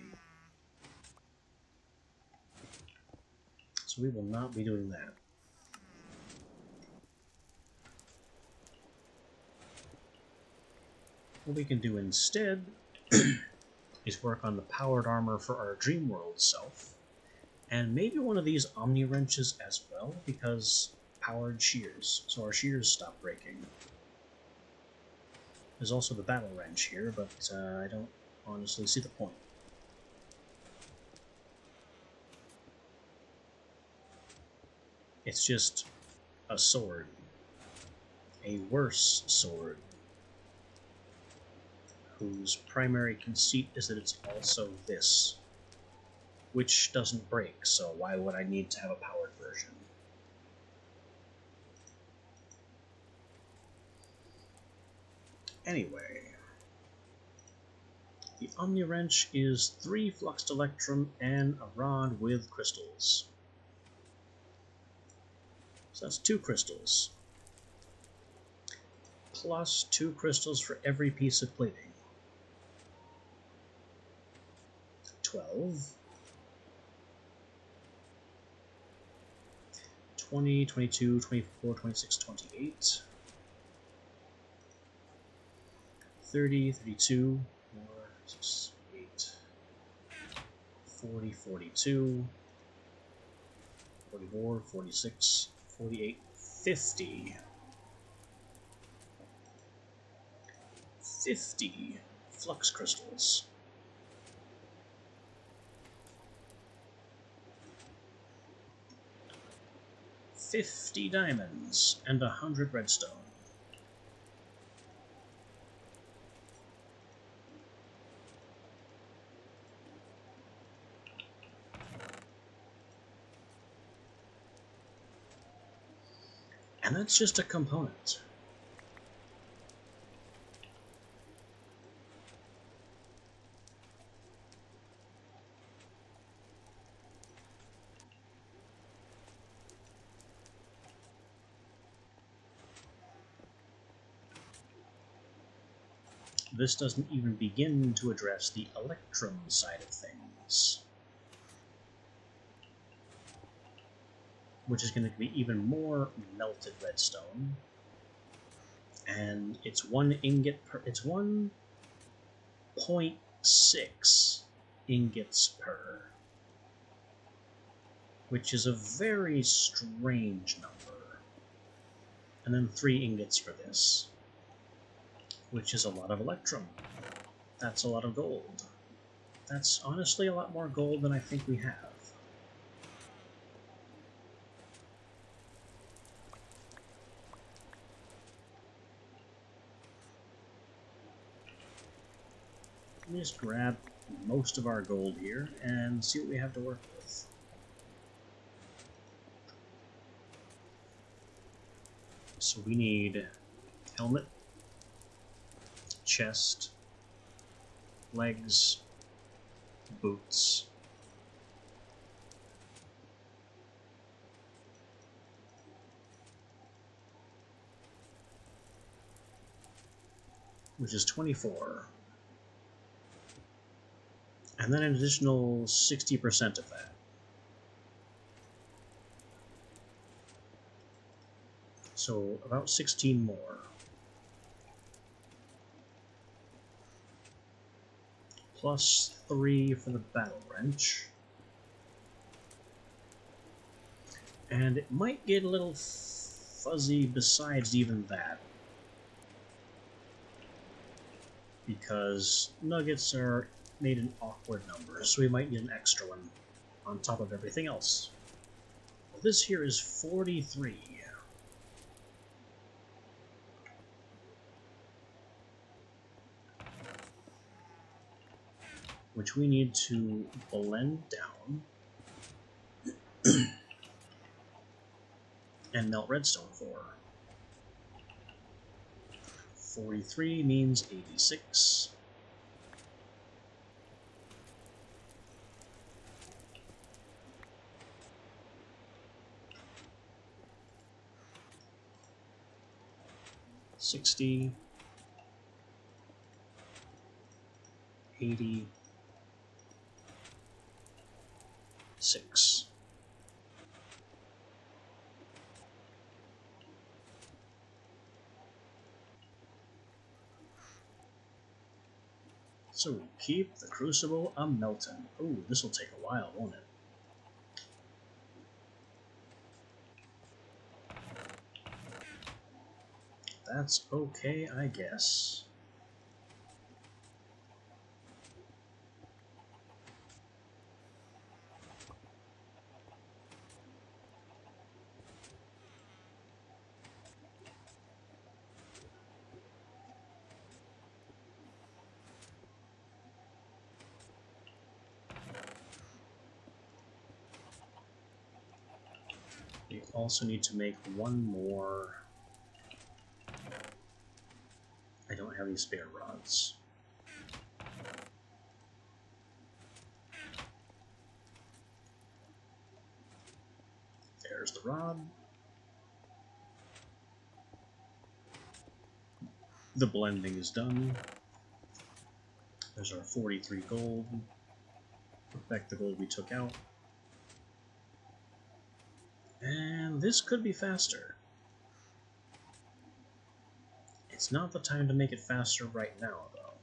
So we will not be doing that. What we can do instead is work on the powered armor for our Dreamworld self, and maybe one of these Omni Wrenches as well, because powered shears, so our shears stop breaking. There's also the Battle Wrench here, but I don't honestly see the point. It's just a sword. A worse sword, whose primary conceit is that it's also this, which doesn't break, so why would I need to have a powered version? Anyway, the Omni Wrench is 3 Fluxed Electrum and a rod with crystals. So that's 2 crystals. Plus 2 crystals for every piece of plating. 12. 20, 22, 24, 26, 28. 30, 32, 4, 6, 8, 40, 42, 44, 46, 48, 50. 50 flux crystals. $50 diamonds and 100 redstone. And that's just a component. This doesn't even begin to address the electrum side of things, which is going to be even more melted redstone. And it's 1 ingot per. It's 1.6 ingots per, which is a very strange number. And then 3 ingots for this, which is a lot of electrum. That's a lot of gold. That's honestly a lot more gold than I think we have. Let me just grab most of our gold here and see what we have to work with. So we need helmet, chest, legs, boots, which is 24. And then an additional 60% of that. So about 16 more. Plus 3 for the Battle Wrench. And it might get a little fuzzy besides even that, because nuggets are made in awkward numbers, so we might need an extra one on top of everything else. Well, this here is 43. Which we need to blend down and melt redstone for. 43 means 86. $60. 86. So keep the crucible a-meltin'. Ooh, this'll take a while, won't it? That's okay, I guess. We also need to make one more. I don't have any spare rods. There's the rod. The blending is done. There's our 43 gold. Put back the gold we took out. And this could be faster. It's not the time to make it faster right now, though.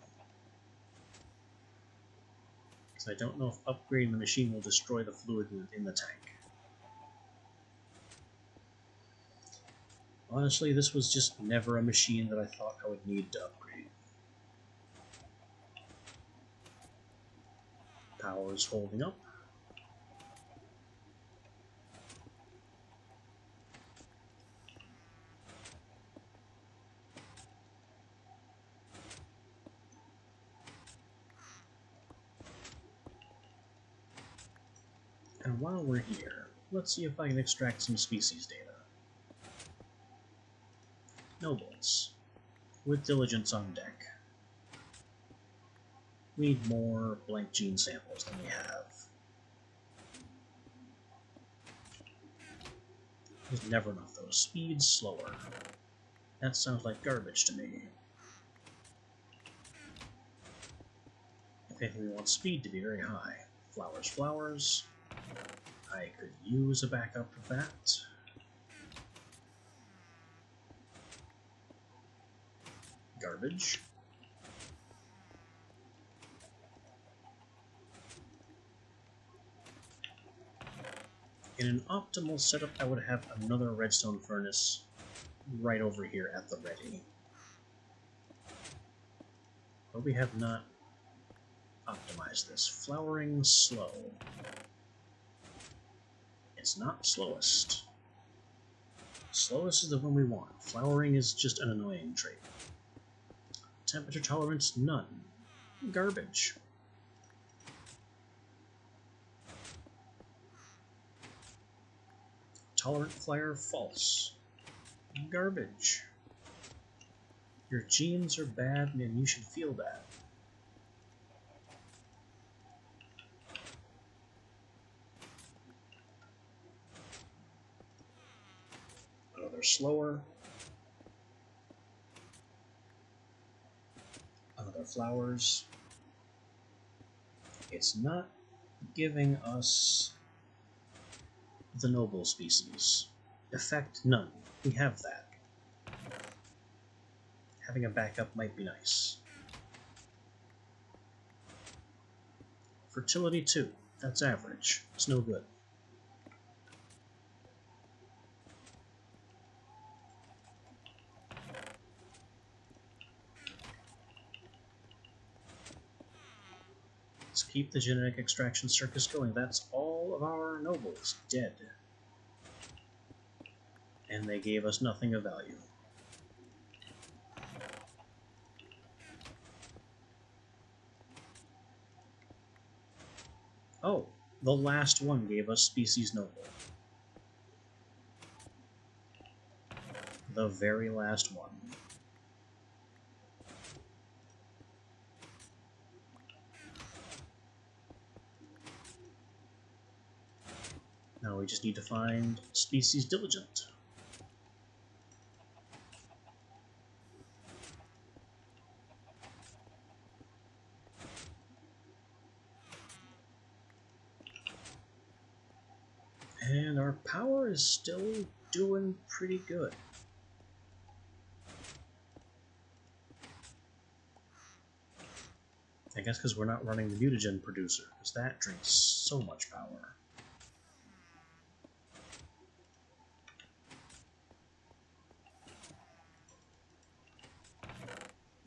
Because I don't know if upgrading the machine will destroy the fluid in the tank. Honestly, this was just never a machine that I thought I would need to upgrade. Power is holding up. And while we're here, let's see if I can extract some species data. Nobles, with diligence on deck. We need more blank gene samples than we have. There's never enough though. Speed slower. That sounds like garbage to me. If anything, we want speed to be very high. Flowers, flowers. I could use a backup of that. Garbage. In an optimal setup, I would have another redstone furnace right over here at the ready. But we have not optimized this. Flowering slow. It's not slowest. Slowest is the one we want. Flowering is just an annoying trait. Temperature tolerance, none. Garbage. Tolerant flare, false. Garbage. Your genes are bad and you should feel that. Another slower. Another flowers. It's not giving us the noble species. Effect none. We have that. Having a backup might be nice. Fertility 2. That's average. It's no good. Let's keep the genetic extraction circus going. That's all of our nobles dead. And they gave us nothing of value. Oh, the last one gave us species noble. The very last one. Now we just need to find species diligent. And our power is still doing pretty good. I guess because we're not running the mutagen producer, because that drinks so much power.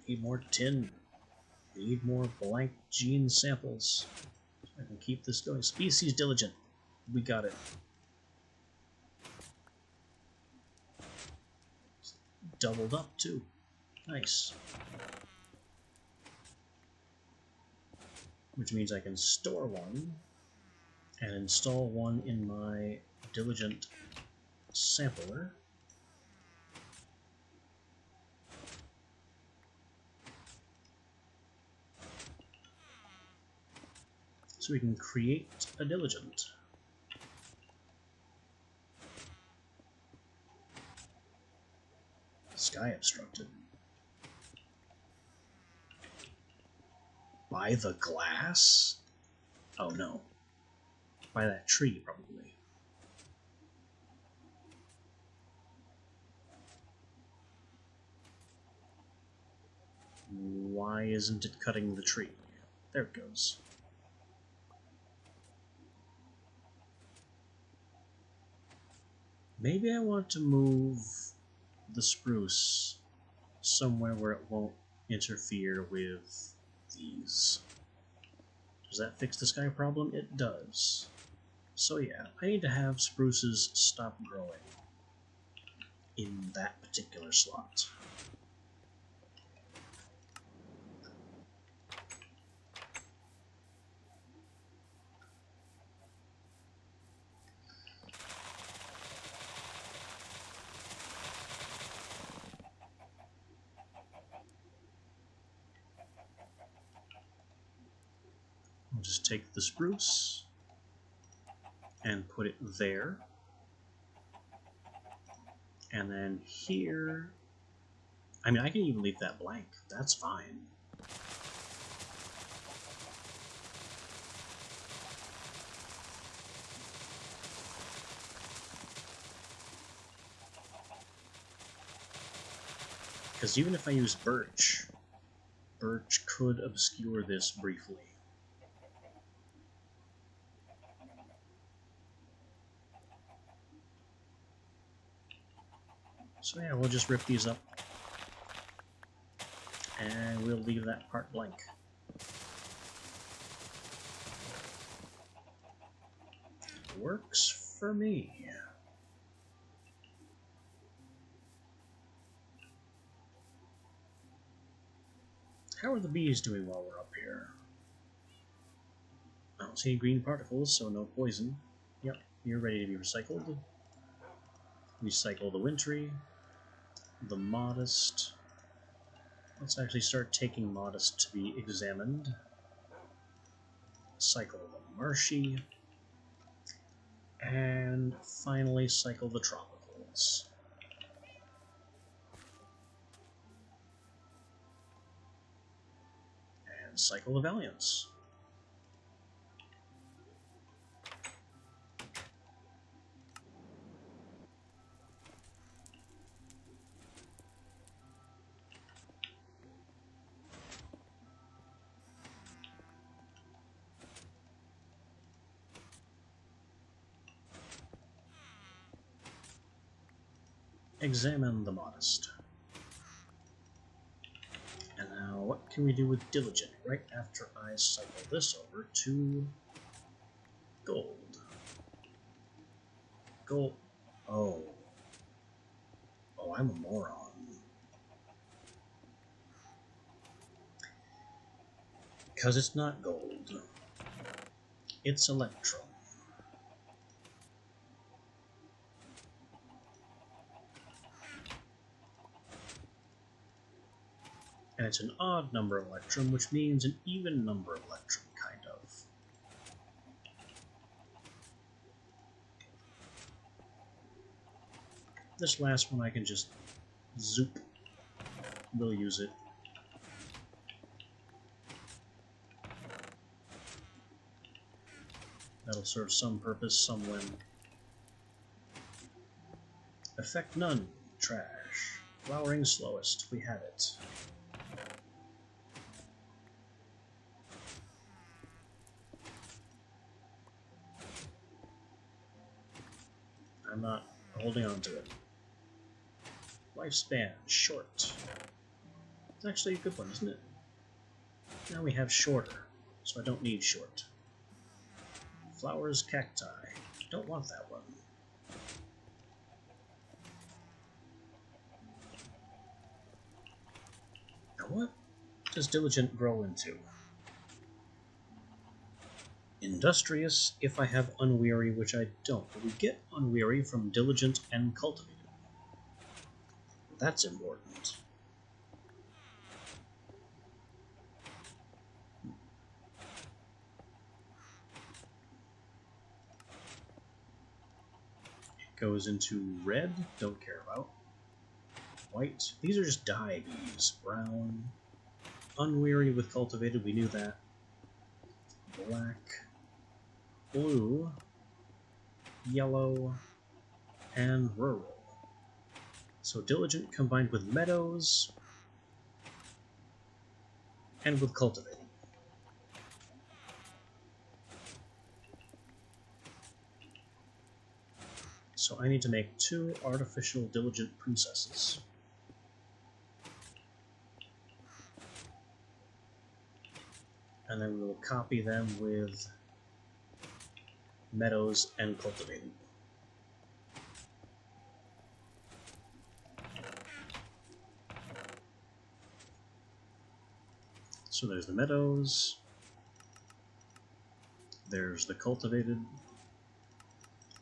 Need more tin. Need more blank gene samples. So I can keep this going. Species diligent. We got it. Doubled up too. Nice. Which means I can store one and install one in my diligent sampler. So we can create a diligent. Sky obstructed. By the glass? Oh no. By that tree, probably. Why isn't it cutting the tree? There it goes. Maybe I want to move the spruce somewhere where it won't interfere with these. Does that fix the sky problem? It does. So yeah, I need to have spruces stop growing in that particular slot. I'll just take the spruce and put it there. And then here, I mean, I can even leave that blank. That's fine. Because even if I use birch, birch could obscure this briefly. So yeah, we'll just rip these up. And we'll leave that part blank. Works for me. How are the bees doing while we're up here? I don't see any green particles, so no poison. Yep, you're ready to be recycled. Recycle the wintry, the modest. Let's actually start taking modest to be examined. Cycle the marshy. And finally cycle the tropicals. And cycle the valiants. Examine the modest. And now what can we do with diligent right after I cycle this over to gold? Gold. Oh. Oh, I'm a moron. Because it's not gold. It's electrum. And it's an odd number of electrum, which means an even number of electrum, kind of. This last one I can just zoop. We'll use it. That'll serve some purpose, some when. Effect none. Trash. Flowering slowest. We have it. I'm not holding on to it. Lifespan. Short. It's actually a good one, isn't it? Now we have shorter, so I don't need short. Flowers, cacti. Don't want that one. Now what does diligent grow into? Industrious if I have unweary, which I don't. But we get unweary from diligent and cultivated. That's important. It goes into red, don't care about. White, these are just dye bees. Brown, unweary with cultivated, we knew that. Black, blue, yellow, and rural. So diligent combined with meadows and with cultivating. So I need to make 2 artificial diligent princesses. And then we will copy them with meadows and cultivating. So there's the meadows, there's the cultivated,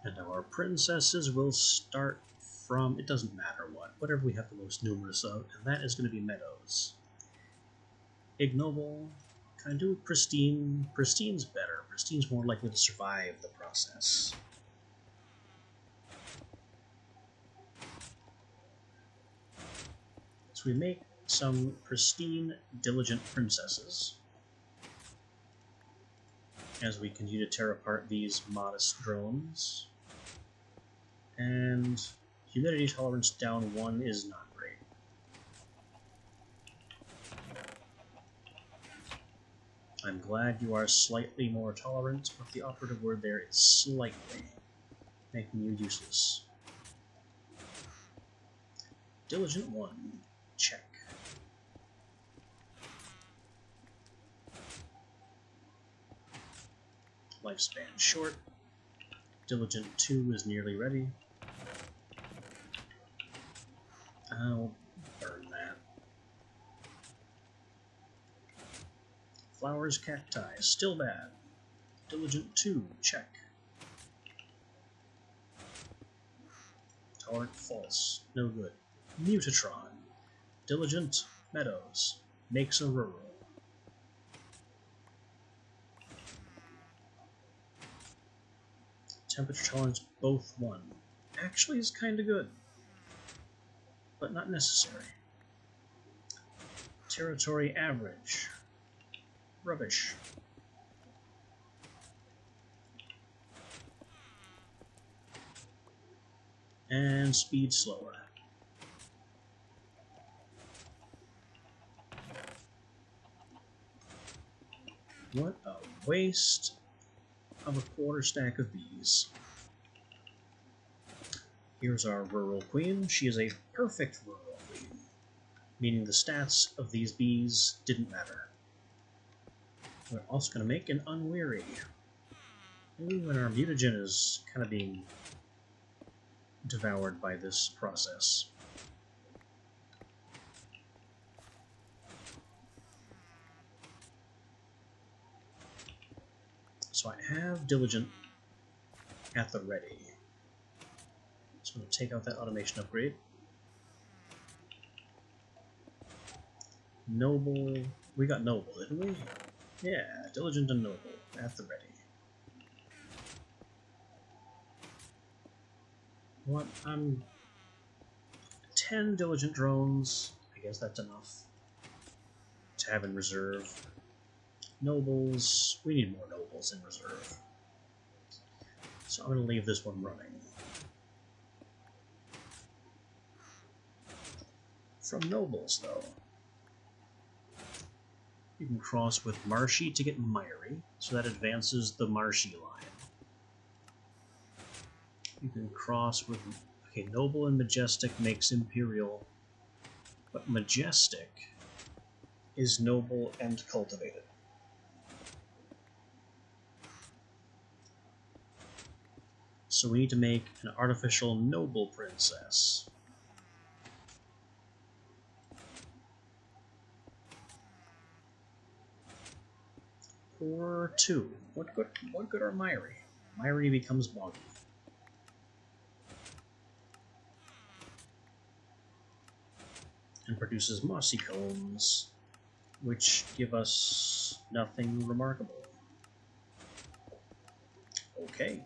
and our princesses will start from, it doesn't matter what, whatever we have the most numerous of, and that is going to be meadows. Ignoble, can I do pristine? Pristine's better. Pristine's more likely to survive the process. So we make some pristine, diligent princesses as we continue to tear apart these modest drones. And humidity tolerance down 1 is not great. I'm glad you are slightly more tolerant, but the operative word there is slightly, making you useless. Diligent 1, check. Lifespan short. Diligent 2 is nearly ready. I'll burn that. Flowers, cacti, still bad. Diligent 2, check. Tolerant, false, no good. Mutatron, diligent, meadows, makes a rural. Temperature tolerance, both 1. Actually is kind of good, but not necessary. Territory average, rubbish. And speed slower. What a waste of a quarter stack of bees. Here's our rural queen. She is a perfect rural queen, meaning the stats of these bees didn't matter. We're also going to make an unweary. Ooh, and our mutagen is kind of being devoured by this process. So I have diligent at the ready. So I'm going to take out that automation upgrade. Noble, we got noble, didn't we? Yeah, diligent and noble at the ready. What? I'm 10 diligent drones. I guess that's enough to have in reserve. Nobles, we need more nobles in reserve. So I'm going to leave this one running. from nobles, though. You can cross with Marshy to get Miry, so that advances the Marshy line. You can cross with... Okay, Noble and Majestic makes Imperial, but Majestic is Noble and Cultivated. So we need to make an artificial Noble Princess. Or two. What good are Miry? Miry becomes Boggy. And produces mossy combs, which give us nothing remarkable. Okay.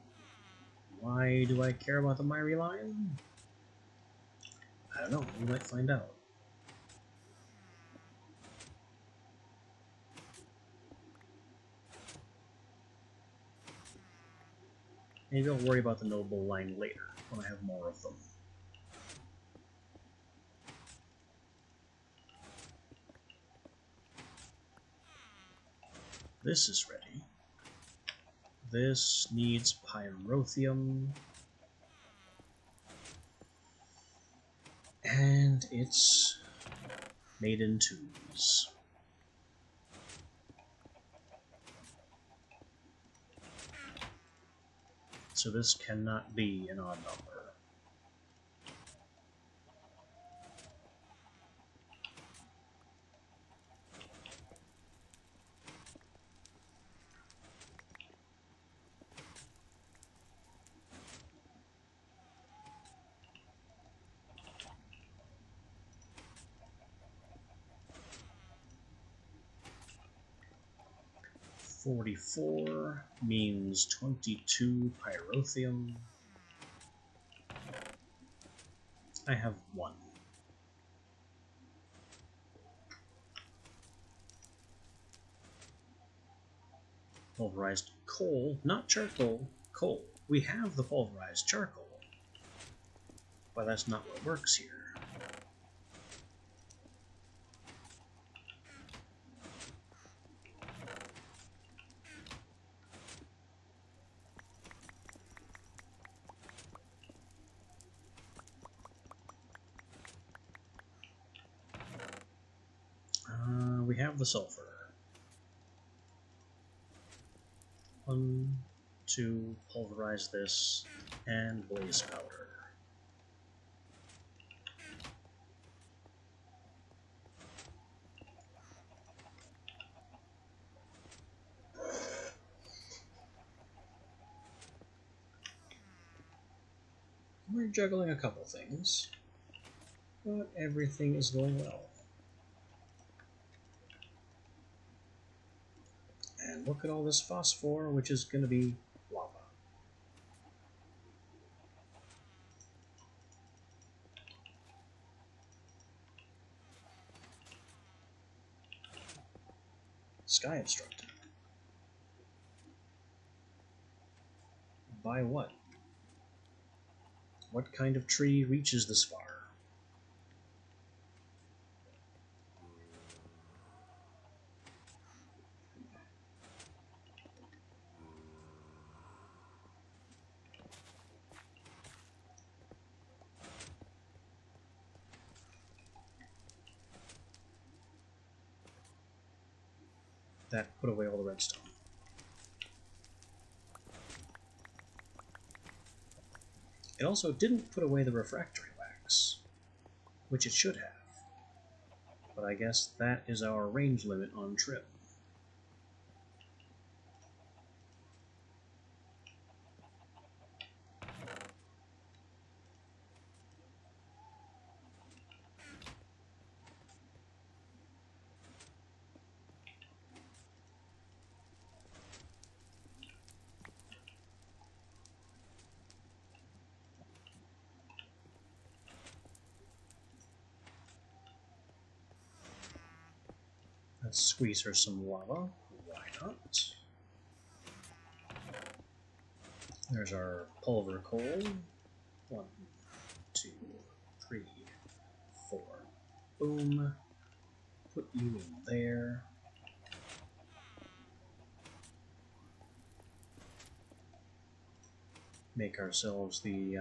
Why do I care about the Miry line? I don't know, we might find out. Maybe I'll worry about the Noble line later, when I have more of them. This is ready. This needs Pyrotheum. And it's made in twos. So this cannot be an odd number. $44 means 22 Pyrotheum. I have 1. Pulverized coal, not charcoal, coal. We have the pulverized charcoal, but that's not what works here. We have the sulfur. 1, 2, pulverize this, and blaze powder. We're juggling a couple things, but everything is going well. And look at all this phosphor, which is going to be lava. Sky obstructed. By what? What kind of tree reaches this far? That put away all the redstone. It also didn't put away the refractory wax, which it should have. But I guess that is our range limit on trim. Let's squeeze her some lava. Why not? There's our pulver coal. 1, 2, 3, 4, Boom. Put you in there. Make ourselves the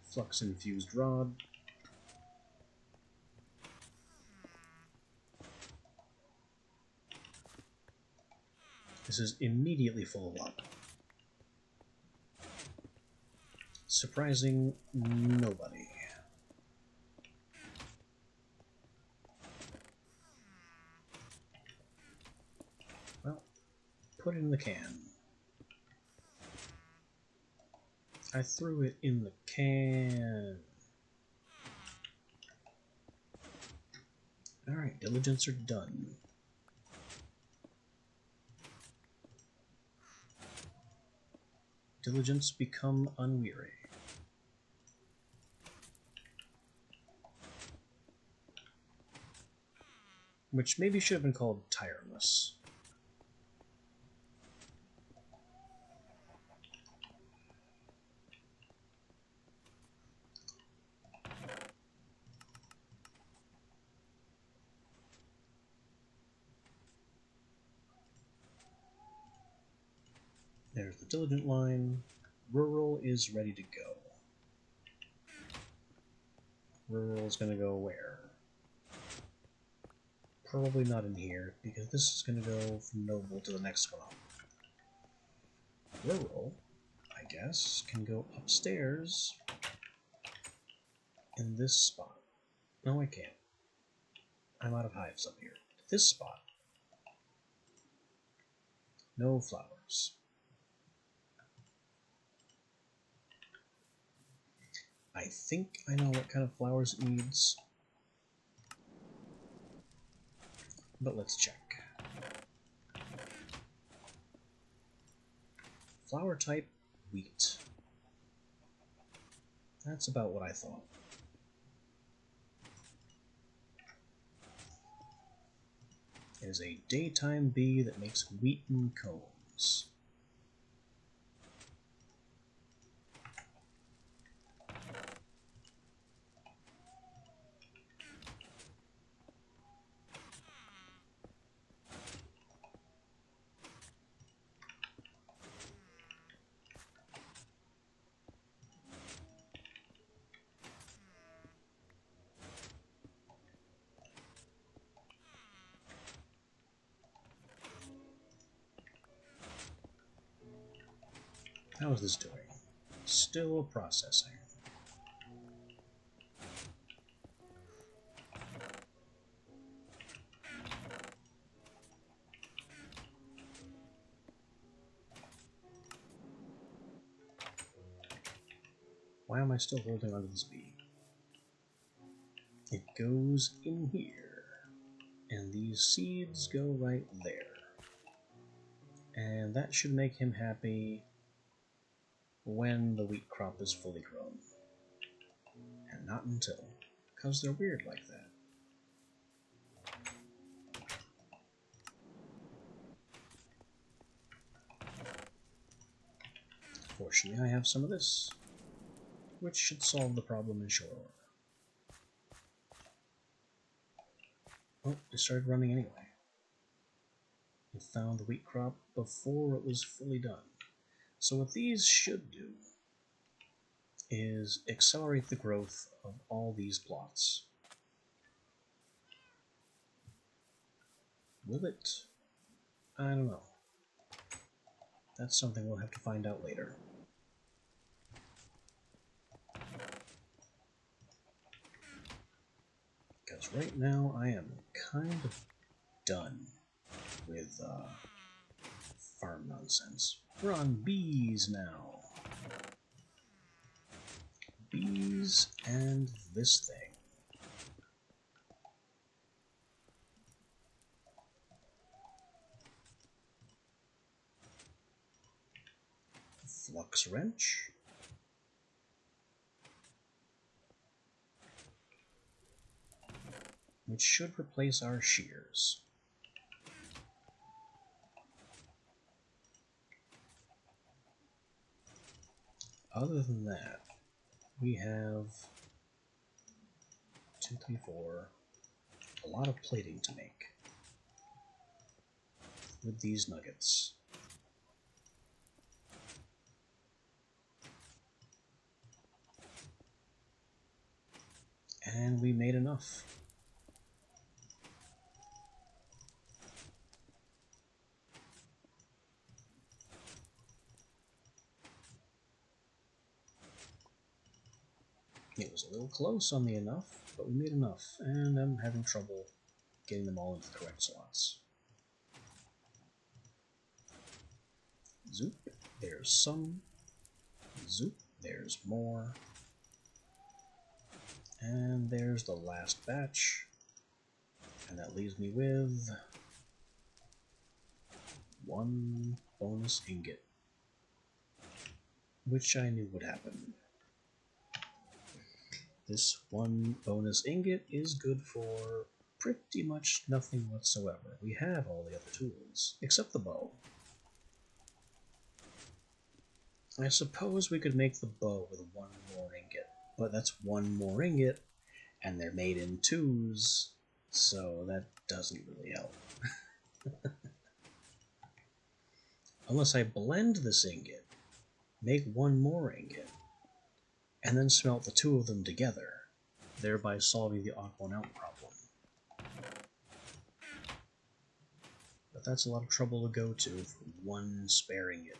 flux-infused rod. This is immediately full of lava. Surprising nobody. Well, put it in the can. I threw it in the can. Alright, diligence are done. Diligence become unweary. Which maybe should have been called tireless. There's the diligent line. Rural is ready to go. Rural is going to go where? Probably not in here, because this is going to go from Noble to the next one up. Rural, I guess, can go upstairs in this spot. No, I can't. I'm out of hives up here. This spot. No flowers. I think I know what kind of flowers it needs. But let's check. Flower type, wheat. That's about what I thought. It is a daytime bee that makes wheaten cones. How is this doing? Still processing. Why am I still holding onto this bee? It goes in here. And these seeds go right there. And that should make him happy when the wheat crop is fully grown. And not until. Because they're weird like that. Fortunately, I have some of this, which should solve the problem in short order. Oh, it started running anyway. It found the wheat crop before it was fully done. So what these should do is accelerate the growth of all these plots. Will it? I don't know. That's something we'll have to find out later. Because right now I am kind of done with farm nonsense. We're on bees now. Bees and this thing. Flux wrench. Which should replace our shears. Other than that, we have 2, 3, 4. A lot of plating to make with these nuggets. And we made enough. It was a little close on the enough, but we made enough, and I'm having trouble getting them all into the correct slots. Zoop, there's some. Zoop, there's more. And there's the last batch. And that leaves me with 1 bonus ingot, which I knew would happen. This 1 bonus ingot is good for pretty much nothing whatsoever. We have all the other tools, except the bow. I suppose we could make the bow with 1 more ingot, but that's 1 more ingot, and they're made in 2s, so that doesn't really help. Unless I blend this ingot, make 1 more ingot, and then smelt the 2 of them together, thereby solving the odd one out problem. But that's a lot of trouble to go to for 1 spare ingot.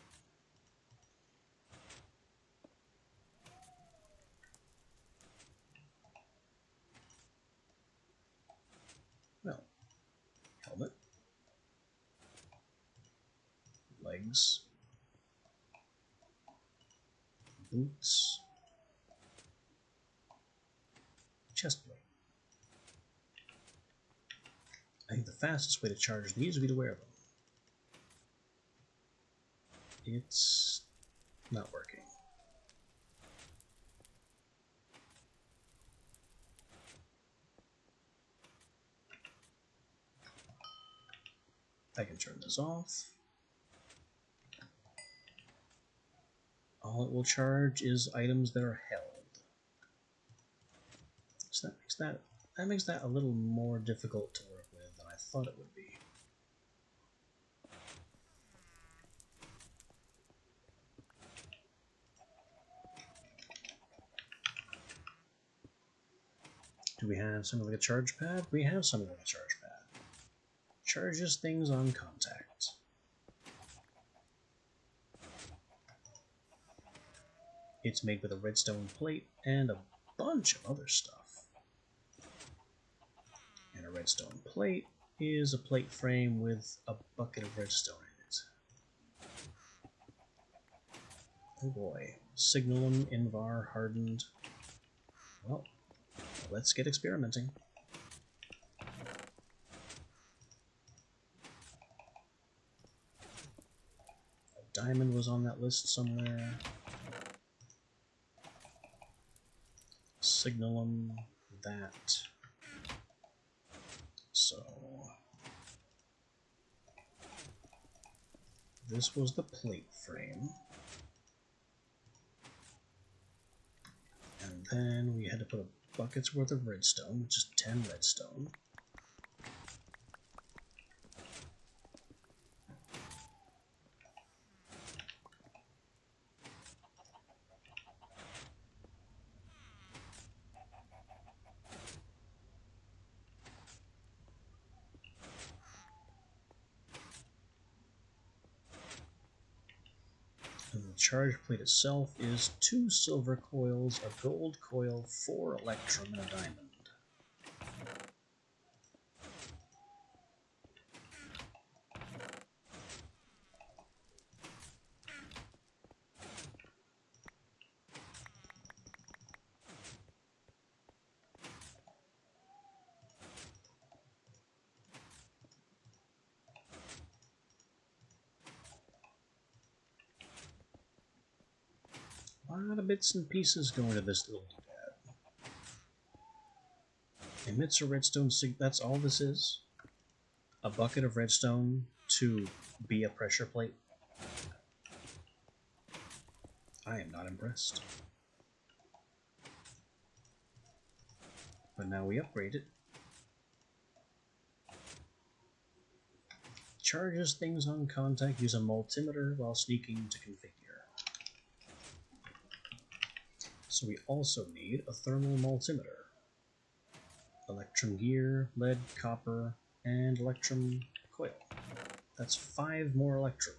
Well, helmet, legs, boots, chestplate. I think the fastest way to charge these would be to wear them. It's not working. I can turn this off. All it will charge is items that are held. So that makes that a little more difficult to work with than I thought it would be. Do we have something like a charge pad? We have something like a charge pad. Charges things on contact. It's made with a redstone plate and a bunch of other stuff. And a redstone plate is a plate frame with a bucket of redstone in it. Oh boy. Signalum, Invar, hardened. Well, let's get experimenting. A diamond was on that list somewhere. Signalum, that. So this was the plate frame. And then we had to put a bucket's worth of redstone, which is 10 redstone. And the charge plate itself is 2 silver coils, a gold coil, 4 electrum, and a diamond. A lot of bits and pieces go into this little doodad. Emits a redstone that's all this is. A bucket of redstone to be a pressure plate. I am not impressed. But now we upgrade it. Charges things on contact, use a multimeter while sneaking to configure. So we also need a thermal multimeter. Electrum gear, lead, copper, and electrum coil. That's 5 more electrum.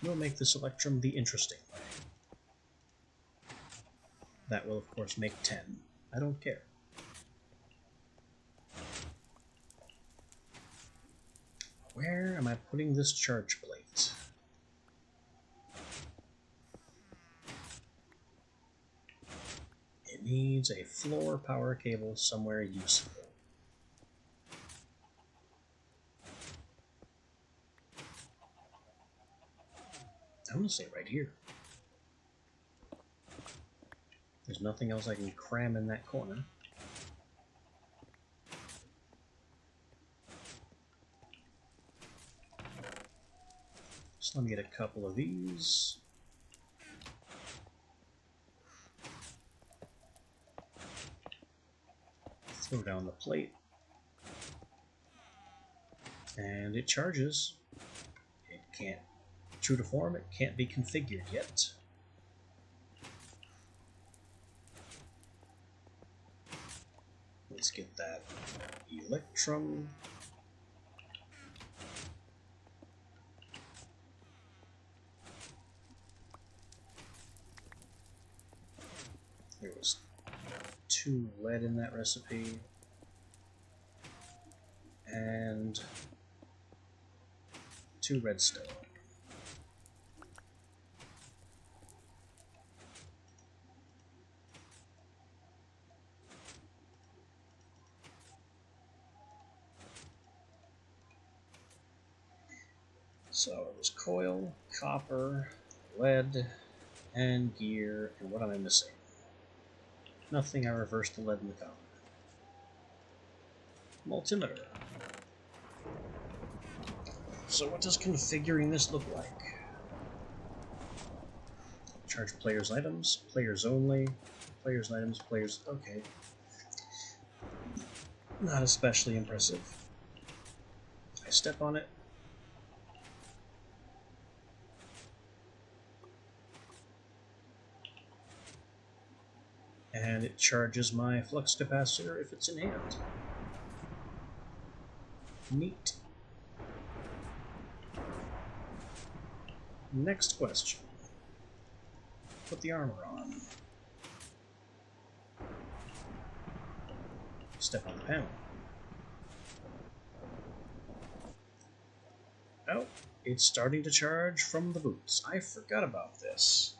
We'll make this electrum the interesting way. That will, of course, make 10. I don't care. Where am I putting this charge plate? It needs a floor power cable somewhere useful. I'm gonna say right here. There's nothing else I can cram in that corner. So let me get a couple of these. Throw down the plate. And it charges. It can't, true to form, it can't be configured yet. Let's get that electrum. There was 2 lead in that recipe. And 2 redstone. So it was coil, copper, lead, and gear, and what am I missing? Nothing. I reversed the lead in the copper. Multimeter. So what does configuring this look like? Charge players' items, players only, players' items, players... okay. Not especially impressive. I step on it. And it charges my flux capacitor if it's in hand. Neat. Next question. Put the armor on. Step on the panel. Oh, it's starting to charge from the boots. I forgot about this.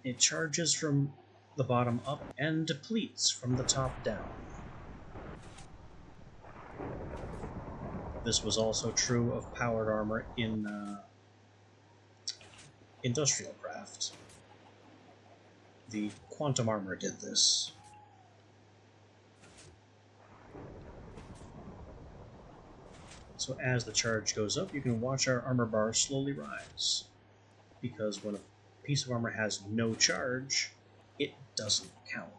It charges from the bottom up and depletes from the top down. This was also true of powered armor in Industrial Craft. The quantum armor did this. So as the charge goes up, you can watch our armor bar slowly rise. Because when a piece of armor has no charge, it doesn't count.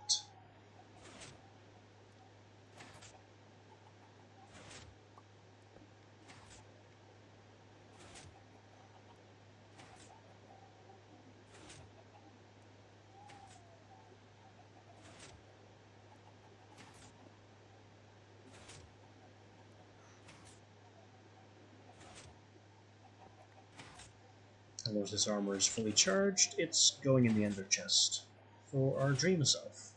And once this armor is fully charged, it's going in the ender chest for our dream self.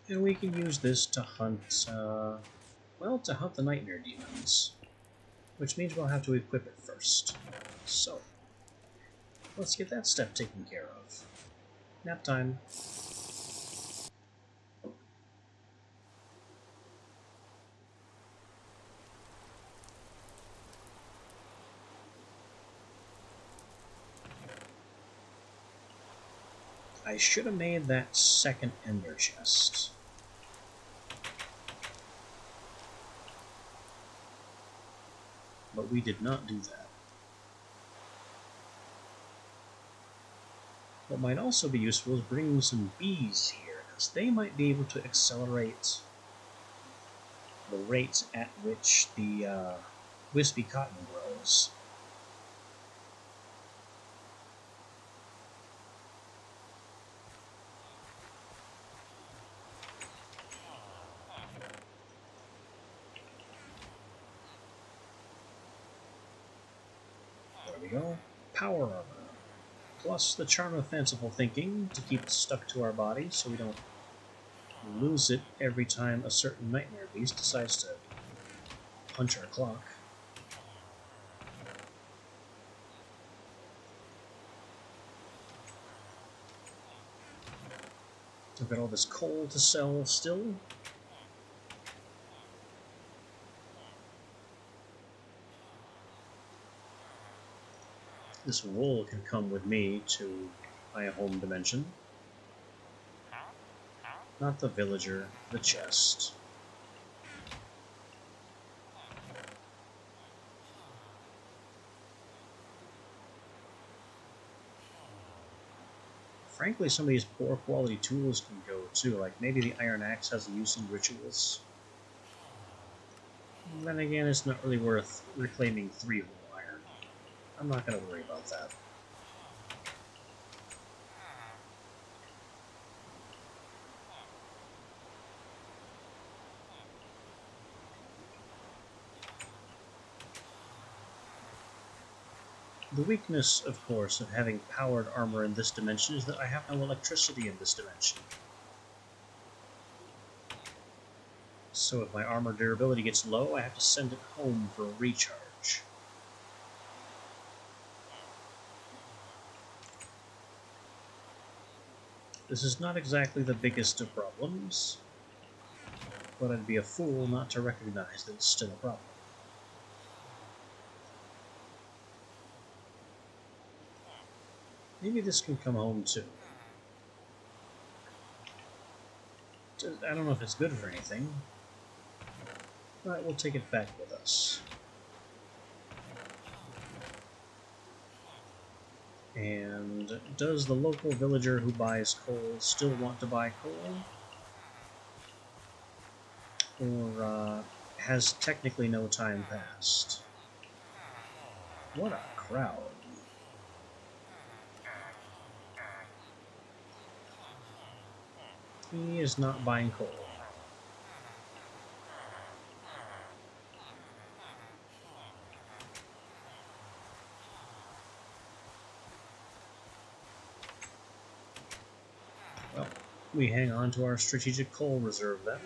And we can use this to hunt, well, to hunt the Nightmare Demons. Which means we'll have to equip it first. So, let's get that step taken care of. Nap time. I should have made that second ender chest. But we did not do that. What might also be useful is bringing some bees here, because they might be able to accelerate the rate at which the wispy cotton grows. There we go. Power armor. Plus the charm of fanciful thinking to keep it stuck to our body so we don't lose it every time a certain nightmare beast decides to punch our clock. I've got all this coal to sell still. This wool can come with me to my home dimension. Not the villager, the chest. Frankly, some of these poor quality tools can go too, like maybe the iron axe has a use in rituals. Then again, it's not really worth reclaiming 3 whole iron. I'm not going to worry about that. The weakness, of course, of having powered armor in this dimension is that I have no electricity in this dimension. So if my armor durability gets low, I have to send it home for a recharge. This is not exactly the biggest of problems, but I'd be a fool not to recognize that it's still a problem. Maybe this can come home too. I don't know if it's good for anything, but we'll take it back with us. And does the local villager who buys coal still want to buy coal? Or has technically no time passed? What a crowd. He is not buying coal. Well, we hang on to our strategic coal reserve then.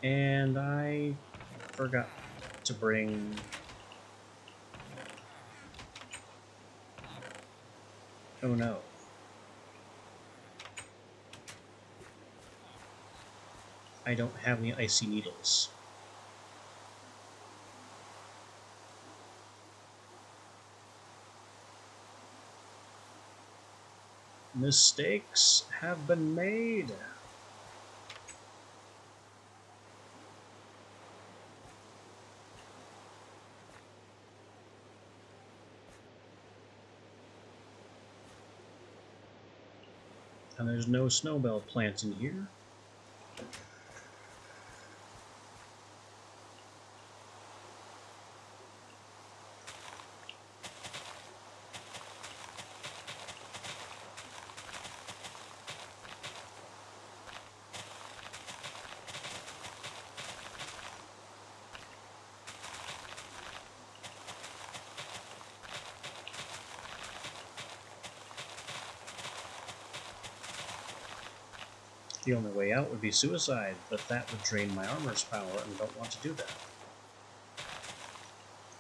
And I forgot to bring... Oh no. I don't have any icy needles. Mistakes have been made. And there's no snowbell plant in here. The only way out would be suicide, but that would drain my armor's power, and I don't want to do that.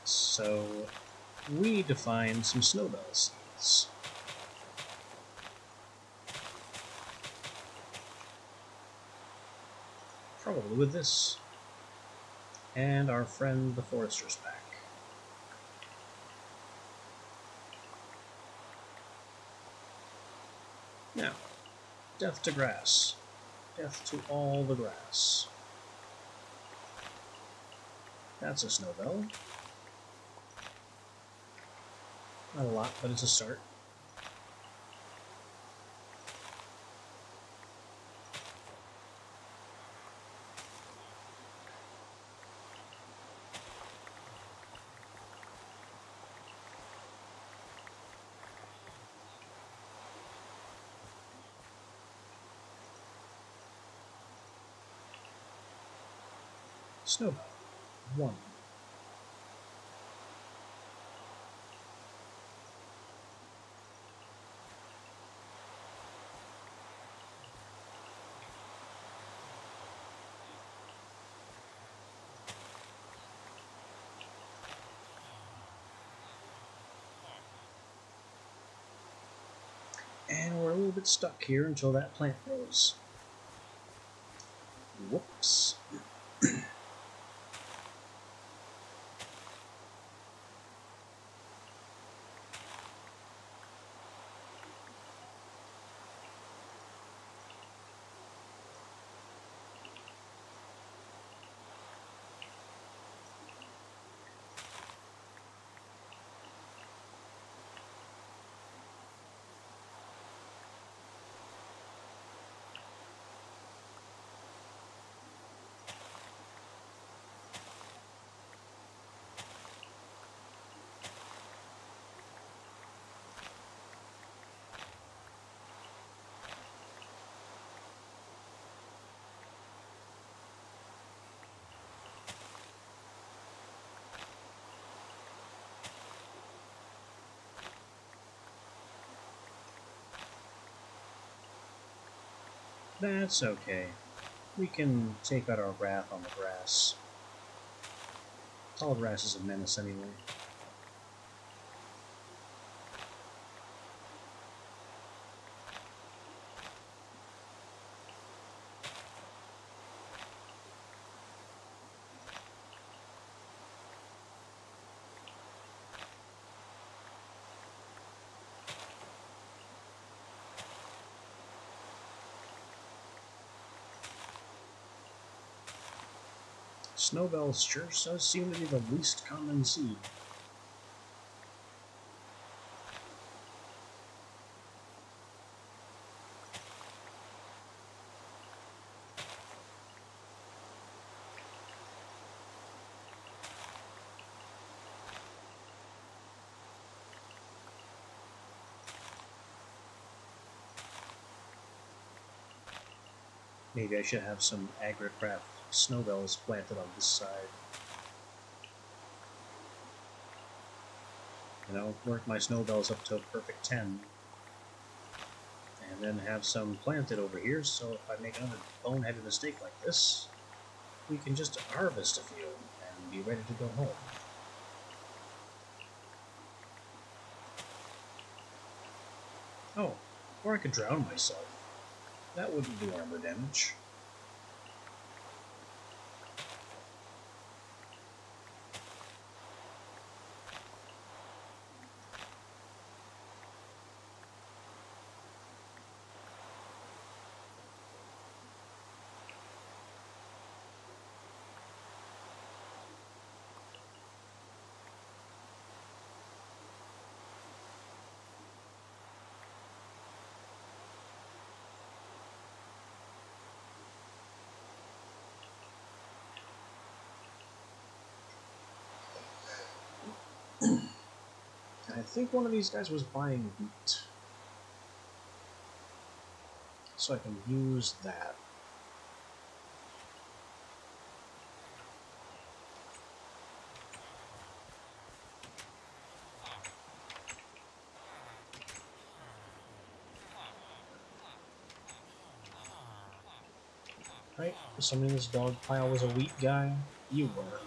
So, we need to find some snowbell seeds. Probably with this. And our friend the forester's pack. Now, death to grass. Death to all the grass. That's a snowbell. Not a lot, but it's a start. Snowbell. 1. And we're a little bit stuck here until that plant grows. Whoops. That's okay. We can take out our wrath on the grass. Tall grass is a menace anyway. Snowbell sure does seem to be the least common seed. Maybe I should have some Agricraft snowbells planted on this side. You know, work my snowbells up to a perfect 10. And then have some planted over here, so if I make another boneheaded mistake like this, we can just harvest a few and be ready to go home. Oh, or I could drown myself. That wouldn't do armor damage. I think one of these guys was buying wheat. So I can use that. Right? Assuming this dog pile was a wheat guy, you were.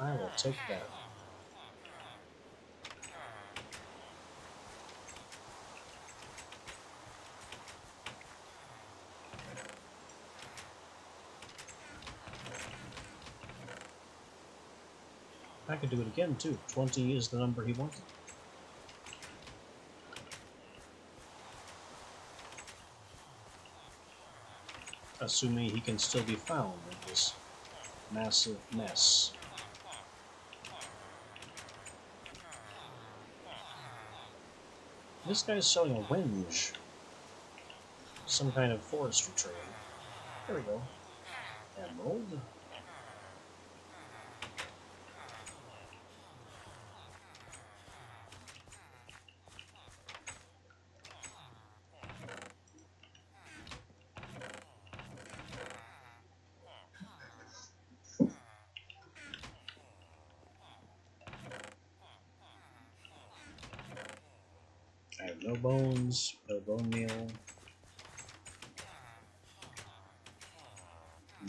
I will take that. I could do it again too. 20 is the number he wanted. Assuming he can still be found in this massive mess. This guy's selling a wenge. Some kind of forestry trade. There we go. Emerald. I have no bones, no bone meal.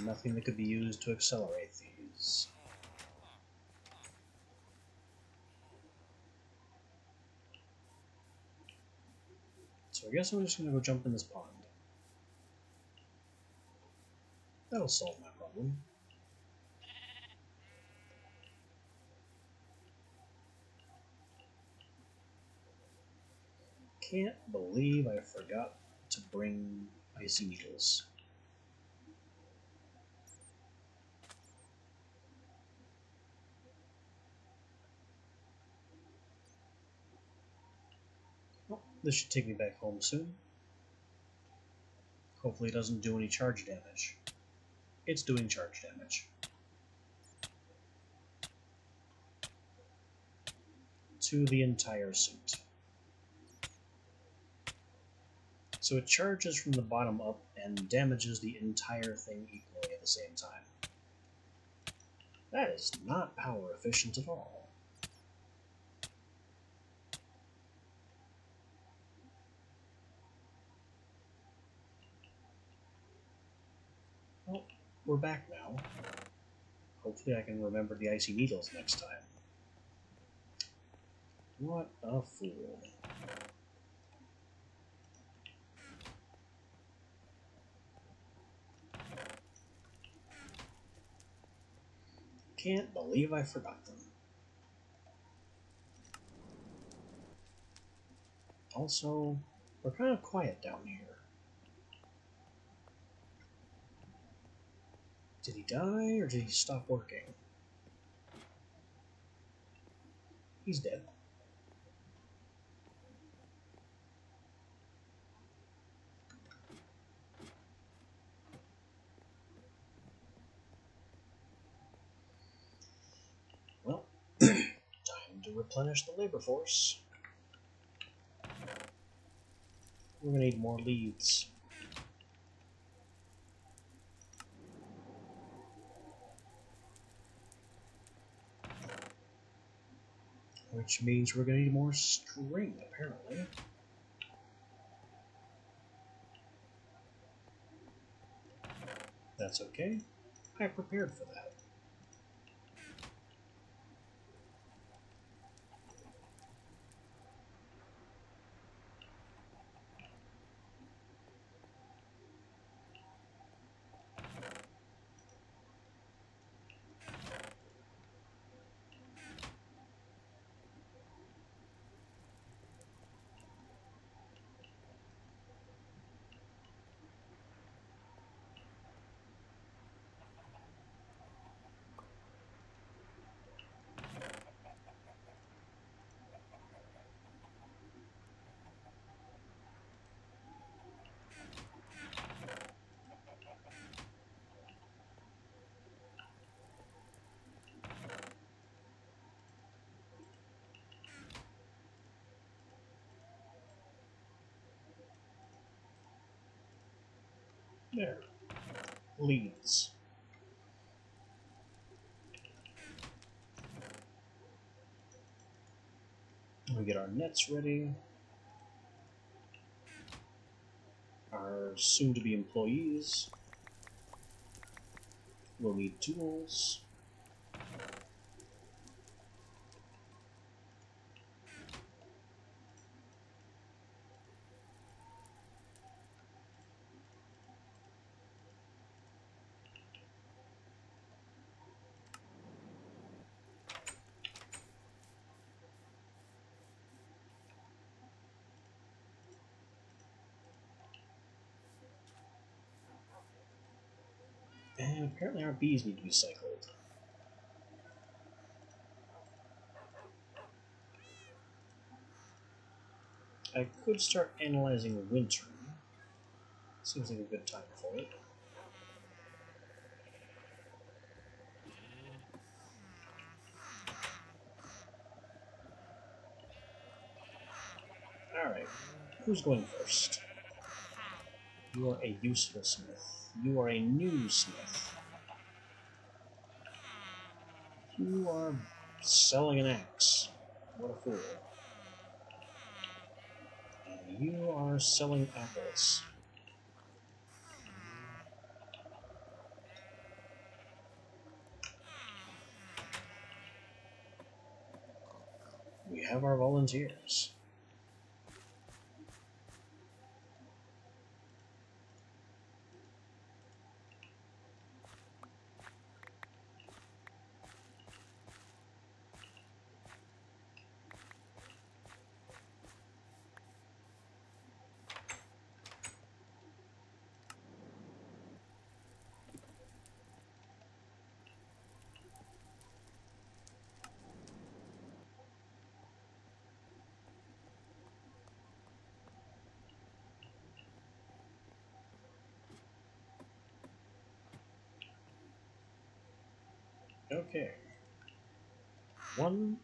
Nothing that could be used to accelerate these. So I guess I'm just gonna go jump in this pond. That'll solve my problem. Can't believe I forgot to bring icy needles. Well, this should take me back home soon. Hopefully it doesn't do any charge damage. It's doing charge damage. To the entire suit. So it charges from the bottom up and damages the entire thing equally at the same time. That is not power efficient at all. Well, we're back now. Hopefully I can remember the icy needles next time. What a fool. Can't believe I forgot them. Also, we're kind of quiet down here. Did he die, or did he stop working? He's dead. Well, time to replenish the labor force. We're gonna need more leads. Which means we're gonna need more string, apparently. That's okay. I prepared for that. There. Leads. We get our nets ready. Our our soon-to-be employees will need tools. And apparently our bees need to be cycled. I could start analyzing winter. Seems like a good time for it. Alright, who's going first? You are a useful smith. You are a new smith. You are selling an axe. What a fool. And you are selling apples. We have our volunteers. Okay. 1,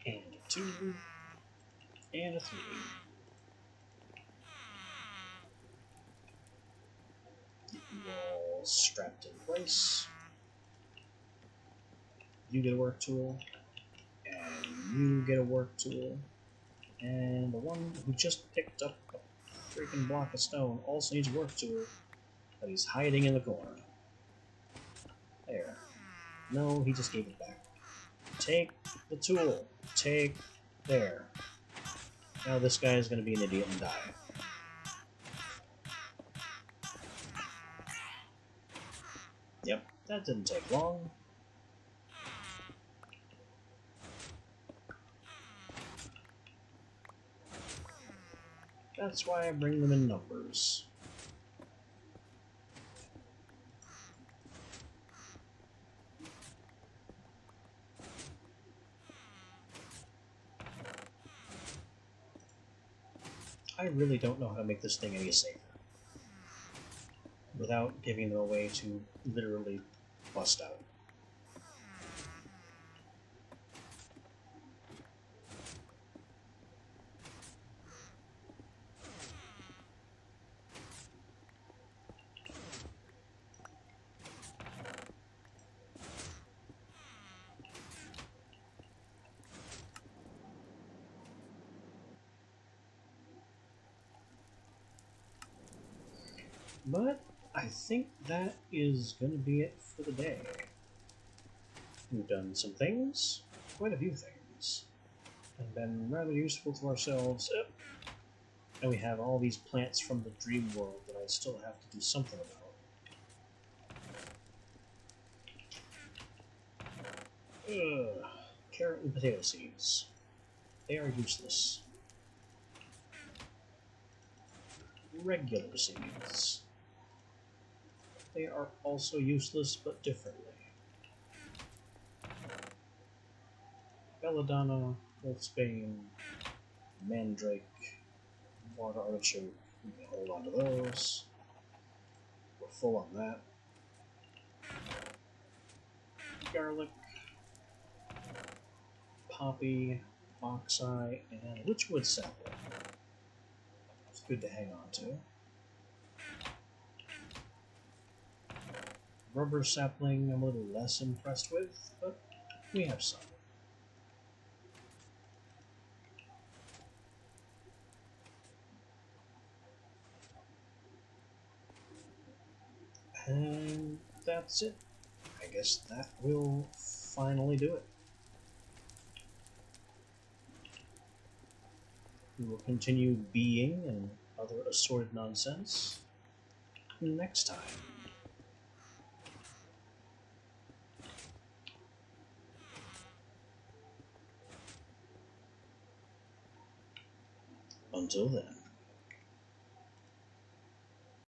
and a 2, and a 3. Get you all strapped in place. You get a work tool, and you get a work tool, and the one who just picked up a freaking block of stone also needs a work tool, but he's hiding in the corner. There. No, he just gave it back. Take the tool. Take... There. Now this guy is going to be an idiot and die. Yep, that didn't take long. That's why I bring them in numbers. I really don't know how to make this thing any safer without giving them a way to literally bust out. But I think that is going to be it for the day. We've done some things, quite a few things, and been rather useful to ourselves. And we have all these plants from the dream world that I still have to do something about. Carrot and potato seeds. They are useless. Regular seeds. They are also useless, but differently. Belladonna, wolfsbane, mandrake, water artichoke. We can hold on to those. We're full on that. Garlic, poppy, oxeye, and witchwood sapling. It's good to hang on to. Rubber sapling I'm a little less impressed with, but we have some. And that's it. I guess that will finally do it. We will continue being and other assorted nonsense next time. Until then.